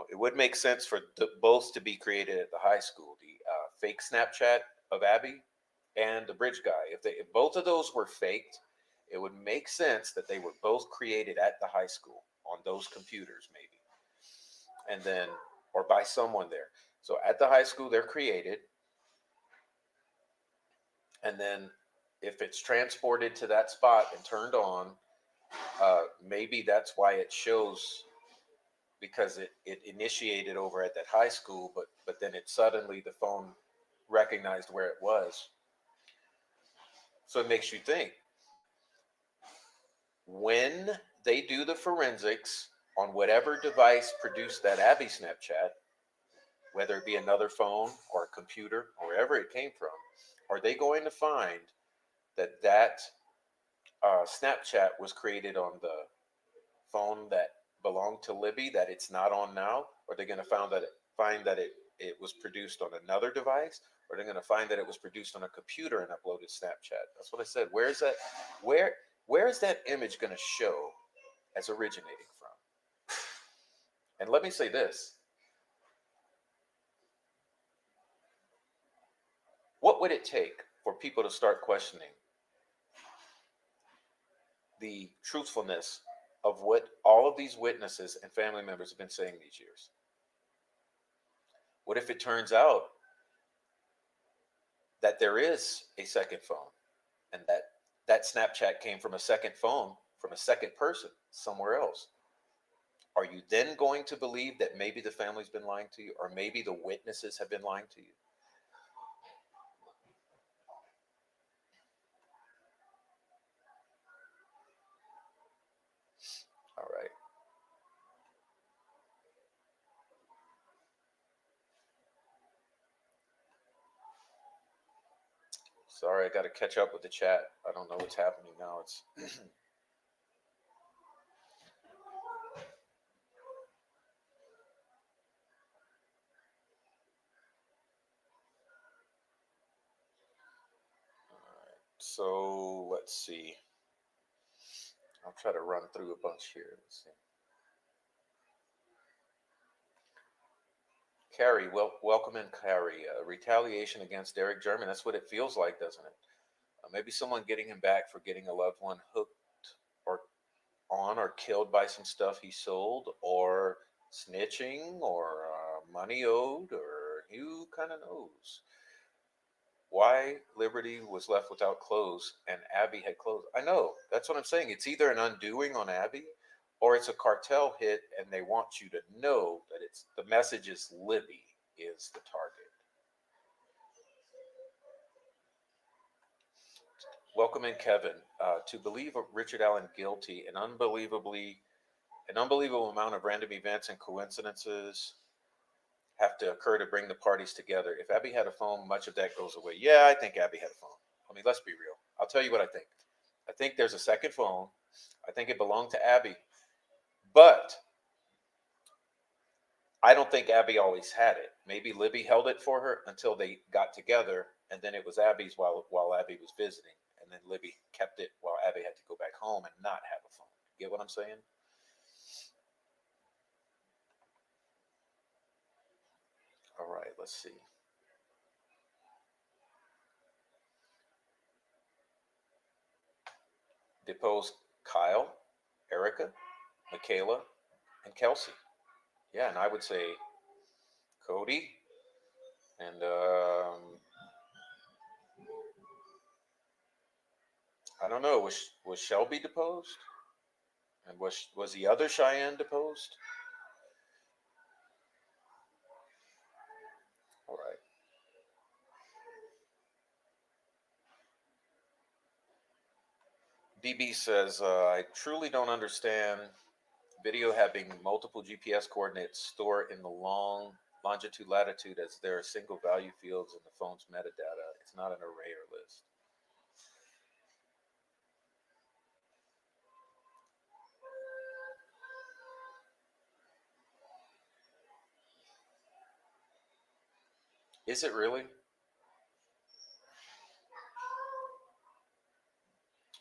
It would make sense for both to be created at the high school. The fake Snapchat of Abby and the Bridge Guy. If both of those were faked, it would make sense that they were both created at the high school on those computers, maybe, and then or by someone there. So at the high school, they're created, and then if it's transported to that spot and turned on, maybe that's why it shows, because it initiated over at that high school, but then it suddenly, the phone recognized where it was. So it makes you think, when they do the forensics on whatever device produced that Abby Snapchat, whether it be another phone or a computer or wherever it came from, are they going to find that Snapchat was created on the phone that belonged to Libby that it's not on now? Or are they going to find that it was produced on another device? Or they're going to find that it was produced on a computer and uploaded Snapchat? That's what I said. Where is that? Where is that image going to show as originating from? And let me say this. What would it take for people to start questioning the truthfulness of what all of these witnesses and family members have been saying these years? What if it turns out that there is a second phone, and that Snapchat came from a second phone, from a second person somewhere else? Are you then going to believe that maybe the family's been lying to you, or maybe the witnesses have been lying to you? All right. Sorry, I got to catch up with the chat. I don't know what's happening now. It's so let's see. I'll try to run through a bunch here. Let's see. Carrie, welcome in, Carrie. Retaliation against Derek German. That's what it feels like, doesn't it? Maybe someone getting him back for getting a loved one hooked or on or killed by some stuff he sold, or snitching, or money owed, or who kind of knows why Liberty was left without clothes and Abby had clothes. I know, that's what I'm saying. It's either an undoing on Abby or it's a cartel hit, and they want you to know that it's the message is Libby is the target. Welcome in, Kevin. To believe Richard Allen guilty, an unbelievable amount of random events and coincidences have to occur to bring the parties together. If Abby had a phone, much of that goes away. Yeah, I think Abby had a phone. I mean, let's be real. I'll tell you what I think. I think there's a second phone. I think it belonged to Abby, but I don't think Abby always had it. Maybe Libby held it for her until they got together, and then it was Abby's while Abby was visiting, and then Libby kept it while Abby had to go back home and not have a phone. Get what I'm saying? All right, let's see. Deposed Kyle, Erica, Michaela, and Kelsey. Yeah, and I would say Cody and I don't know. Was Shelby deposed? And was the other Cheyenne deposed? All right. DB says, I truly don't understand video having multiple GPS coordinates stored in the longitude latitude, as there are single value fields in the phone's metadata. It's not an array or list. Is it really?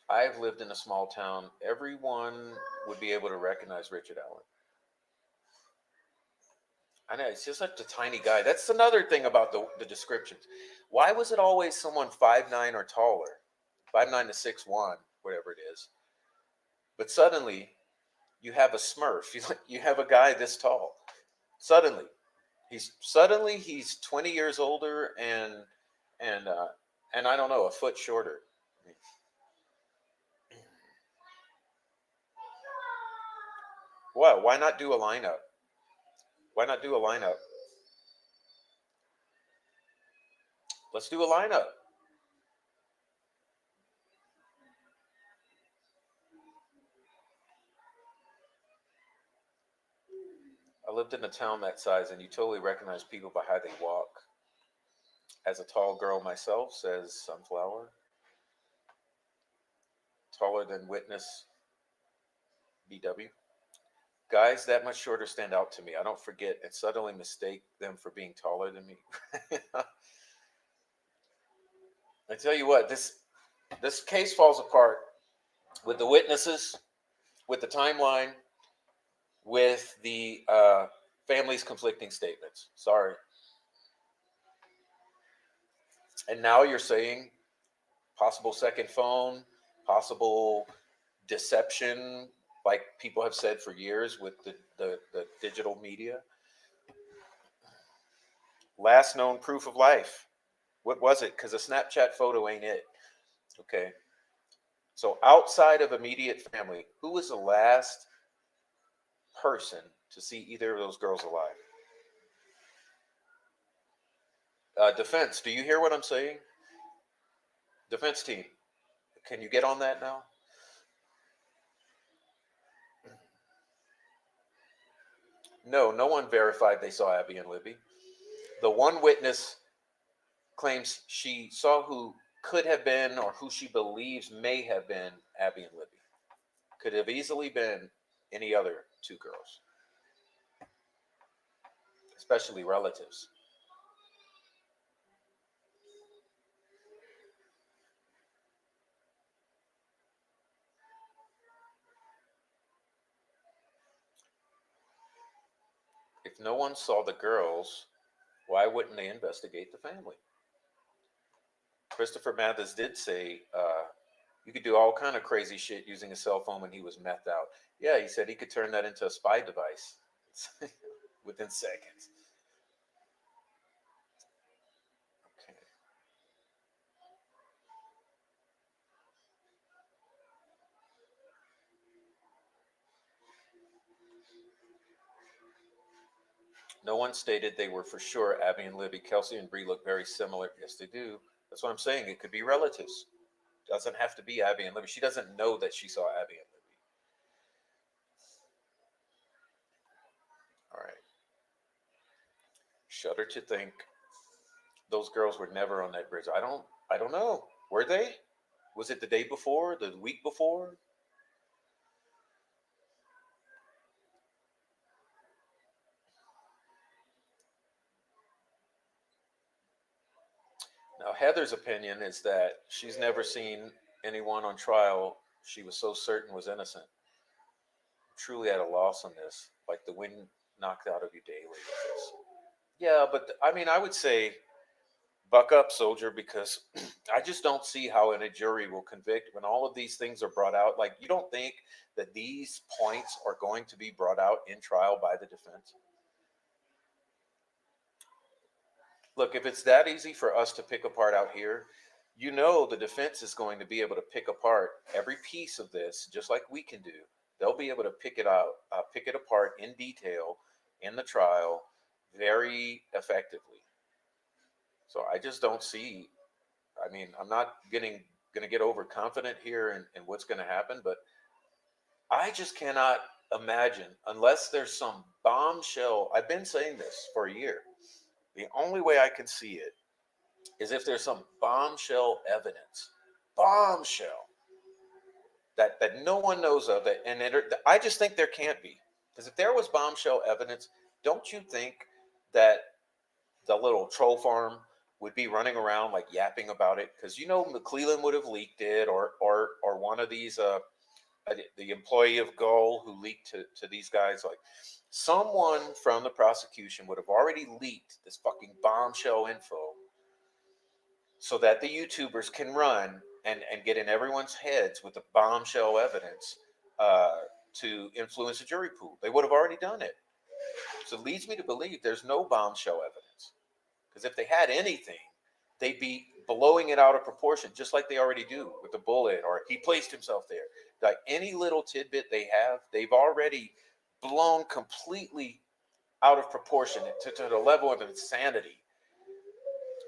I've lived in a small town. Everyone would be able to recognize Richard Allen. I know, it's just such a tiny guy. That's another thing about the descriptions. Why was it always someone 5'9" or taller? 5'9" to 6'1", whatever it is. But suddenly, you have a Smurf. You have a guy this tall. Suddenly, he's 20 years older and I don't know, a foot shorter. Why not do a lineup? Why not do a lineup? Let's do a lineup. I lived in a town that size, and you totally recognize people by how they walk. As a tall girl myself, says Sunflower. Taller than Witness BW. Guys that much shorter stand out to me. I don't forget and suddenly mistake them for being taller than me. I tell you what, this case falls apart with the witnesses, with the timeline, with the family's conflicting statements. Sorry. And now you're saying possible second phone, possible deception, like people have said for years with the digital media. Last known proof of life. What was it? Because a Snapchat photo ain't it. Okay. So outside of immediate family, who was the last person to see either of those girls alive? Defense, do you hear what I'm saying? Defense team, can you get on that now? No one verified they saw Abby and Libby. The one witness claims she saw who could have been, or who she believes may have been, Abby and Libby. Could have easily been any other two girls, especially relatives. If no one saw the girls, Why wouldn't they investigate the family? Christopher Mathis did say you could do all kind of crazy shit using a cell phone when he was methed out. Yeah, he said he could turn that into a spy device within seconds. Okay. No one stated they were for sure Abby and Libby. Kelsey and Bree look very similar. Yes, they do. That's what I'm saying. It could be relatives. Doesn't have to be Abby and Libby. She doesn't know that she saw Abby and Libby. All right. Shudder to think those girls were never on that bridge. I don't know. Were they? Was it the day before? The week before? Now, Heather's opinion is that she's never seen anyone on trial she was so certain was innocent. Truly at a loss on this, like the wind knocked out of you daily with this. Yeah, but I mean, I would say buck up, soldier, because I just don't see how in a jury will convict when all of these things are brought out. Like, you don't think that these points are going to be brought out in trial by the defense? Look, if it's that easy for us to pick apart out here, you know the defense is going to be able to pick apart every piece of this, just like we can do. They'll be able to pick it out, pick it apart in detail in the trial very effectively. So I just don't see. I mean, I'm not going to get overconfident here in what's going to happen, but I just cannot imagine unless there's some bombshell. I've been saying this for a year. The only way I can see it is if there's some bombshell evidence, bombshell that no one knows of, that and I just think there can't be, because if there was bombshell evidence, don't you think that the little troll farm would be running around like yapping about it? Because McClellan would have leaked it, or one of these the employee of Gull who leaked to these guys, like someone from the prosecution would have already leaked this fucking bombshell info so that the YouTubers can run and get in everyone's heads with the bombshell evidence to influence the jury pool. They would have already done it. So it leads me to believe there's no bombshell evidence. Because if they had anything, they'd be blowing it out of proportion, just like they already do with the bullet, or he placed himself there. Like any little tidbit they have, they've already blown completely out of proportion to the level of insanity,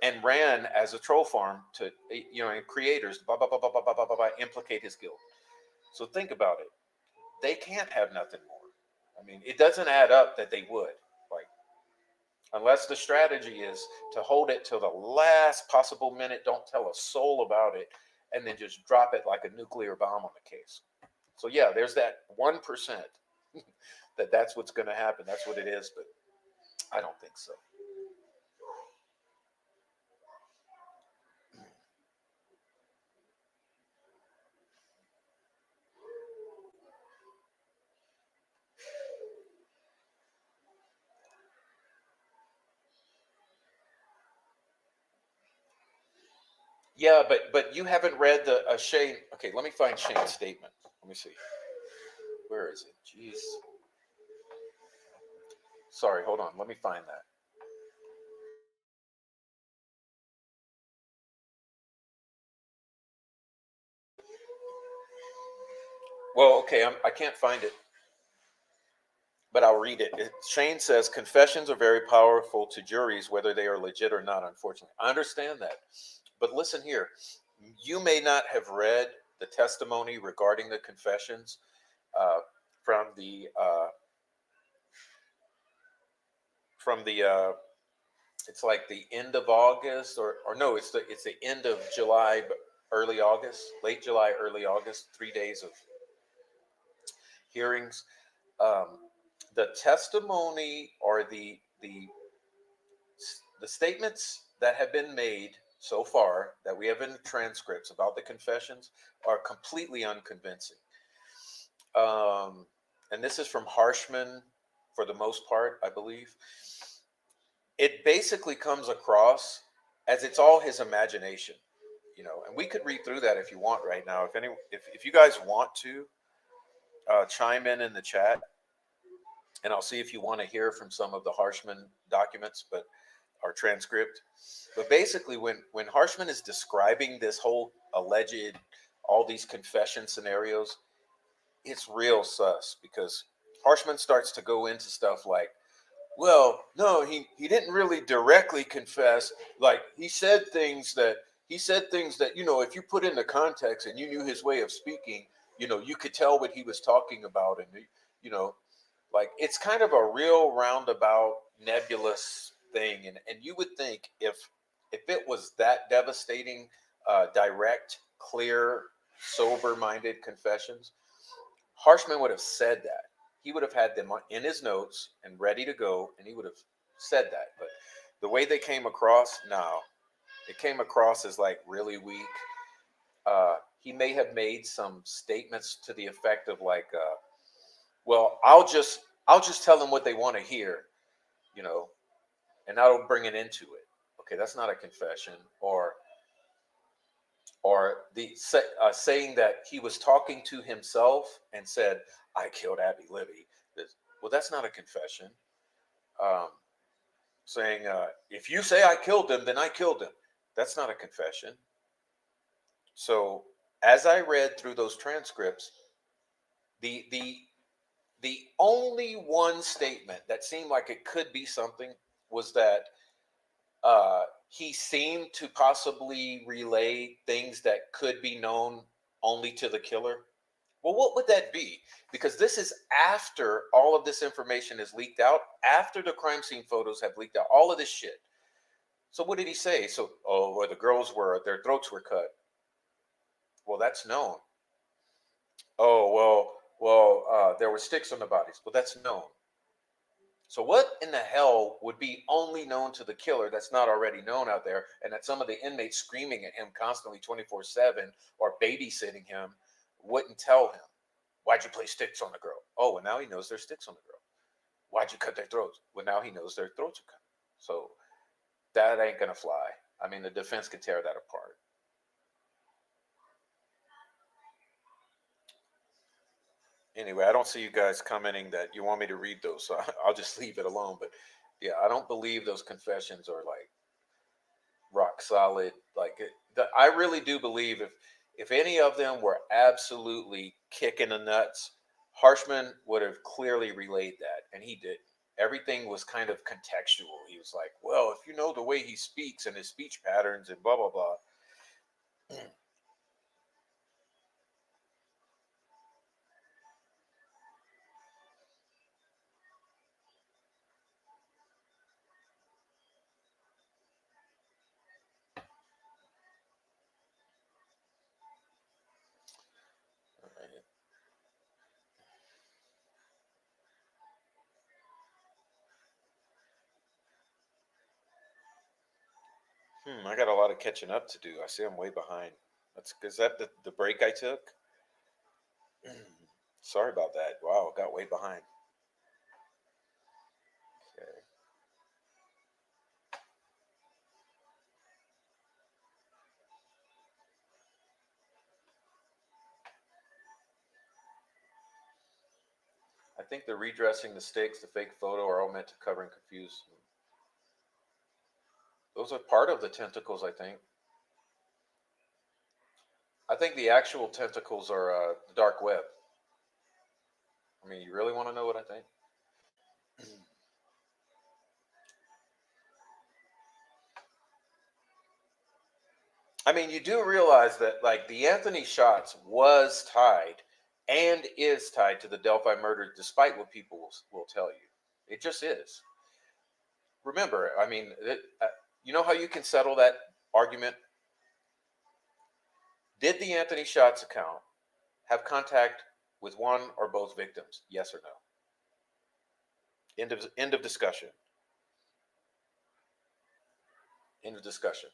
and ran as a troll farm to, and creators, blah, blah, blah, blah, blah, blah, blah, blah, implicate his guilt. So think about it. They can't have nothing more. I mean, it doesn't add up that they would. Like, unless the strategy is to hold it till the last possible minute, don't tell a soul about it, and then just drop it like a nuclear bomb on the case. So yeah, there's that 1% that's what's going to happen. That's what it is, but I don't think so. Yeah, but you haven't read the Shane. Okay, let me find Shane's statement. Let me see. Where is it? Jeez. Sorry, hold on. Let me find that. Well, okay, I can't find it, but I'll read it. Shane says confessions are very powerful to juries, whether they are legit or not. Unfortunately, I understand that, but listen here. You may not have read the testimony regarding the confessions from the it's like the end of August, or no, it's the end of July, early August, late July, early August, 3 days of hearings. Um, the testimony, or the statements that have been made so far that we have in the transcripts about the confessions are completely unconvincing. And this is from Harshman for the most part, I believe. it basically comes across as it's all his imagination, and we could read through that if you want right now. If you guys want to chime in the chat, and I'll see if you want to hear from some of the Harshman documents, but our transcript. But basically, when Harshman is describing this whole alleged, all these confession scenarios, it's real sus, because Harshman starts to go into stuff like, well, no, he didn't really directly confess. Like he said things that if you put in the context and you knew his way of speaking, you could tell what he was talking about, and you know, like it's kind of a real roundabout, nebulous thing, and you would think if it was that devastating, direct, clear, sober-minded confessions, Harshman would have said that. He would have had them in his notes and ready to go, and he would have said that. But the way they came across, no, it came across as like really weak. He may have made some statements to the effect of like, "Well, I'll just tell them what they want to hear, you know, and that'll bring it into it." Okay, that's not a confession. Or saying that he was talking to himself and said, "I killed Abby Libby." Well, that's not a confession. Um, Saying, "If you say I killed him, then I killed him." That's not a confession. So, as I read through those transcripts, the the the only one statement that seemed like it could be something was that he seemed to possibly relay things that could be known only to the killer. Well, what would that be? Because this is after all of this information is leaked out, after the crime scene photos have leaked out, all of this shit. So what did he say? So, where the girls were, their throats were cut. Well, that's known. Oh, there were sticks on the bodies. Well, that's known. So what in the hell would be only known to the killer that's not already known out there, and that some of the inmates screaming at him constantly 24/7 or babysitting him wouldn't tell him? Why'd you place sticks on the girl? Oh, well, now he knows there's sticks on the girl. Why'd you cut their throats? Well, now he knows their throats are cut. So that ain't gonna fly. I mean, the defense could tear that apart. Anyway, I don't see you guys commenting that you want me to read those, so I'll just leave it alone. But yeah, I don't believe those confessions are like rock solid. Like I really do believe if any of them were absolutely kicking the nuts, Harshman would have clearly relayed that, and he didn't. Everything was kind of contextual. He was like, "Well, if you know the way he speaks and his speech patterns and blah blah blah." I got a lot of catching up to do. I see I'm way behind. Is that the break I took? Sorry about that. Wow, got way behind. Okay. I think the redressing, the stakes, the fake photo are all meant to cover and confuse. Those are part of the tentacles, I think. I think the actual tentacles are the dark web. I mean, you really want to know what I think? I mean, you do realize that, like, the Anthony shots was tied and is tied to the Delphi murder, despite what people will tell you. It just is. Remember, I mean, you know how you can settle that argument? Did the Anthony Shots account have contact with one or both victims? Yes or no? End of discussion. End of discussion.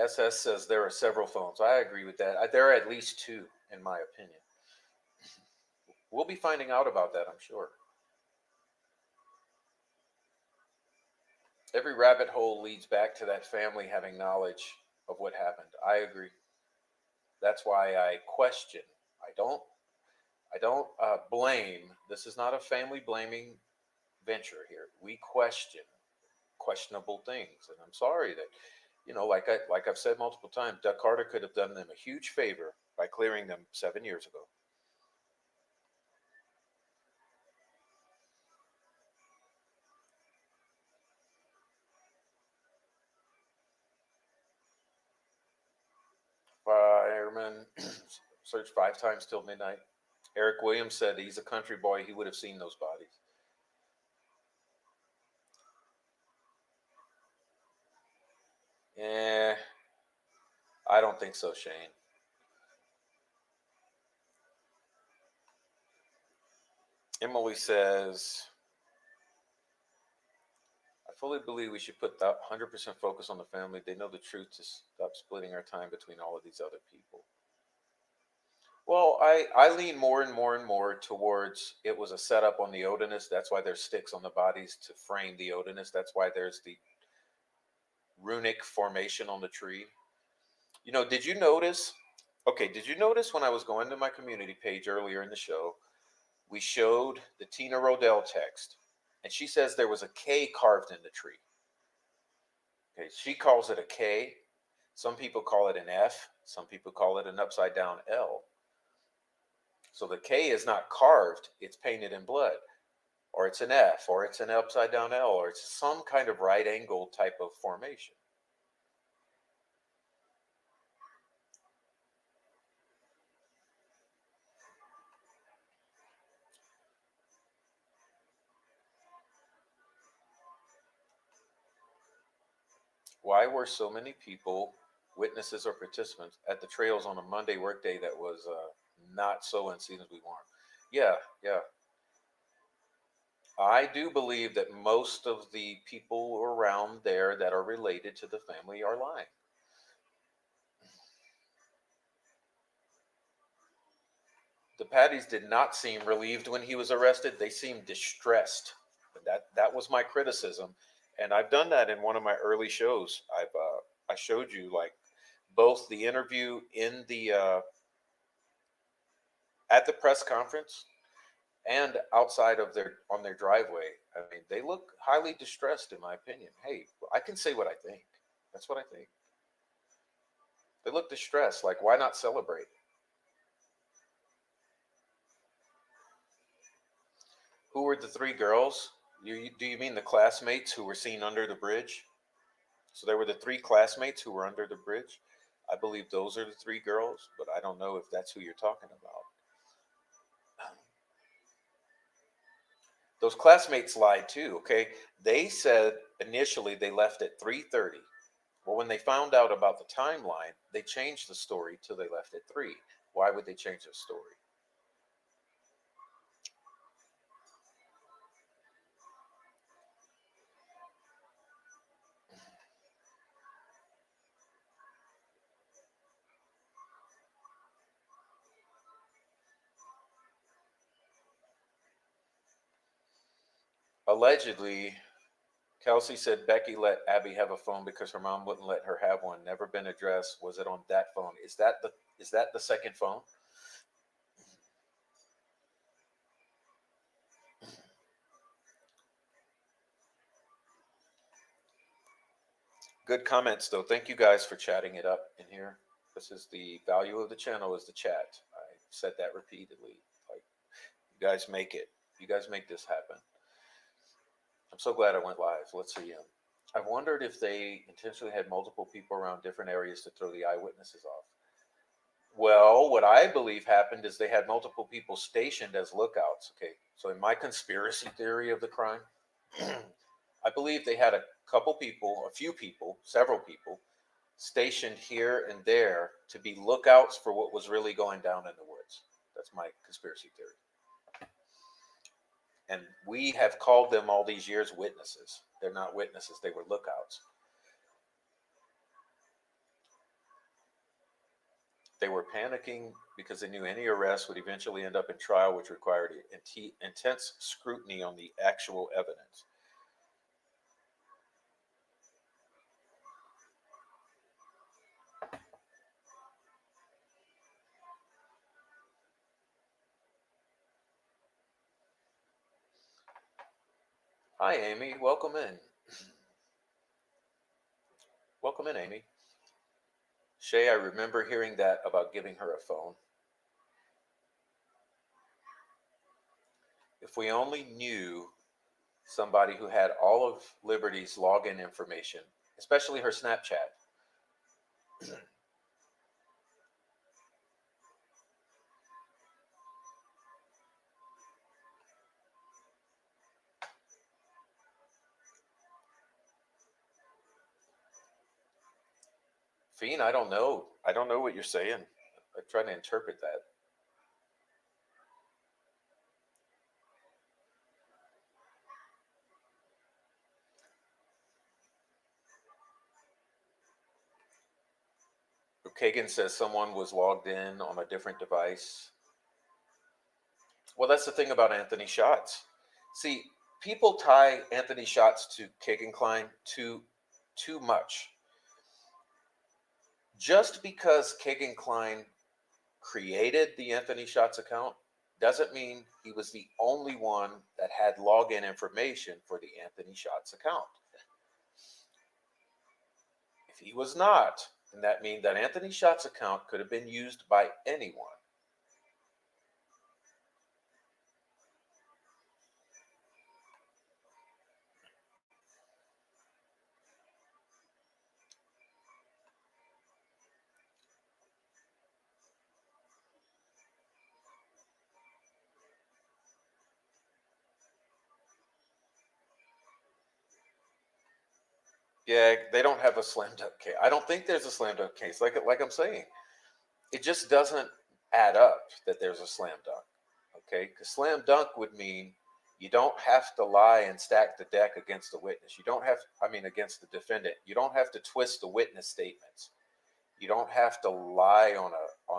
SS says there are several phones. I agree with that. There are at least two, in my opinion. We'll be finding out about that, I'm sure. Every rabbit hole leads back to that family having knowledge of what happened. I agree. That's why I question. I don't blame. This is not a family blaming venture here. We question questionable things, and I'm sorry that, like I've said multiple times, Doug Carter could have done them a huge favor by clearing them 7 years ago. Fireman searched 5 times till midnight. Eric Williams said he's a country boy. He would have seen those bodies. Eh, I don't think so, Shane. Emily says, I fully believe we should put that 100% focus on the family. They know the truth to stop splitting our time between all of these other people. Well, I lean more and more and more towards it was a setup on the Odinist. That's why there's sticks on the bodies to frame the Odinist. That's why there's the runic formation on the tree. Did you notice? Okay, did you notice when I was going to my community page earlier in the show, we showed the Tina Rodell text, and she says there was a K carved in the tree. Okay, she calls it a K. Some people call it an F. Some people call it an upside down L. So the K is not carved, it's painted in blood. Or it's an F, or it's an upside down L, or it's some kind of right angle type of formation. Why were so many people, witnesses or participants, at the trails on a Monday workday that was not so unseasonably warm? Yeah. I do believe that most of the people around there that are related to the family are lying. The Patties did not seem relieved when he was arrested. They seemed distressed. That was my criticism, and I've done that in one of my early shows. I showed you like both the interview in the at the press conference and outside of their driveway. I mean, they look highly distressed, in my opinion. Hey, I can say what I think. That's what I think. They look distressed. Like, why not celebrate? Who were the three girls? Do you mean the classmates who were seen under the bridge? So there were the three classmates who were under the bridge. I believe those are the three girls, but I don't know if that's who you're talking about. Those classmates lied too, okay? They said initially they left at 3:30. Well, when they found out about the timeline, they changed the story till they left at 3. Why would they change the story? Allegedly, Kelsey said Becky let Abby have a phone because her mom wouldn't let her have one. Never been addressed. Was it on that phone? Is that the second phone? Good comments though. Thank you guys for chatting it up in here. This is the value of the channel, is the chat. I said that repeatedly. Like, you guys make it. You guys make this happen. I'm so glad I went live. Let's see. I've wondered if they intentionally had multiple people around different areas to throw the eyewitnesses off. Well, what I believe happened is they had multiple people stationed as lookouts. Okay, so in my conspiracy theory of the crime, I believe they had a couple people, a few people, several people stationed here and there to be lookouts for what was really going down in the woods. That's my conspiracy theory. And we have called them all these years witnesses. They're not witnesses, they were lookouts. They were panicking because they knew any arrest would eventually end up in trial, which required intense scrutiny on the actual evidence. Hi, Amy. Welcome in. Welcome in, Amy. Shay, I remember hearing that about giving her a phone. If we only knew somebody who had all of Liberty's login information, especially her Snapchat. Fiend, I don't know. I don't know what you're saying. I'm trying to interpret that. Kagan says someone was logged in on a different device. Well, that's the thing about Anthony Shots. See, people tie Anthony Shots to Kagan Klein too much. Just because Kagan Klein created the Anthony Shots account doesn't mean he was the only one that had login information for the Anthony Shots account. If he was not, then that means that Anthony Shots account could have been used by anyone. Yeah, they don't have a slam dunk case. I don't think there's a slam dunk case. Like I'm saying, it just doesn't add up that there's a slam dunk. Okay, because slam dunk would mean you don't have to lie and stack the deck against the witness. You don't have, against the defendant. You don't have to twist the witness statements. You don't have to lie on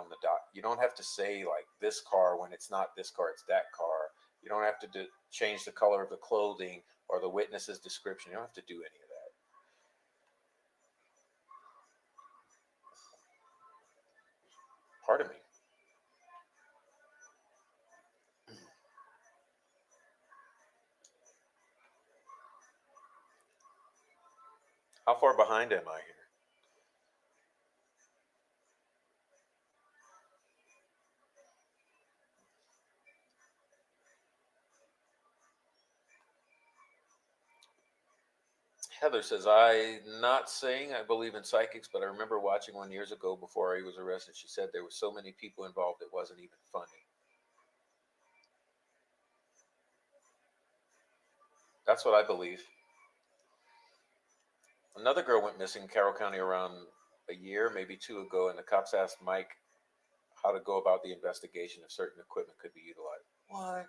the doc. You don't have to say like this car when it's not this car, it's that car. You don't have to change the color of the clothing or the witness's description. You don't have to do any of that. Pardon me. How far behind am I here? Heather says, I'm not saying I believe in psychics, but I remember watching one years ago before he was arrested. She said there were so many people involved, it wasn't even funny. That's what I believe. Another girl went missing in Carroll County around a year, maybe two ago, and the cops asked Mike how to go about the investigation if certain equipment could be utilized. What?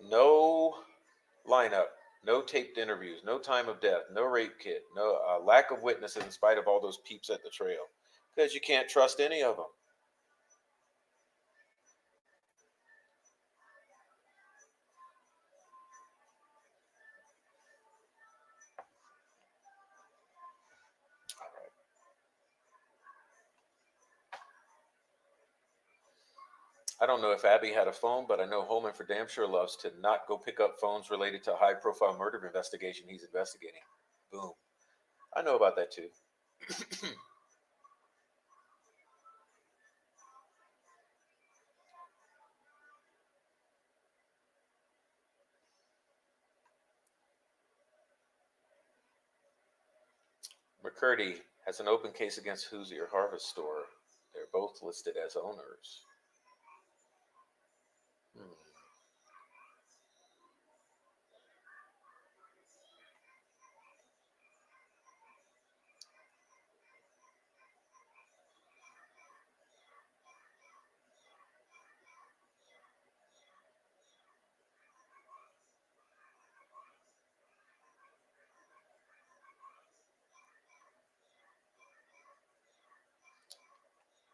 No lineup, no taped interviews, no time of death, no rape kit, no lack of witnesses in spite of all those peeps at the trail. Because you can't trust any of them. I don't know if Abby had a phone, but I know Holman for damn sure loves to not go pick up phones related to a high-profile murder investigation he's investigating. Boom. I know about that too. McCurdy has an open case against Hoosier Harvest Store. They're both listed as owners.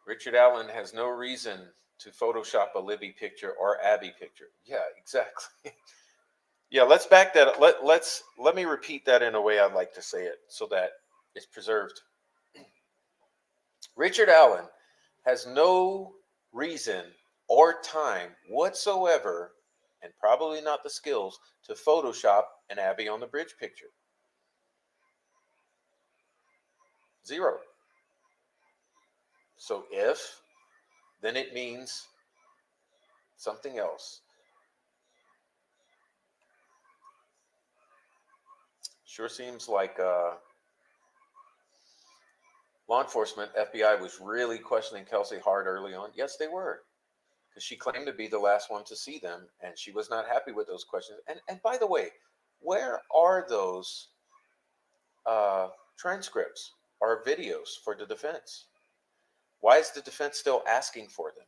Richard Allen has no reason to Photoshop a Libby picture or Abby picture. Yeah, exactly. Yeah, let's back that up. Let me repeat that in a way I'd like to say it so that it's preserved. Richard Allen has no reason or time whatsoever, and probably not the skills, to Photoshop an Abby on the bridge picture. Zero. So if, then it means something else. Sure seems like law enforcement, FBI, was really questioning Kelsey hard early on. Yes, they were, because she claimed to be the last one to see them, and she was not happy with those questions. And by the way, where are those transcripts or videos for the defense? Why is the defense still asking for them?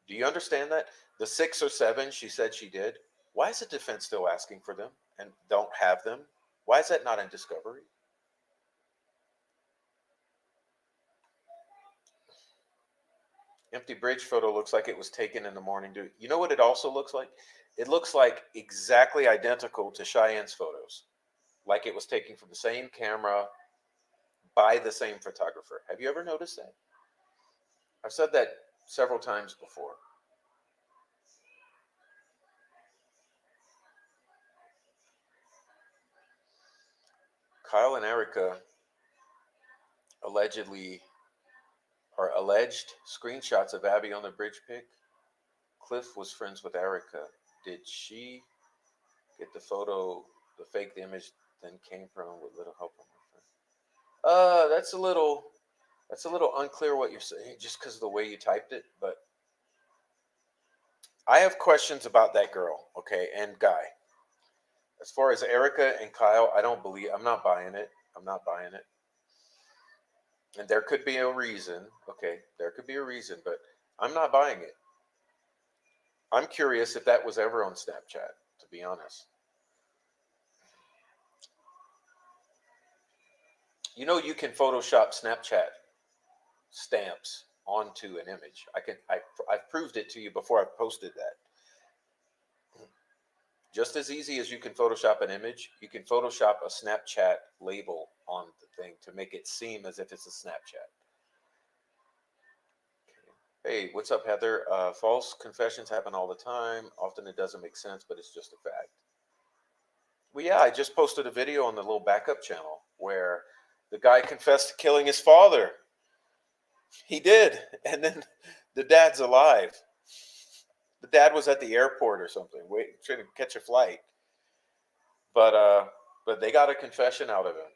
Do you understand that? The 6 or 7 she said she did, why is the defense still asking for them and don't have them? Why is that not in discovery? Empty bridge photo looks like it was taken in the morning dew. You know what it also looks like? It looks like exactly identical to Cheyenne's photos. Like it was taken from the same camera by the same photographer. Have you ever noticed that? I've said that several times before. Kyle and Erica allegedly are alleged screenshots of Abby on the bridge pic. Cliff was friends with Erica. Did she get the photo, the fake image, then came from with little help from her friend? That's a little unclear what you're saying, just because of the way you typed it. But I have questions about that girl, okay, and guy. As far as Erica and Kyle, I'm not buying it. I'm not buying it. And there could be a reason, okay, there could be a reason, but I'm not buying it. I'm curious if that was ever on Snapchat, to be honest. You know, you can Photoshop Snapchat stamps onto an image. I've proved it to you before. I've posted that. Just as easy as you can Photoshop an image, you can Photoshop a Snapchat label on the thing to make it seem as if it's a Snapchat. Hey, what's up, Heather? False confessions happen all the time. Often it doesn't make sense, but it's just a fact. Well, yeah, I just posted a video on the little backup channel where the guy confessed to killing his father. He did, and then the dad's alive. The dad was at the airport or something, trying to catch a flight. But they got a confession out of him.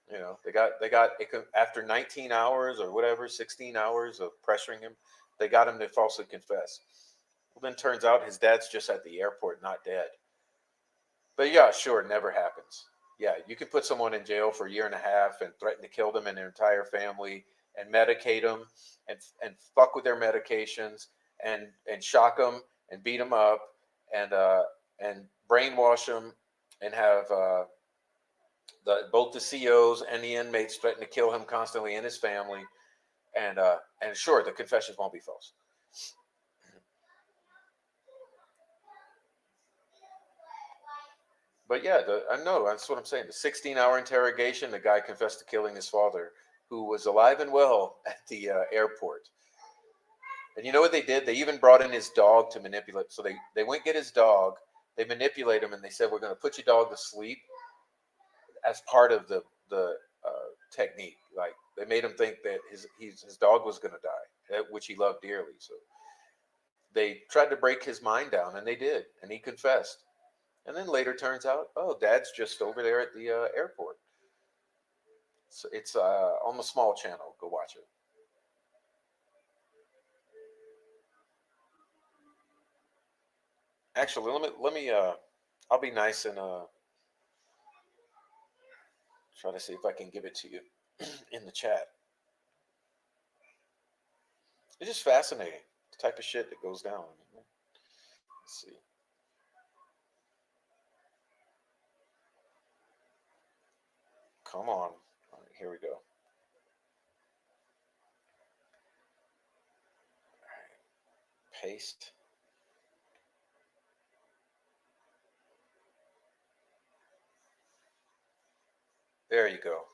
You know, they got after 19 hours or whatever, 16 hours of pressuring him, they got him to falsely confess. Well, then turns out his dad's just at the airport, not dead. But yeah, sure, it never happens. Yeah, you can put someone in jail for a year and a half and threaten to kill them and their entire family and medicate them and fuck with their medications and shock them and beat them up and brainwash them and have both the COs and the inmates threaten to kill him constantly and his family. And sure, the confessions won't be false. But yeah, I know that's what I'm saying. The 16-hour interrogation, the guy confessed to killing his father, who was alive and well at the airport. And you know what they did? They even brought in his dog to manipulate. So they went get his dog, they manipulate him, and they said, "We're going to put your dog to sleep," as part of the technique. Like they made him think that his dog was going to die, which he loved dearly. So they tried to break his mind down, and they did, and he confessed. And then later turns out, oh, Dad's just over there at the airport. So it's on the small channel. Go watch it. Actually, let me I'll be nice and try to see if I can give it to you in the chat. It's just fascinating, the type of shit that goes down. Let's see. Come on. All right, here we go. paste. There you go. All right.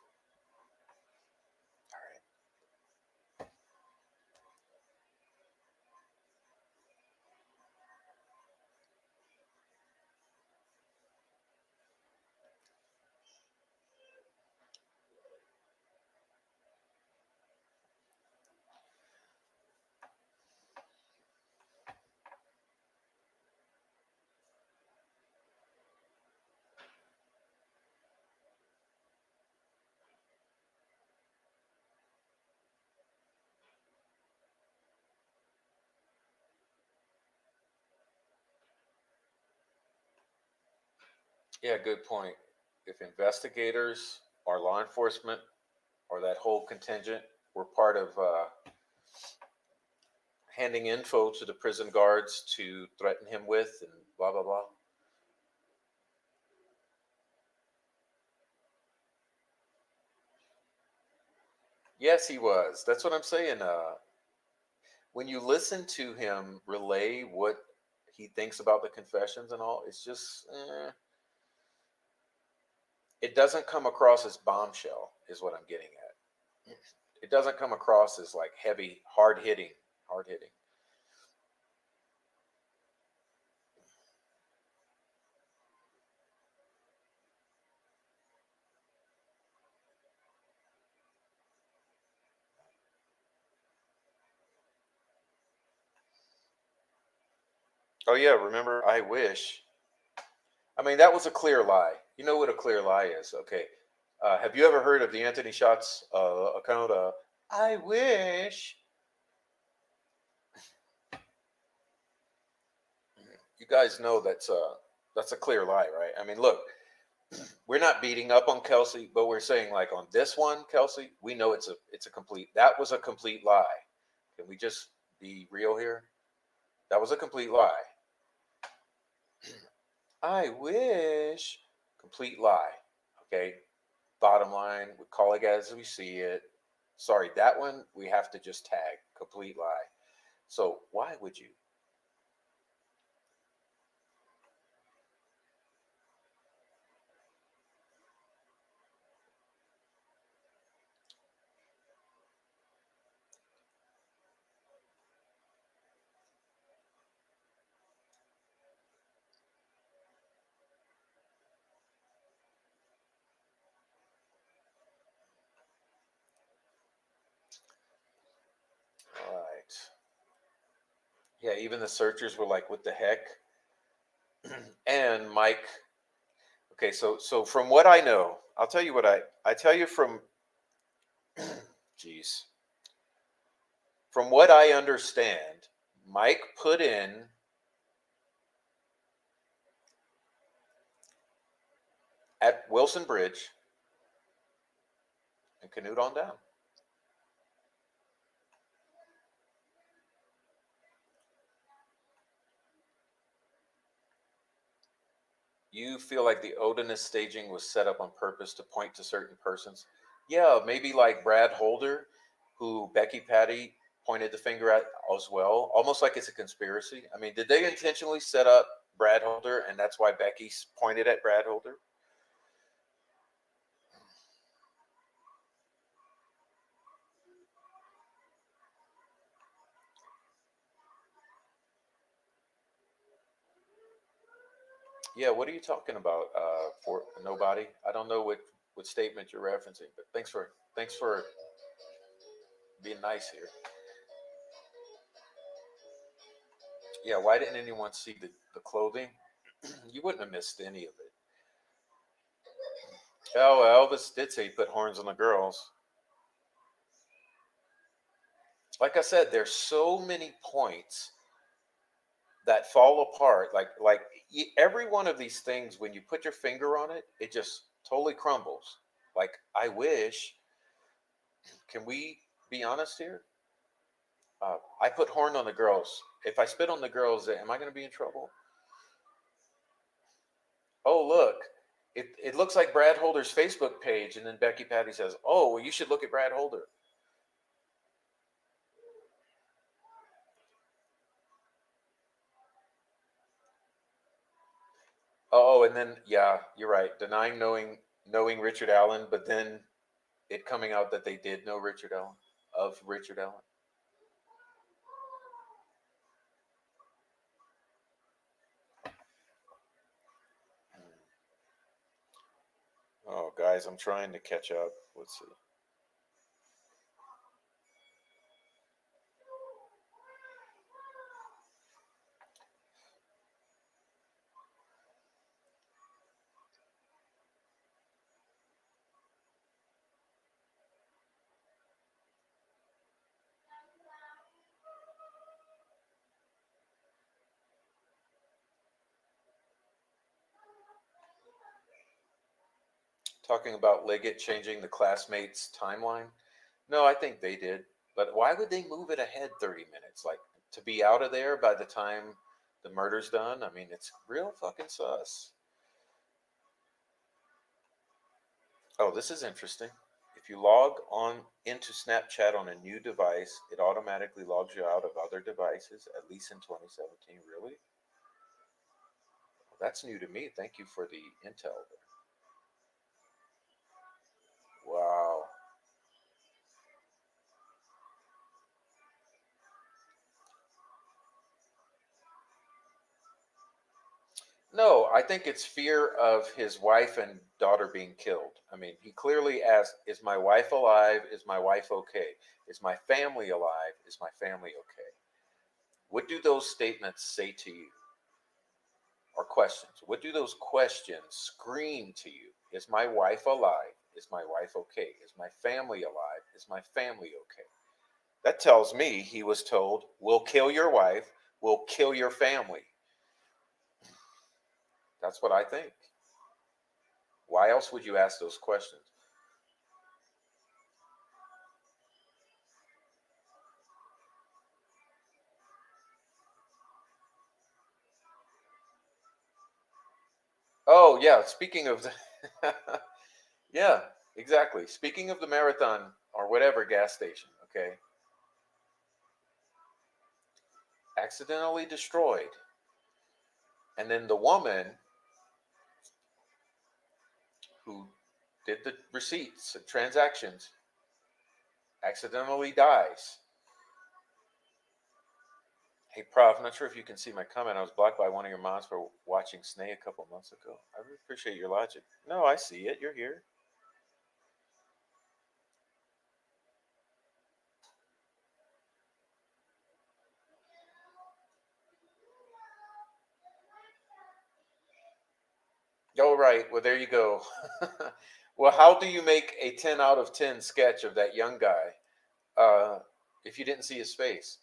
Yeah, good point. If investigators or law enforcement or that whole contingent were part of handing info to the prison guards to threaten him with and blah, blah, blah. Yes, he was. That's what I'm saying. When you listen to him relay what he thinks about the confessions and all, it's just, it doesn't come across as bombshell, is what I'm getting at. It doesn't come across as like heavy, hard hitting, hard hitting. Oh yeah, remember I wish. I mean, that was a clear lie. You know what a clear lie is, okay? Have you ever heard of the Anthony Shots account? I wish. You guys know that's a clear lie, right? I mean, look, we're not beating up on Kelsey, but we're saying like on this one, Kelsey, we know it's a complete. That was a complete lie. Can we just be real here? That was a complete lie. I wish. Complete lie. Okay. Bottom line, we call it as we see it. Sorry, that one we have to just tag complete lie. So why would you? All right. Yeah, even the searchers were like, "What the heck?" And Mike. Okay, so from what I know, I'll tell you what I tell you from. Jeez. From what I understand, Mike put in at Wilson Bridge and canoed on down. You feel like the Odinist staging was set up on purpose to point to certain persons? Yeah, maybe like Brad Holder, who Becky Patty pointed the finger at as well, almost like it's a conspiracy. I mean, did they intentionally set up Brad Holder and that's why Becky pointed at Brad Holder? Yeah, what are you talking about? For nobody, I don't know what statement you're referencing, but thanks for being nice here. Yeah, why didn't anyone see the clothing? You wouldn't have missed any of it. Oh, well, Elvis did say he put horns on the girls. Like I said, there's so many points that fall apart. Like every one of these things, when you put your finger on it, it just totally crumbles. Like I wish. Can we be honest here? I put horn on the girls. If I spit on the girls, am I going to be in trouble? Oh, look, it looks like Brad Holder's Facebook page. And then Becky Patty says, oh, well, you should look at Brad Holder. Oh, and then yeah, you're right. Denying knowing Richard Allen, but then it coming out that they did know Richard Allen of Richard Allen. Oh, guys, I'm trying to catch up. Let's see. Talking about Liggett changing the classmates' timeline. No, I think they did. But why would they move it ahead 30 minutes? Like to be out of there by the time the murder's done? I mean, it's real fucking sus. Oh, this is interesting. If you log on into Snapchat on a new device, it automatically logs you out of other devices, at least in 2017. Really? Well, that's new to me. Thank you for the intel. Wow. No, I think it's fear of his wife and daughter being killed. I mean, he clearly asked, "Is my wife alive? Is my wife okay? Is my family alive? Is my family okay?" What do those statements say to you? Or questions? What do those questions scream to you? Is my wife alive? Is my wife okay? Is my family alive? Is my family okay? That tells me he was told, "We'll kill your wife, we'll kill your family." That's what I think. Why else would you ask those questions? Oh yeah, speaking of the yeah, exactly. Speaking of the marathon or whatever gas station, okay, accidentally destroyed. And then the woman who did the receipts and transactions accidentally dies. Hey, Prof, I'm not sure if you can see my comment. I was blocked by one of your mods for watching Snay a couple months ago. I really appreciate your logic. No, I see it. You're here. Oh, right. Well, there you go. Well, how do you make a 10 out of 10 sketch of that young guy if you didn't see his face?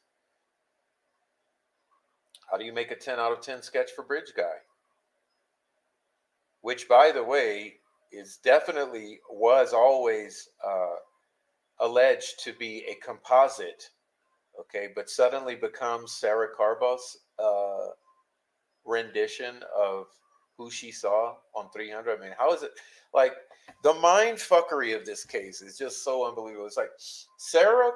How do you make a 10 out of 10 sketch for Bridge Guy? Which, by the way, is definitely was always alleged to be a composite, okay, but suddenly becomes Sarah Carbos' rendition of who she saw on 300. I mean, how is it like the mind fuckery of this case is just so unbelievable. It's like Sarah,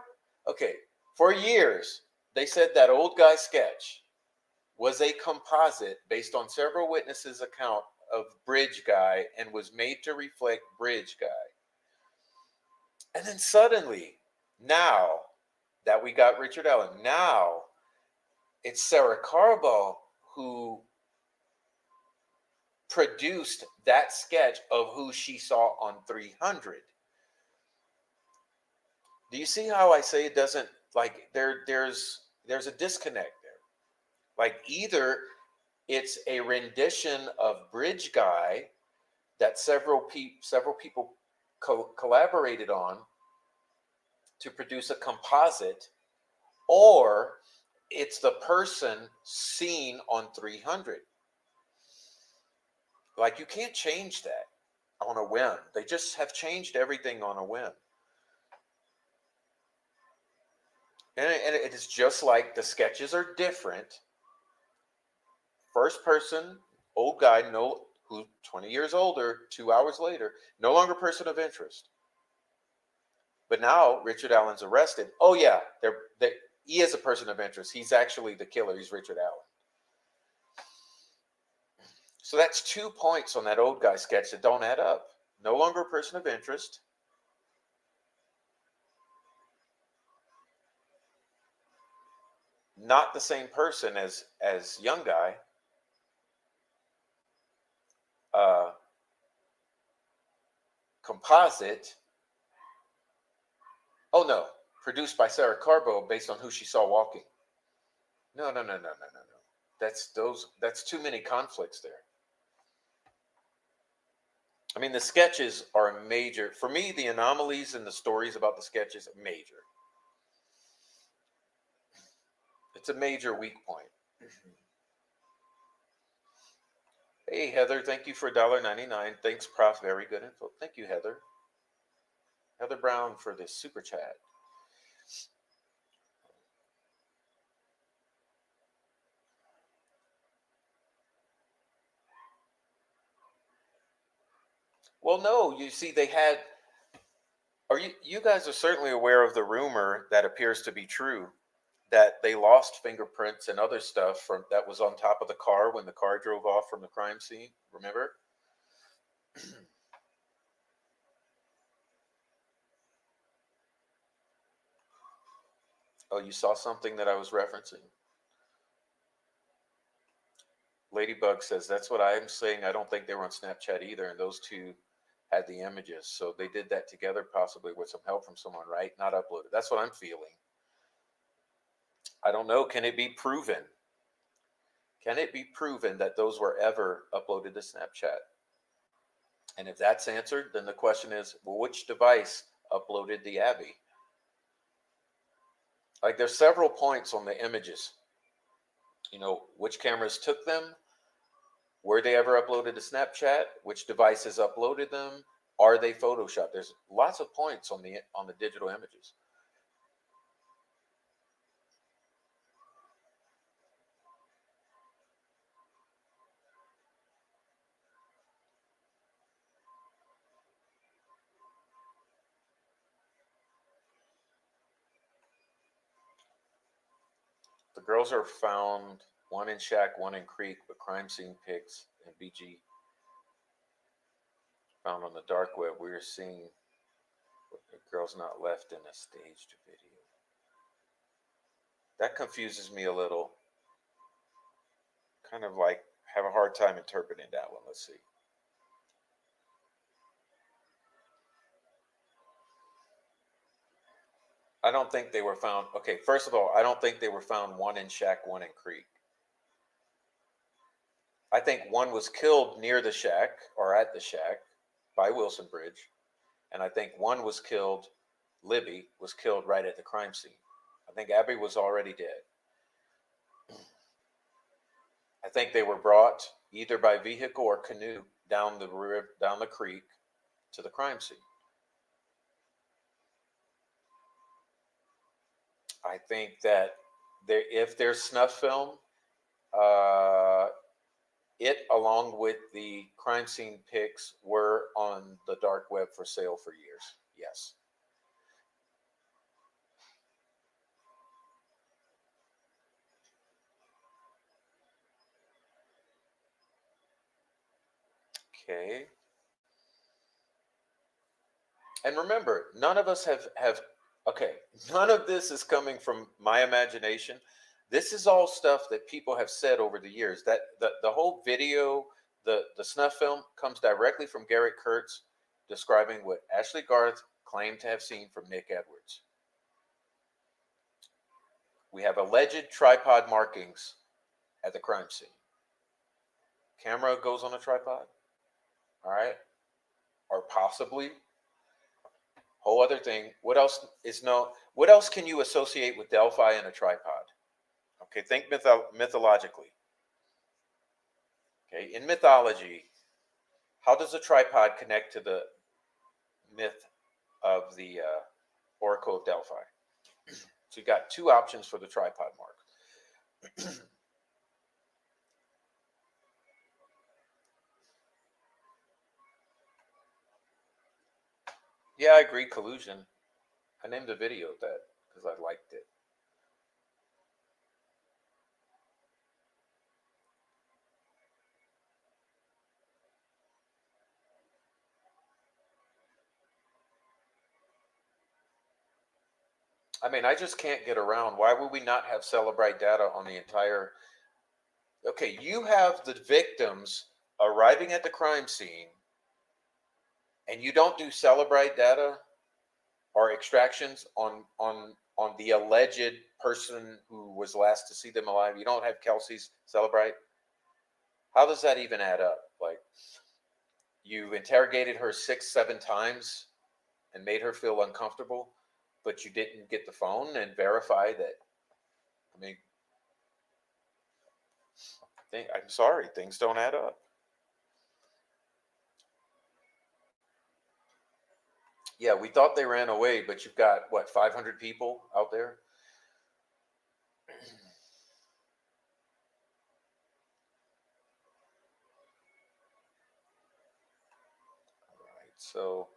okay, for years they said that old guy sketch was a composite based on several witnesses' account of Bridge Guy and was made to reflect Bridge Guy. And then suddenly, now that we got Richard Allen, now it's Sarah Carball who produced that sketch of who she saw on 300. Do you see how I say it doesn't like there's a disconnect there? Like either it's a rendition of Bridge Guy that several people collaborated on to produce a composite, or it's the person seen on 300. Like you can't change that on a whim. They just have changed everything on a whim. And it is just like the sketches are different. First person, old guy, no, who's 20 years older, 2 hours later, no longer person of interest. But now Richard Allen's arrested. Oh yeah, he is a person of interest. He's actually the killer. He's Richard Allen. So that's 2 points on that old guy sketch that don't add up. No longer a person of interest. Not the same person as young guy. Composite. Oh no, produced by Sarah Carbo based on who she saw walking. No. That's too many conflicts there. I mean, the sketches are major. For me, the anomalies in the stories about the sketches are major. It's a major weak point. Hey, Heather, thank you for $1.99. Thanks, Prof. Very good info. Thank you, Heather. Heather Brown for this super chat. Well, no, you see, they had. You guys are certainly aware of the rumor that appears to be true that they lost fingerprints and other stuff from that was on top of the car when the car drove off from the crime scene. Remember? Oh, you saw something that I was referencing? Ladybug says, that's what I'm saying. I don't think they were on Snapchat either. And those two had the images. So they did that together, possibly with some help from someone, right? Not uploaded. That's what I'm feeling. I don't know. Can it be proven? Can it be proven that those were ever uploaded to Snapchat? And if that's answered, then the question is, well, which device uploaded the Abby? Like, there's several points on the images. You know, which cameras took them? Were they ever uploaded to Snapchat? Which devices uploaded them? Are they photoshopped? There's lots of points on the digital images. The girls are found, one in shack, one in creek, but crime scene pics and BG found on the dark web. We're seeing the girls not left in a staged video. That confuses me a little. Kind of like have a hard time interpreting that one. Let's see. I don't think they were found. Okay, first of all, I don't think they were found one in shack, one in creek. I think one was killed near the shack or at the shack by Wilson Bridge. And I think one was killed, Libby was killed right at the crime scene. I think Abby was already dead. I think they were brought either by vehicle or canoe down the river, down the creek to the crime scene. I think that if there's snuff film, it along with the crime scene pics were on the dark web for sale for years. Yes. Okay. And remember, none of us have okay, none of this is coming from my imagination. This is all stuff that people have said over the years. That the whole video, the snuff film comes directly from Garrett Kurtz describing what Ashley Garth claimed to have seen from Nick Edwards. We have alleged tripod markings at the crime scene. Camera goes on a tripod. All right. Or possibly whole other thing. What else is known? What else can you associate with Delphi and a tripod? Okay, think mythologically. Okay, in mythology, how does a tripod connect to the myth of the Oracle of Delphi? So you got two options for the tripod mark. Yeah, I agree, collusion. I named the video that because I liked it. I mean, I just can't get around. Why would we not have Celebrite data on the entire? Okay, you have the victims arriving at the crime scene, and you don't do Celebrite data or extractions on the alleged person who was last to see them alive. You don't have Kelsey's Celebrite. How does that even add up? Like, you interrogated her 6, 7 times and made her feel uncomfortable, but you didn't get the phone and verify that. I mean, I'm sorry, things don't add up. Yeah, we thought they ran away, but you've got what, 500 people out there? All right, so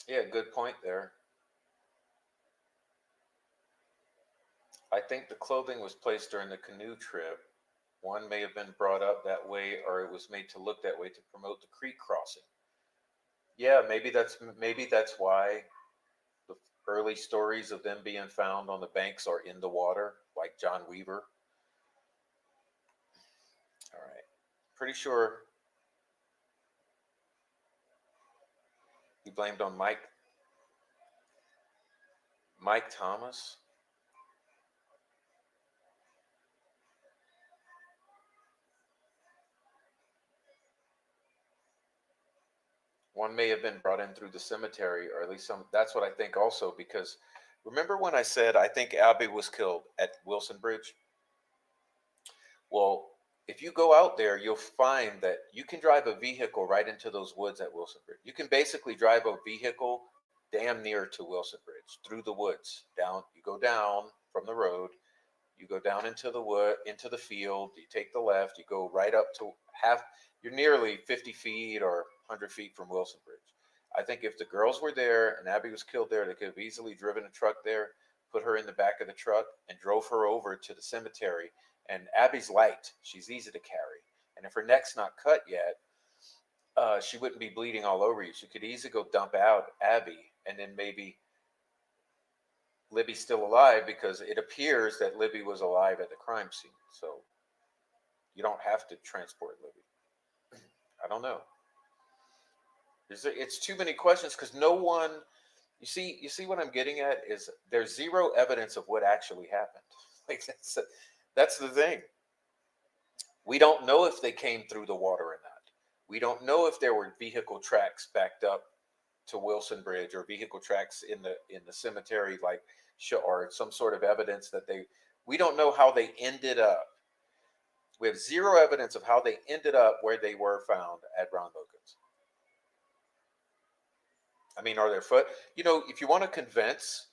yeah, good point there. I think the clothing was placed during the canoe trip. One may have been brought up that way, or it was made to look that way to promote the creek crossing. Yeah, maybe that's why the early stories of them being found on the banks are in the water, like John Weaver. All right, pretty sure he blamed on Mike Thomas. One may have been brought in through the cemetery, or at least some. That's what I think also, because remember when I said I think Abby was killed at Wilson Bridge? Well, if you go out there, you'll find that you can drive a vehicle right into those woods at Wilson Bridge. You can basically drive a vehicle damn near to Wilson Bridge through the woods. Down, you go down from the road, you go down into the wood, into the field. You take the left, you go right up to half. You're nearly 50 feet or 100 feet from Wilson Bridge. I think if the girls were there and Abby was killed there, they could have easily driven a truck there, put her in the back of the truck, and drove her over to the cemetery. And Abby's light; she's easy to carry. And if her neck's not cut yet, she wouldn't be bleeding all over you. She could easily go dump out Abby, and then maybe Libby's still alive, because it appears that Libby was alive at the crime scene. So you don't have to transport Libby. I don't know. It's too many questions, because no one. You see what I'm getting at is there's zero evidence of what actually happened. Like that's the thing. We don't know if they came through the water or not. We don't know if there were vehicle tracks backed up to Wilson Bridge, or vehicle tracks in the cemetery, like, or some sort of evidence that they. We don't know how they ended up. We have zero evidence of how they ended up where they were found at Ron Logan's. I mean, are there foot? If you want to convince,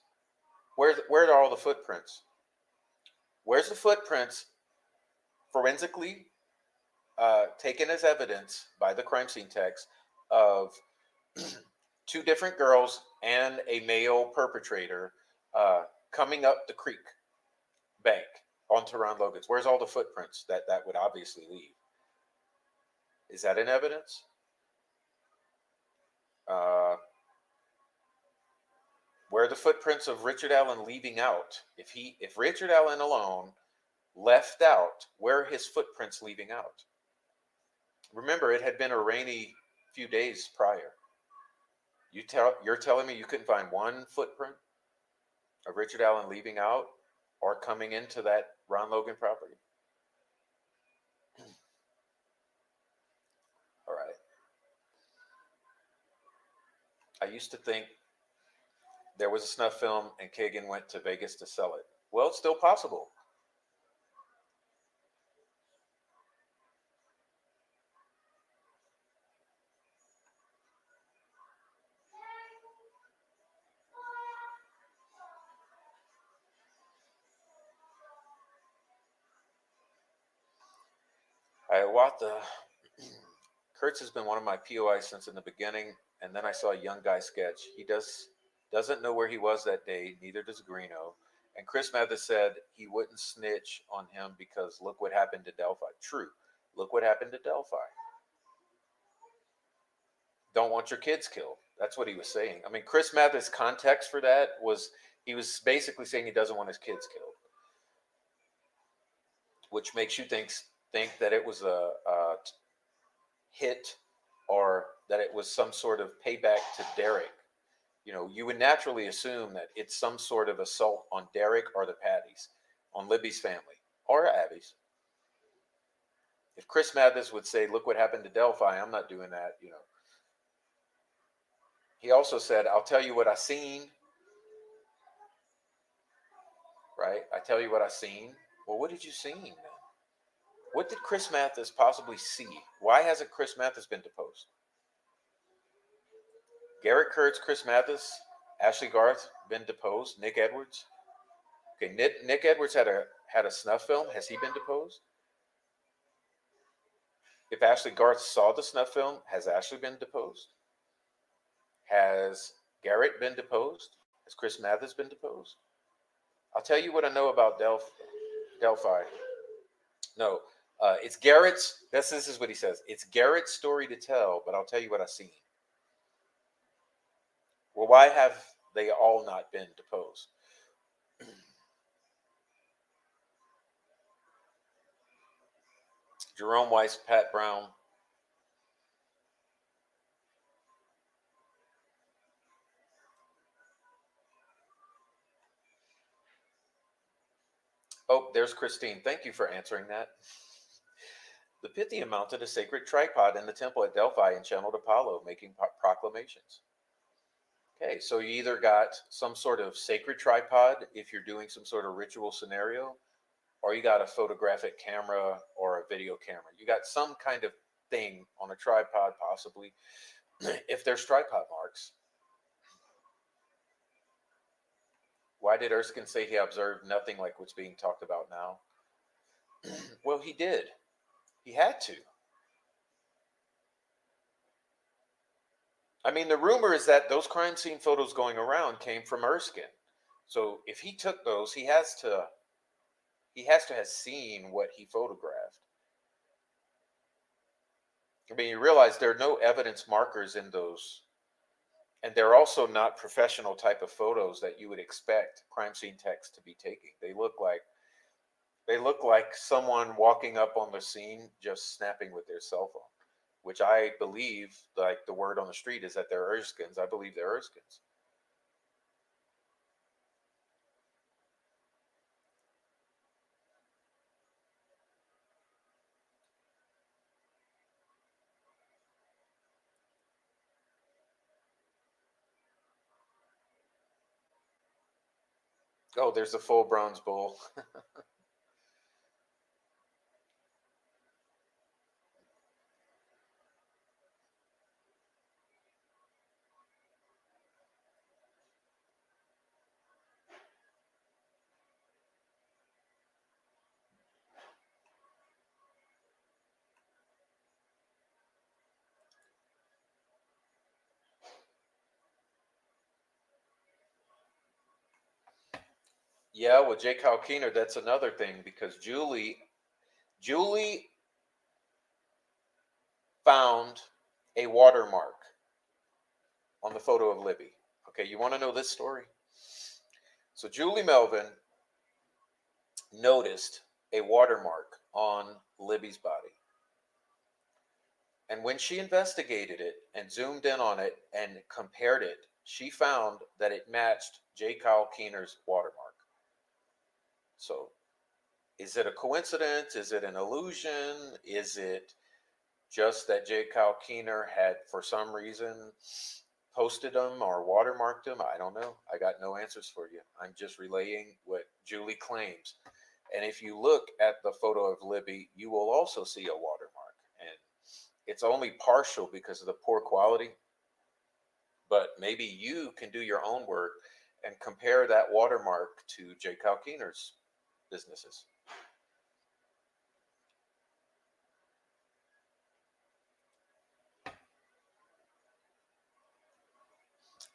where are all the footprints? Where's the footprints forensically taken as evidence by the crime scene techs of two different girls and a male perpetrator coming up the creek bank onto Ron Logan's? Where's all the footprints that would obviously leave? Is that in evidence? Where are the footprints of Richard Allen leaving out? If Richard Allen alone left out, where are his footprints leaving out? Remember, it had been a rainy few days prior. You're telling me you couldn't find one footprint of Richard Allen leaving out or coming into that Ron Logan property? All right. I used to think there was a snuff film and Kagan went to Vegas to sell it. Well, it's still possible. Hiawatha. Kurtz has been one of my POIs since in the beginning, and then I saw a young guy sketch. He doesn't know where he was that day, neither does Greeno. And Chris Mathis said he wouldn't snitch on him because look what happened to Delphi. True. Look what happened to Delphi. Don't want your kids killed. That's what he was saying. I mean, Chris Mathis' context for that was he was basically saying he doesn't want his kids killed, which makes you think that it was a hit or that it was some sort of payback to Derek. You know, you would naturally assume that it's some sort of assault on Derek or the Patties, on Libby's family or Abby's. If Chris Mathis would say, look what happened to Delphi, I'm not doing that, you know. He also said, I'll tell you what I seen. Right? I tell you what I seen. Well, what did you see then? What did Chris Mathis possibly see? Why hasn't Chris Mathis been deposed? Garrett Kurtz, Chris Mathis, Ashley Garth been deposed. Nick Edwards. Okay, Nick Edwards had a snuff film. Has he been deposed? If Ashley Garth saw the snuff film, has Ashley been deposed? Has Garrett been deposed? Has Chris Mathis been deposed? I'll tell you what I know about Delphi. No, it's Garrett's. This is what he says. It's Garrett's story to tell, but I'll tell you what I've seen. Well, why have they all not been deposed? Jerome Weiss, Pat Brown. Oh, there's Christine. Thank you for answering that. The Pythian mounted a sacred tripod in the temple at Delphi and channeled Apollo, making proclamations. Okay, so you either got some sort of sacred tripod if you're doing some sort of ritual scenario, or you got a photographic camera or a video camera. You got some kind of thing on a tripod, possibly, if there's tripod marks. Why did Erskine say he observed nothing like what's being talked about now? Well, he did. He had to. I mean, the rumor is that those crime scene photos going around came from Erskine. So if he took those, he has to have seen what he photographed. I mean, you realize there are no evidence markers in those, and they're also not professional type of photos that you would expect crime scene techs to be taking. They look like someone walking up on the scene just snapping with their cell phone, which I believe, like the word on the street is that they're Erskines. I believe they're Erskines. Oh, there's the full bronze bull. Yeah, with Jake Kyle Keener, that's another thing because Julie found a watermark on the photo of Libby. Okay, you want to know this story? So Julie Melvin noticed a watermark on Libby's body. And when she investigated it and zoomed in on it and compared it, she found that it matched J. Kyle Keener's watermark. So is it a coincidence? Is it an illusion? Is it just that J. Kyle Keener had, for some reason, posted them or watermarked them. I don't know. I got no answers for you. I'm just relaying what Julie claims. And if you look at the photo of Libby, you will also see a watermark. And it's only partial because of the poor quality. But maybe you can do your own work and compare that watermark to Jay Kalkiner's businesses.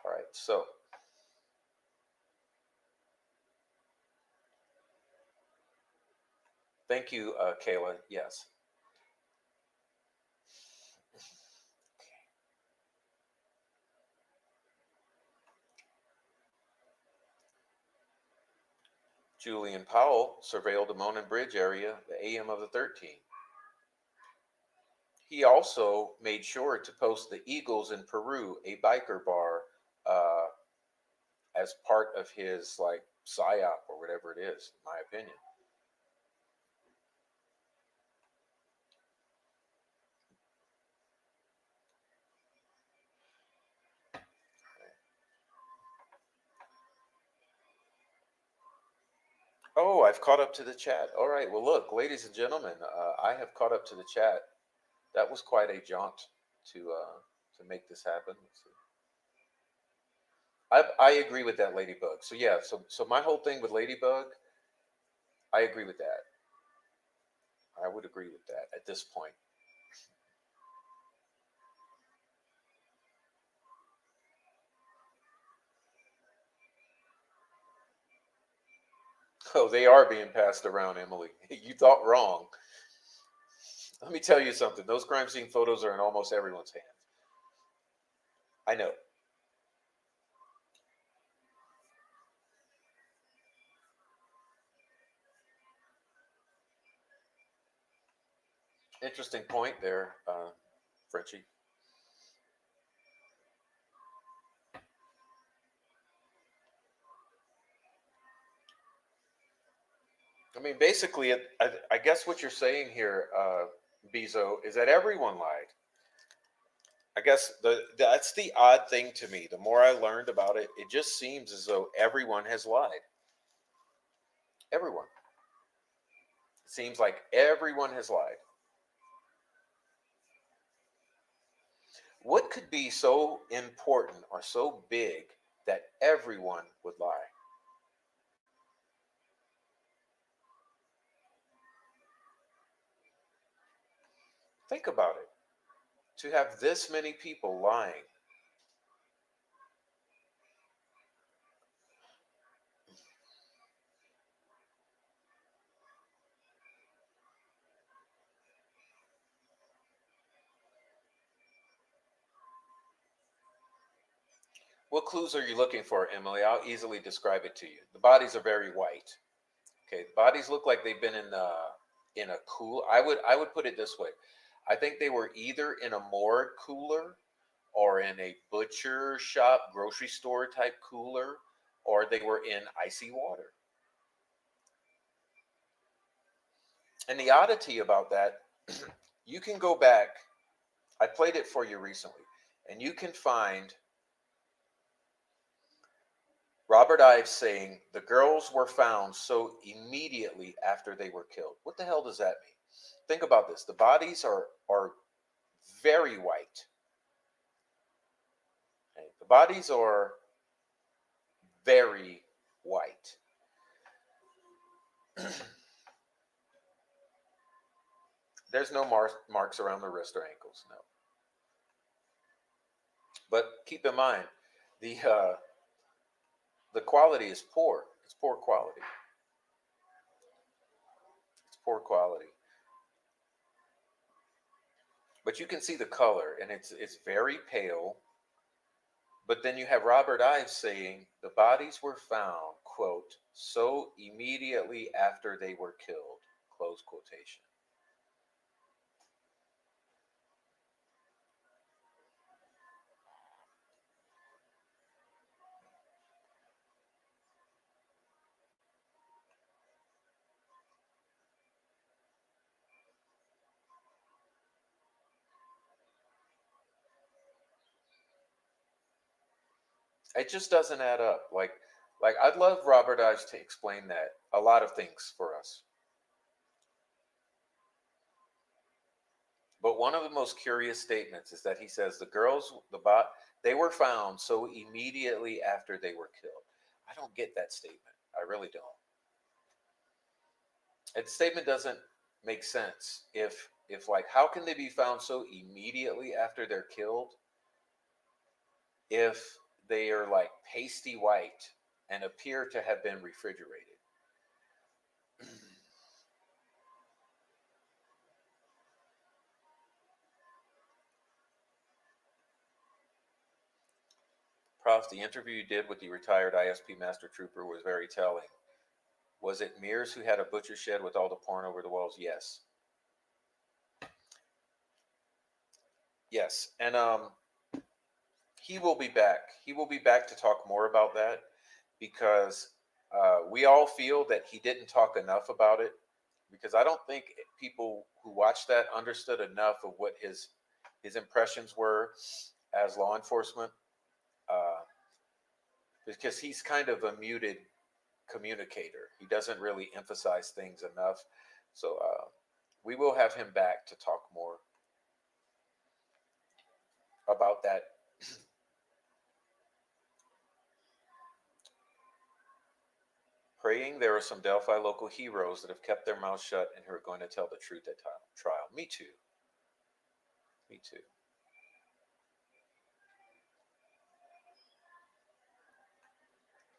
All right, so thank you, Kayla. Yes. Julian Powell surveilled the Monon Bridge area the AM of the 13th. He also made sure to post the Eagles in Peru, a biker bar, as part of his like psyop or whatever it is, in my opinion. Oh, I've caught up to the chat. All right. Well, look, ladies and gentlemen, I have caught up to the chat. That was quite a jaunt to make this happen. Let's see. I agree with that, Ladybug. So yeah, so my whole thing with Ladybug, I agree with that. I would agree with that at this point. Oh, they are being passed around, Emily. You thought wrong. Let me tell you something. Those crime scene photos are in almost everyone's hands. I know. Interesting point there, Frenchie. I mean, basically, I guess what you're saying here, Bezo, is that everyone lied. I guess that's the odd thing to me. The more I learned about it, it just seems as though everyone has lied. Everyone. It seems like everyone has lied. What could be so important or so big that everyone would lie? Think about it. To have this many people lying. What clues are you looking for, Emily? I'll easily describe it to you. The bodies are very white. Okay, the bodies look like they've been in a cool. I would put it this way. I think they were either in a morgue cooler or in a butcher shop, grocery store type cooler, or they were in icy water. And the oddity about that, you can go back. I played it for you recently, and you can find Robert Ives saying the girls were found so immediately after they were killed. What the hell does that mean? Think about this. The bodies are very white. Okay? The bodies are very white. There's no marks around the wrist or ankles, no. But keep in mind, the quality is poor. It's poor quality. It's poor quality. But you can see the color, and it's very pale. But then you have Robert Ives saying the bodies were found, quote, so immediately after they were killed, close quotation. It just doesn't add up. Like I'd love Robert Ives to explain that a lot of things for us. But one of the most curious statements is that he says they were found so immediately after they were killed. I don't get that statement. I really don't. That statement doesn't make sense. If like, how can they be found so immediately after they're killed if they are like pasty white and appear to have been refrigerated? Prof, the interview you did with the retired ISP Master Trooper was very telling. Was it Mears who had a butcher shed with all the porn over the walls? Yes. Yes. And he will be back. He will be back to talk more about that because we all feel that he didn't talk enough about it, because I don't think people who watched that understood enough of what his impressions were as law enforcement, because he's kind of a muted communicator. He doesn't really emphasize things enough. So we will have him back to talk more about that. Praying there are some Delphi local heroes that have kept their mouths shut and who are going to tell the truth at trial. Me too. Me too.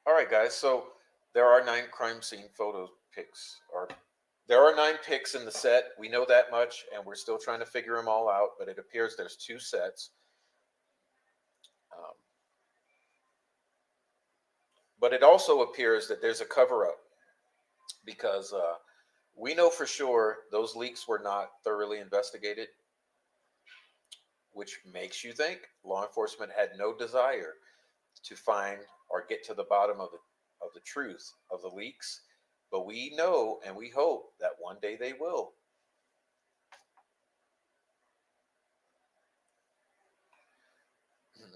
All right, guys. So there are 9 crime scene photo pics, or there are 9 pics in the set. We know that much, and we're still trying to figure them all out. But it appears there's 2 sets. But it also appears that there's a cover-up, because we know for sure those leaks were not thoroughly investigated, which makes you think law enforcement had no desire to find or get to the bottom of the truth of the leaks. But we know and we hope that one day they will.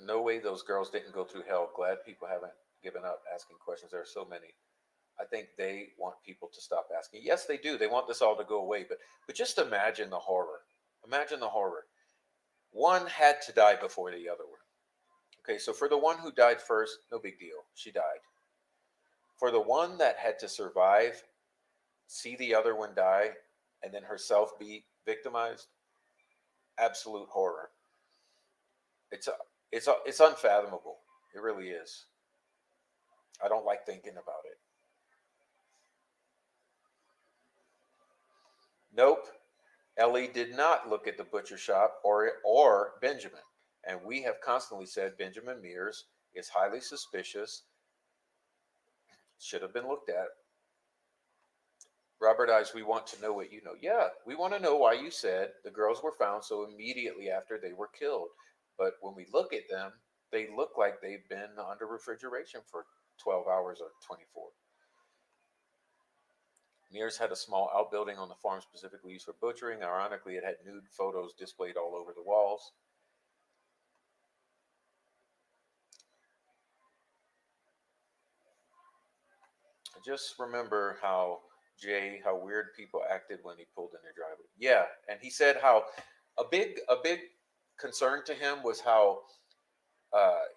No way those girls didn't go through hell. Glad people haven't given up asking questions. There are so many. I think they want people to stop asking. Yes, they do. They want this all to go away. But just imagine the horror. Imagine the horror. One had to die before the other one. Okay, so for the one who died first, no big deal. She died. For the one that had to survive, see the other one die, and then herself be victimized, absolute horror. It's unfathomable. It really is. I don't like thinking about it. Nope. Ellie did not look at the butcher shop or Benjamin. And we have constantly said Benjamin Mears is highly suspicious, should have been looked at. Robert Ives, we want to know what you know. Yeah, we want to know why you said the girls were found so immediately after they were killed. But when we look at them, they look like they've been under refrigeration for 12 hours or 24. Mears had a small outbuilding on the farm specifically used for butchering. Ironically, it had nude photos displayed all over the walls. Just remember how weird people acted when he pulled in their driveway. Yeah, and he said how a big concern to him was how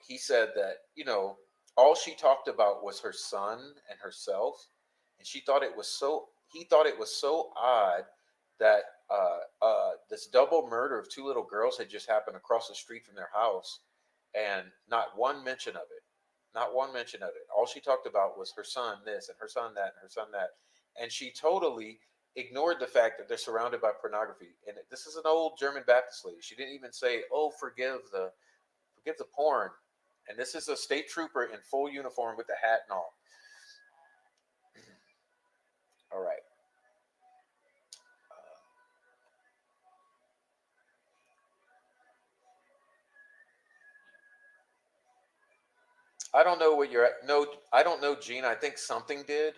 he said that, all she talked about was her son and herself, and he thought it was so odd that this double murder of 2 little girls had just happened across the street from their house, and not one mention of it. Not one mention of it. All she talked about was her son this and her son that and her son that. And she totally ignored the fact that they're surrounded by pornography. And this is an old German Baptist lady. She didn't even say, "Oh, forgive the porn." And this is a state trooper in full uniform with the hat and all. All right. I don't know what you're at. No, I don't know, Gene. I think something did,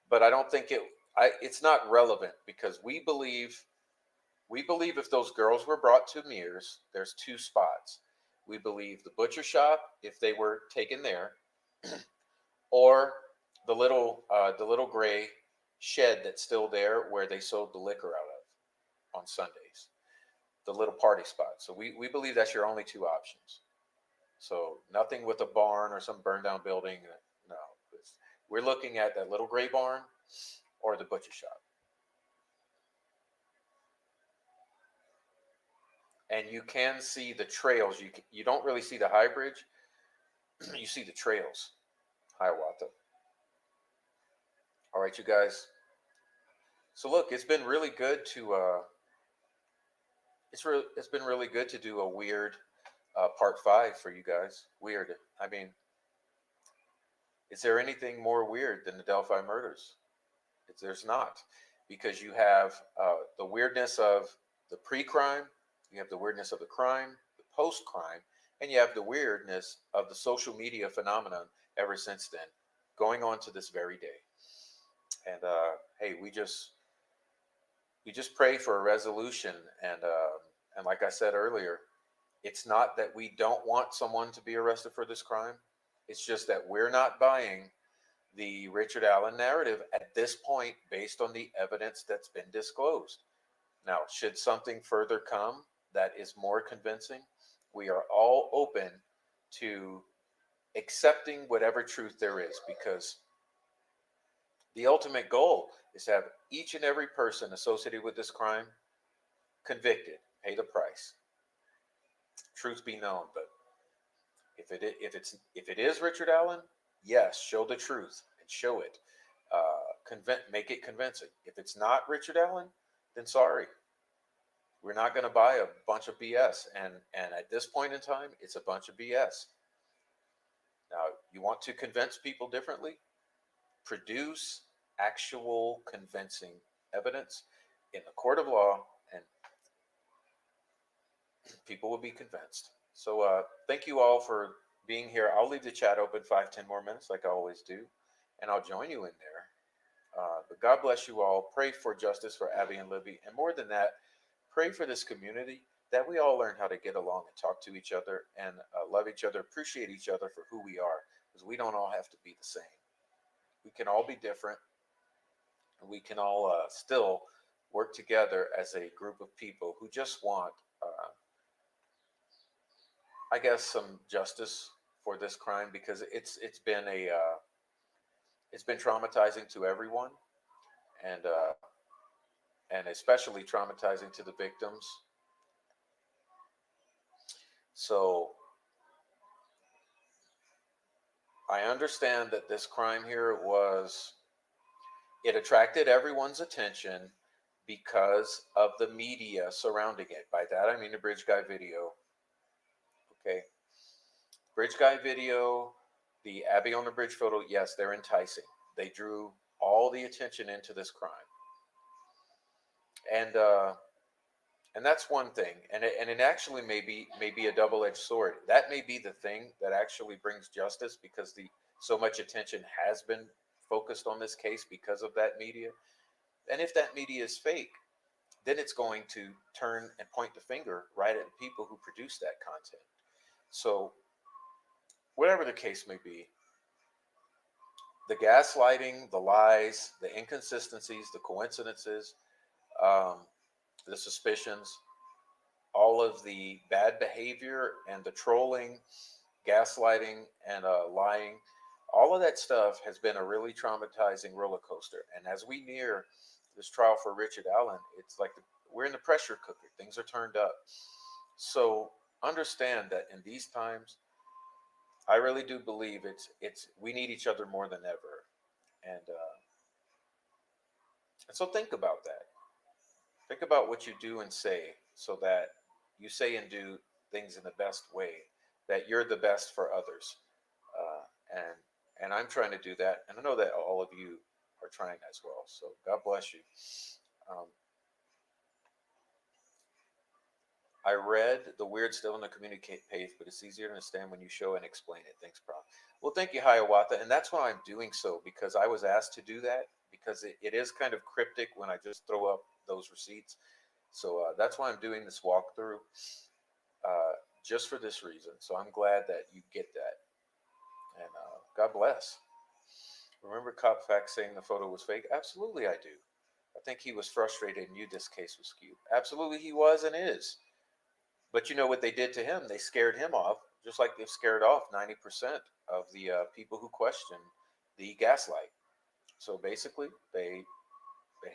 but I don't think it's not relevant, because we believe if those girls were brought to Mears, there's 2 spots. We believe the butcher shop, if they were taken there, or the little gray shed that's still there where they sold the liquor out of on Sundays, the little party spot. So we believe that's your only two options. So nothing with a barn or some burned down building. No, we're looking at that little gray barn or the butcher shop. And you can see the trails. You don't really see the high bridge. You see the trails. Hiawatha. All right, you guys. So look, it's been really good to it's been really good to do a weird part 5 for you guys. Weird. I mean, is there anything more weird than the Delphi murders? There's not, because you have the weirdness of the pre-crime, you have the weirdness of the crime, the post-crime, and you have the weirdness of the social media phenomenon ever since then, going on to this very day. And hey, we just pray for a resolution. And like I said earlier, it's not that we don't want someone to be arrested for this crime. It's just that we're not buying the Richard Allen narrative at this point based on the evidence that's been disclosed. Now, should something further come that is more convincing, we are all open to accepting whatever truth there is, because the ultimate goal is to have each and every person associated with this crime convicted, pay the price. Truth be known, but if it is Richard Allen, yes, show the truth and show it. Make it convincing. If it's not Richard Allen, then sorry. We're not going to buy a bunch of BS. And at this point in time, it's a bunch of BS. Now, you want to convince people differently? Produce actual convincing evidence in the court of law, and people will be convinced. So thank you all for being here. I'll leave the chat open 5-10 more minutes like I always do, and I'll join you in there. But God bless you all. Pray for justice for Abby and Libby, and more than that, pray for this community, that we all learn how to get along and talk to each other and love each other, appreciate each other for who we are, because we don't all have to be the same. We can all be different, and we can all still work together as a group of people who just want, I guess, some justice for this crime, because it's been traumatizing to everyone, and especially traumatizing to the victims. So I understand that this crime here it attracted everyone's attention because of the media surrounding it. By that I mean the Bridge Guy video. Okay. Bridge Guy video, the Abby on the Bridge photo, yes, they're enticing. They drew all the attention into this crime. And that's one thing. And it actually may be a double-edged sword. That may be the thing that actually brings justice, because so much attention has been focused on this case because of that media. And if that media is fake, then it's going to turn and point the finger right at the people who produce that content. So whatever the case may be, the gaslighting, the lies, the inconsistencies, the coincidences, the suspicions, all of the bad behavior and the trolling, gaslighting, and lying, all of that stuff has been a really traumatizing roller coaster. And as we near this trial for Richard Allen, it's like we're in the pressure cooker. Things are turned up. So understand that in these times, I really do believe we need each other more than ever. And so think about that. Think about what you do and say, so that you say and do things in the best way, that you're the best for others. And I'm trying to do that. And I know that all of you are trying as well. So God bless you. I read the weird still on the communicate page, but it's easier to understand when you show and explain it. Thanks, Prof. Well, thank you, Hiawatha. And that's why I'm doing so, because I was asked to do that, because it is kind of cryptic when I just throw up those receipts. So that's why I'm doing this walkthrough. just for this reason. So I'm glad that you get that. And God bless. Remember Cop Fact saying the photo was fake? Absolutely, I do. I think he was frustrated and knew this case was skewed. Absolutely, he was and is. But you know what they did to him? They scared him off, just like they've scared off 90% of the people who question the gaslight. So basically, they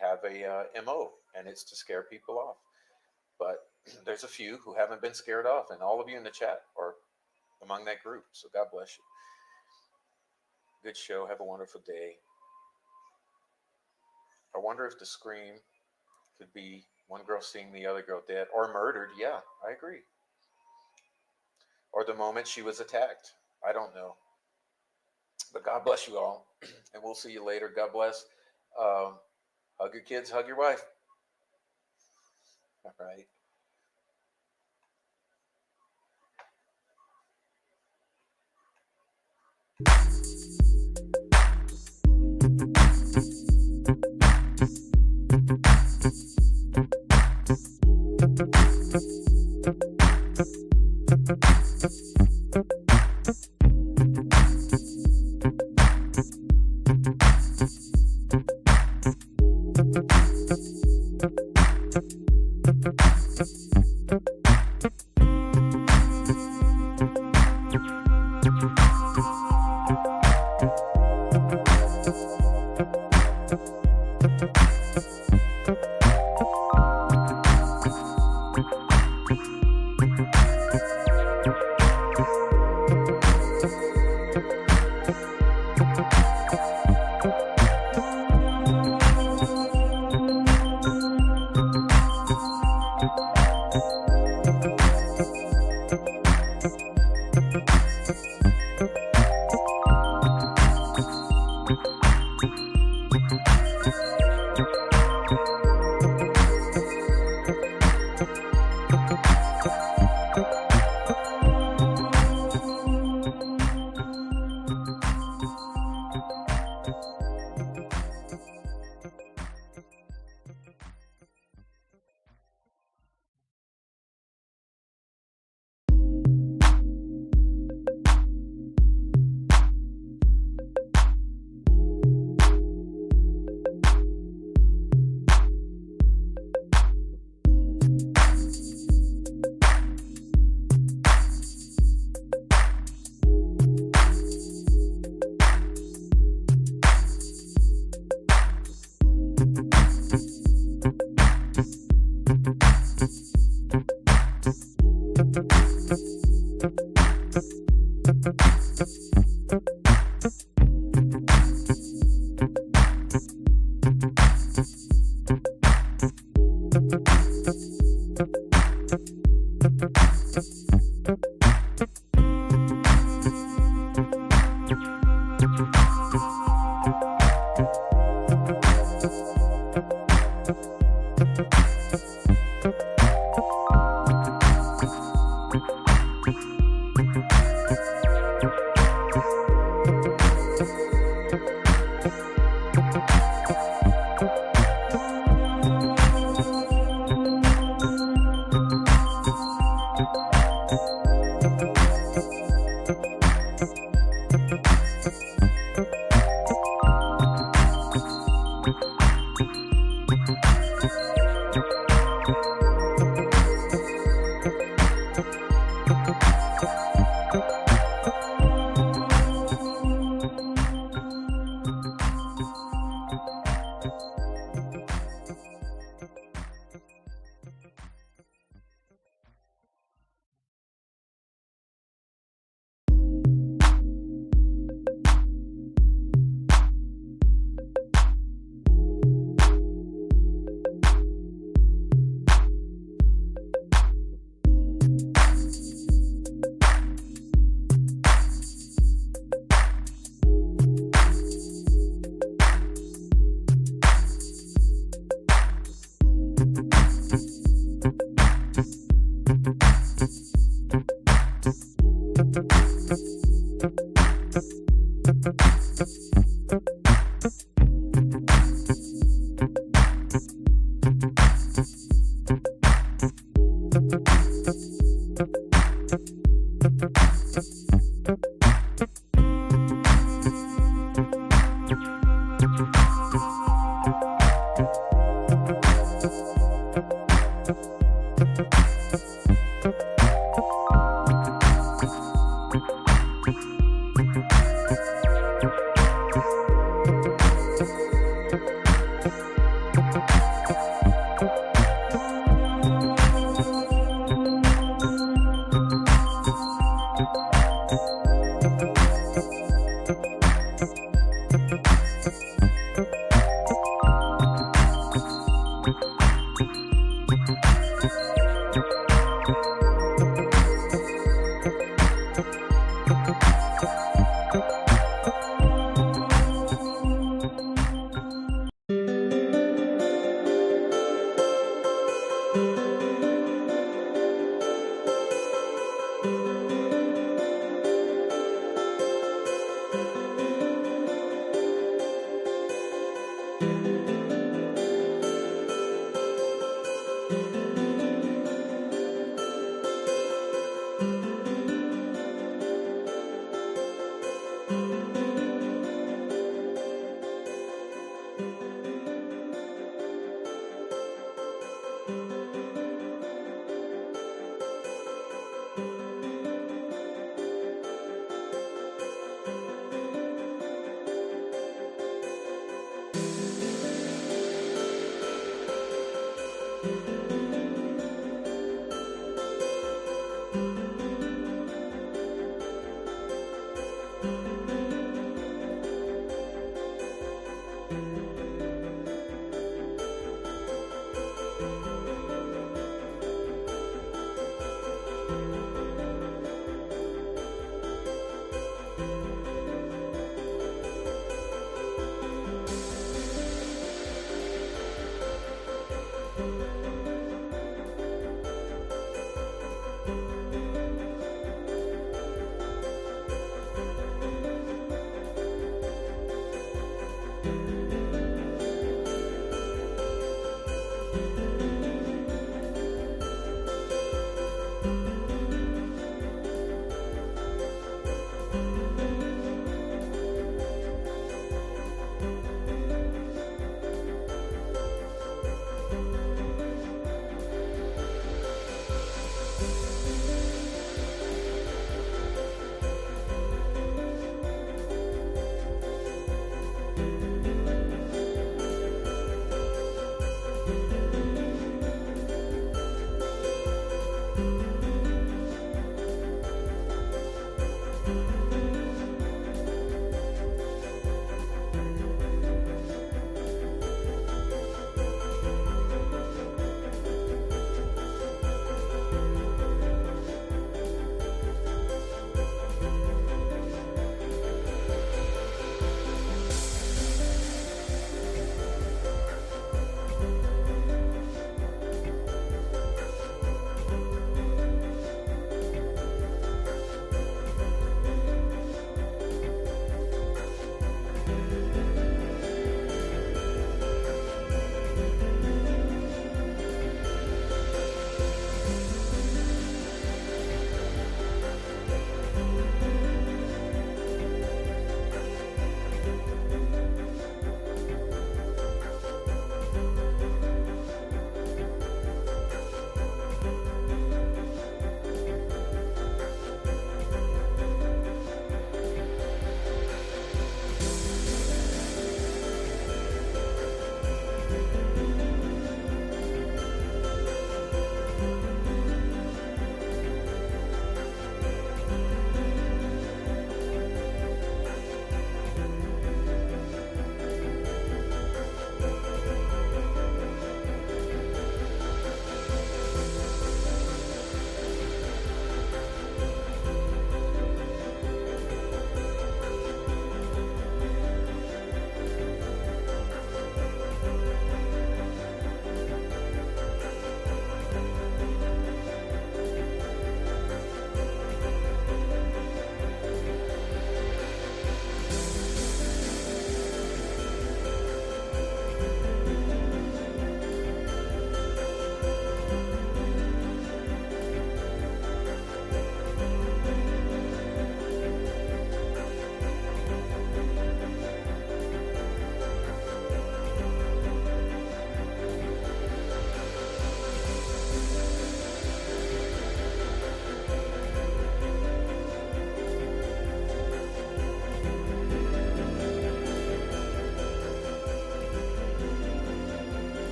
have a MO, and it's to scare people off. But there's a few who haven't been scared off, and all of you in the chat are among that group. So God bless you. Good show. Have a wonderful day. I wonder if the scream could be one girl seeing the other girl dead or murdered. Yeah, I agree. Or the moment she was attacked. I don't know. But God bless you all. And we'll see you later. God bless. Hug your kids. Hug your wife. All right.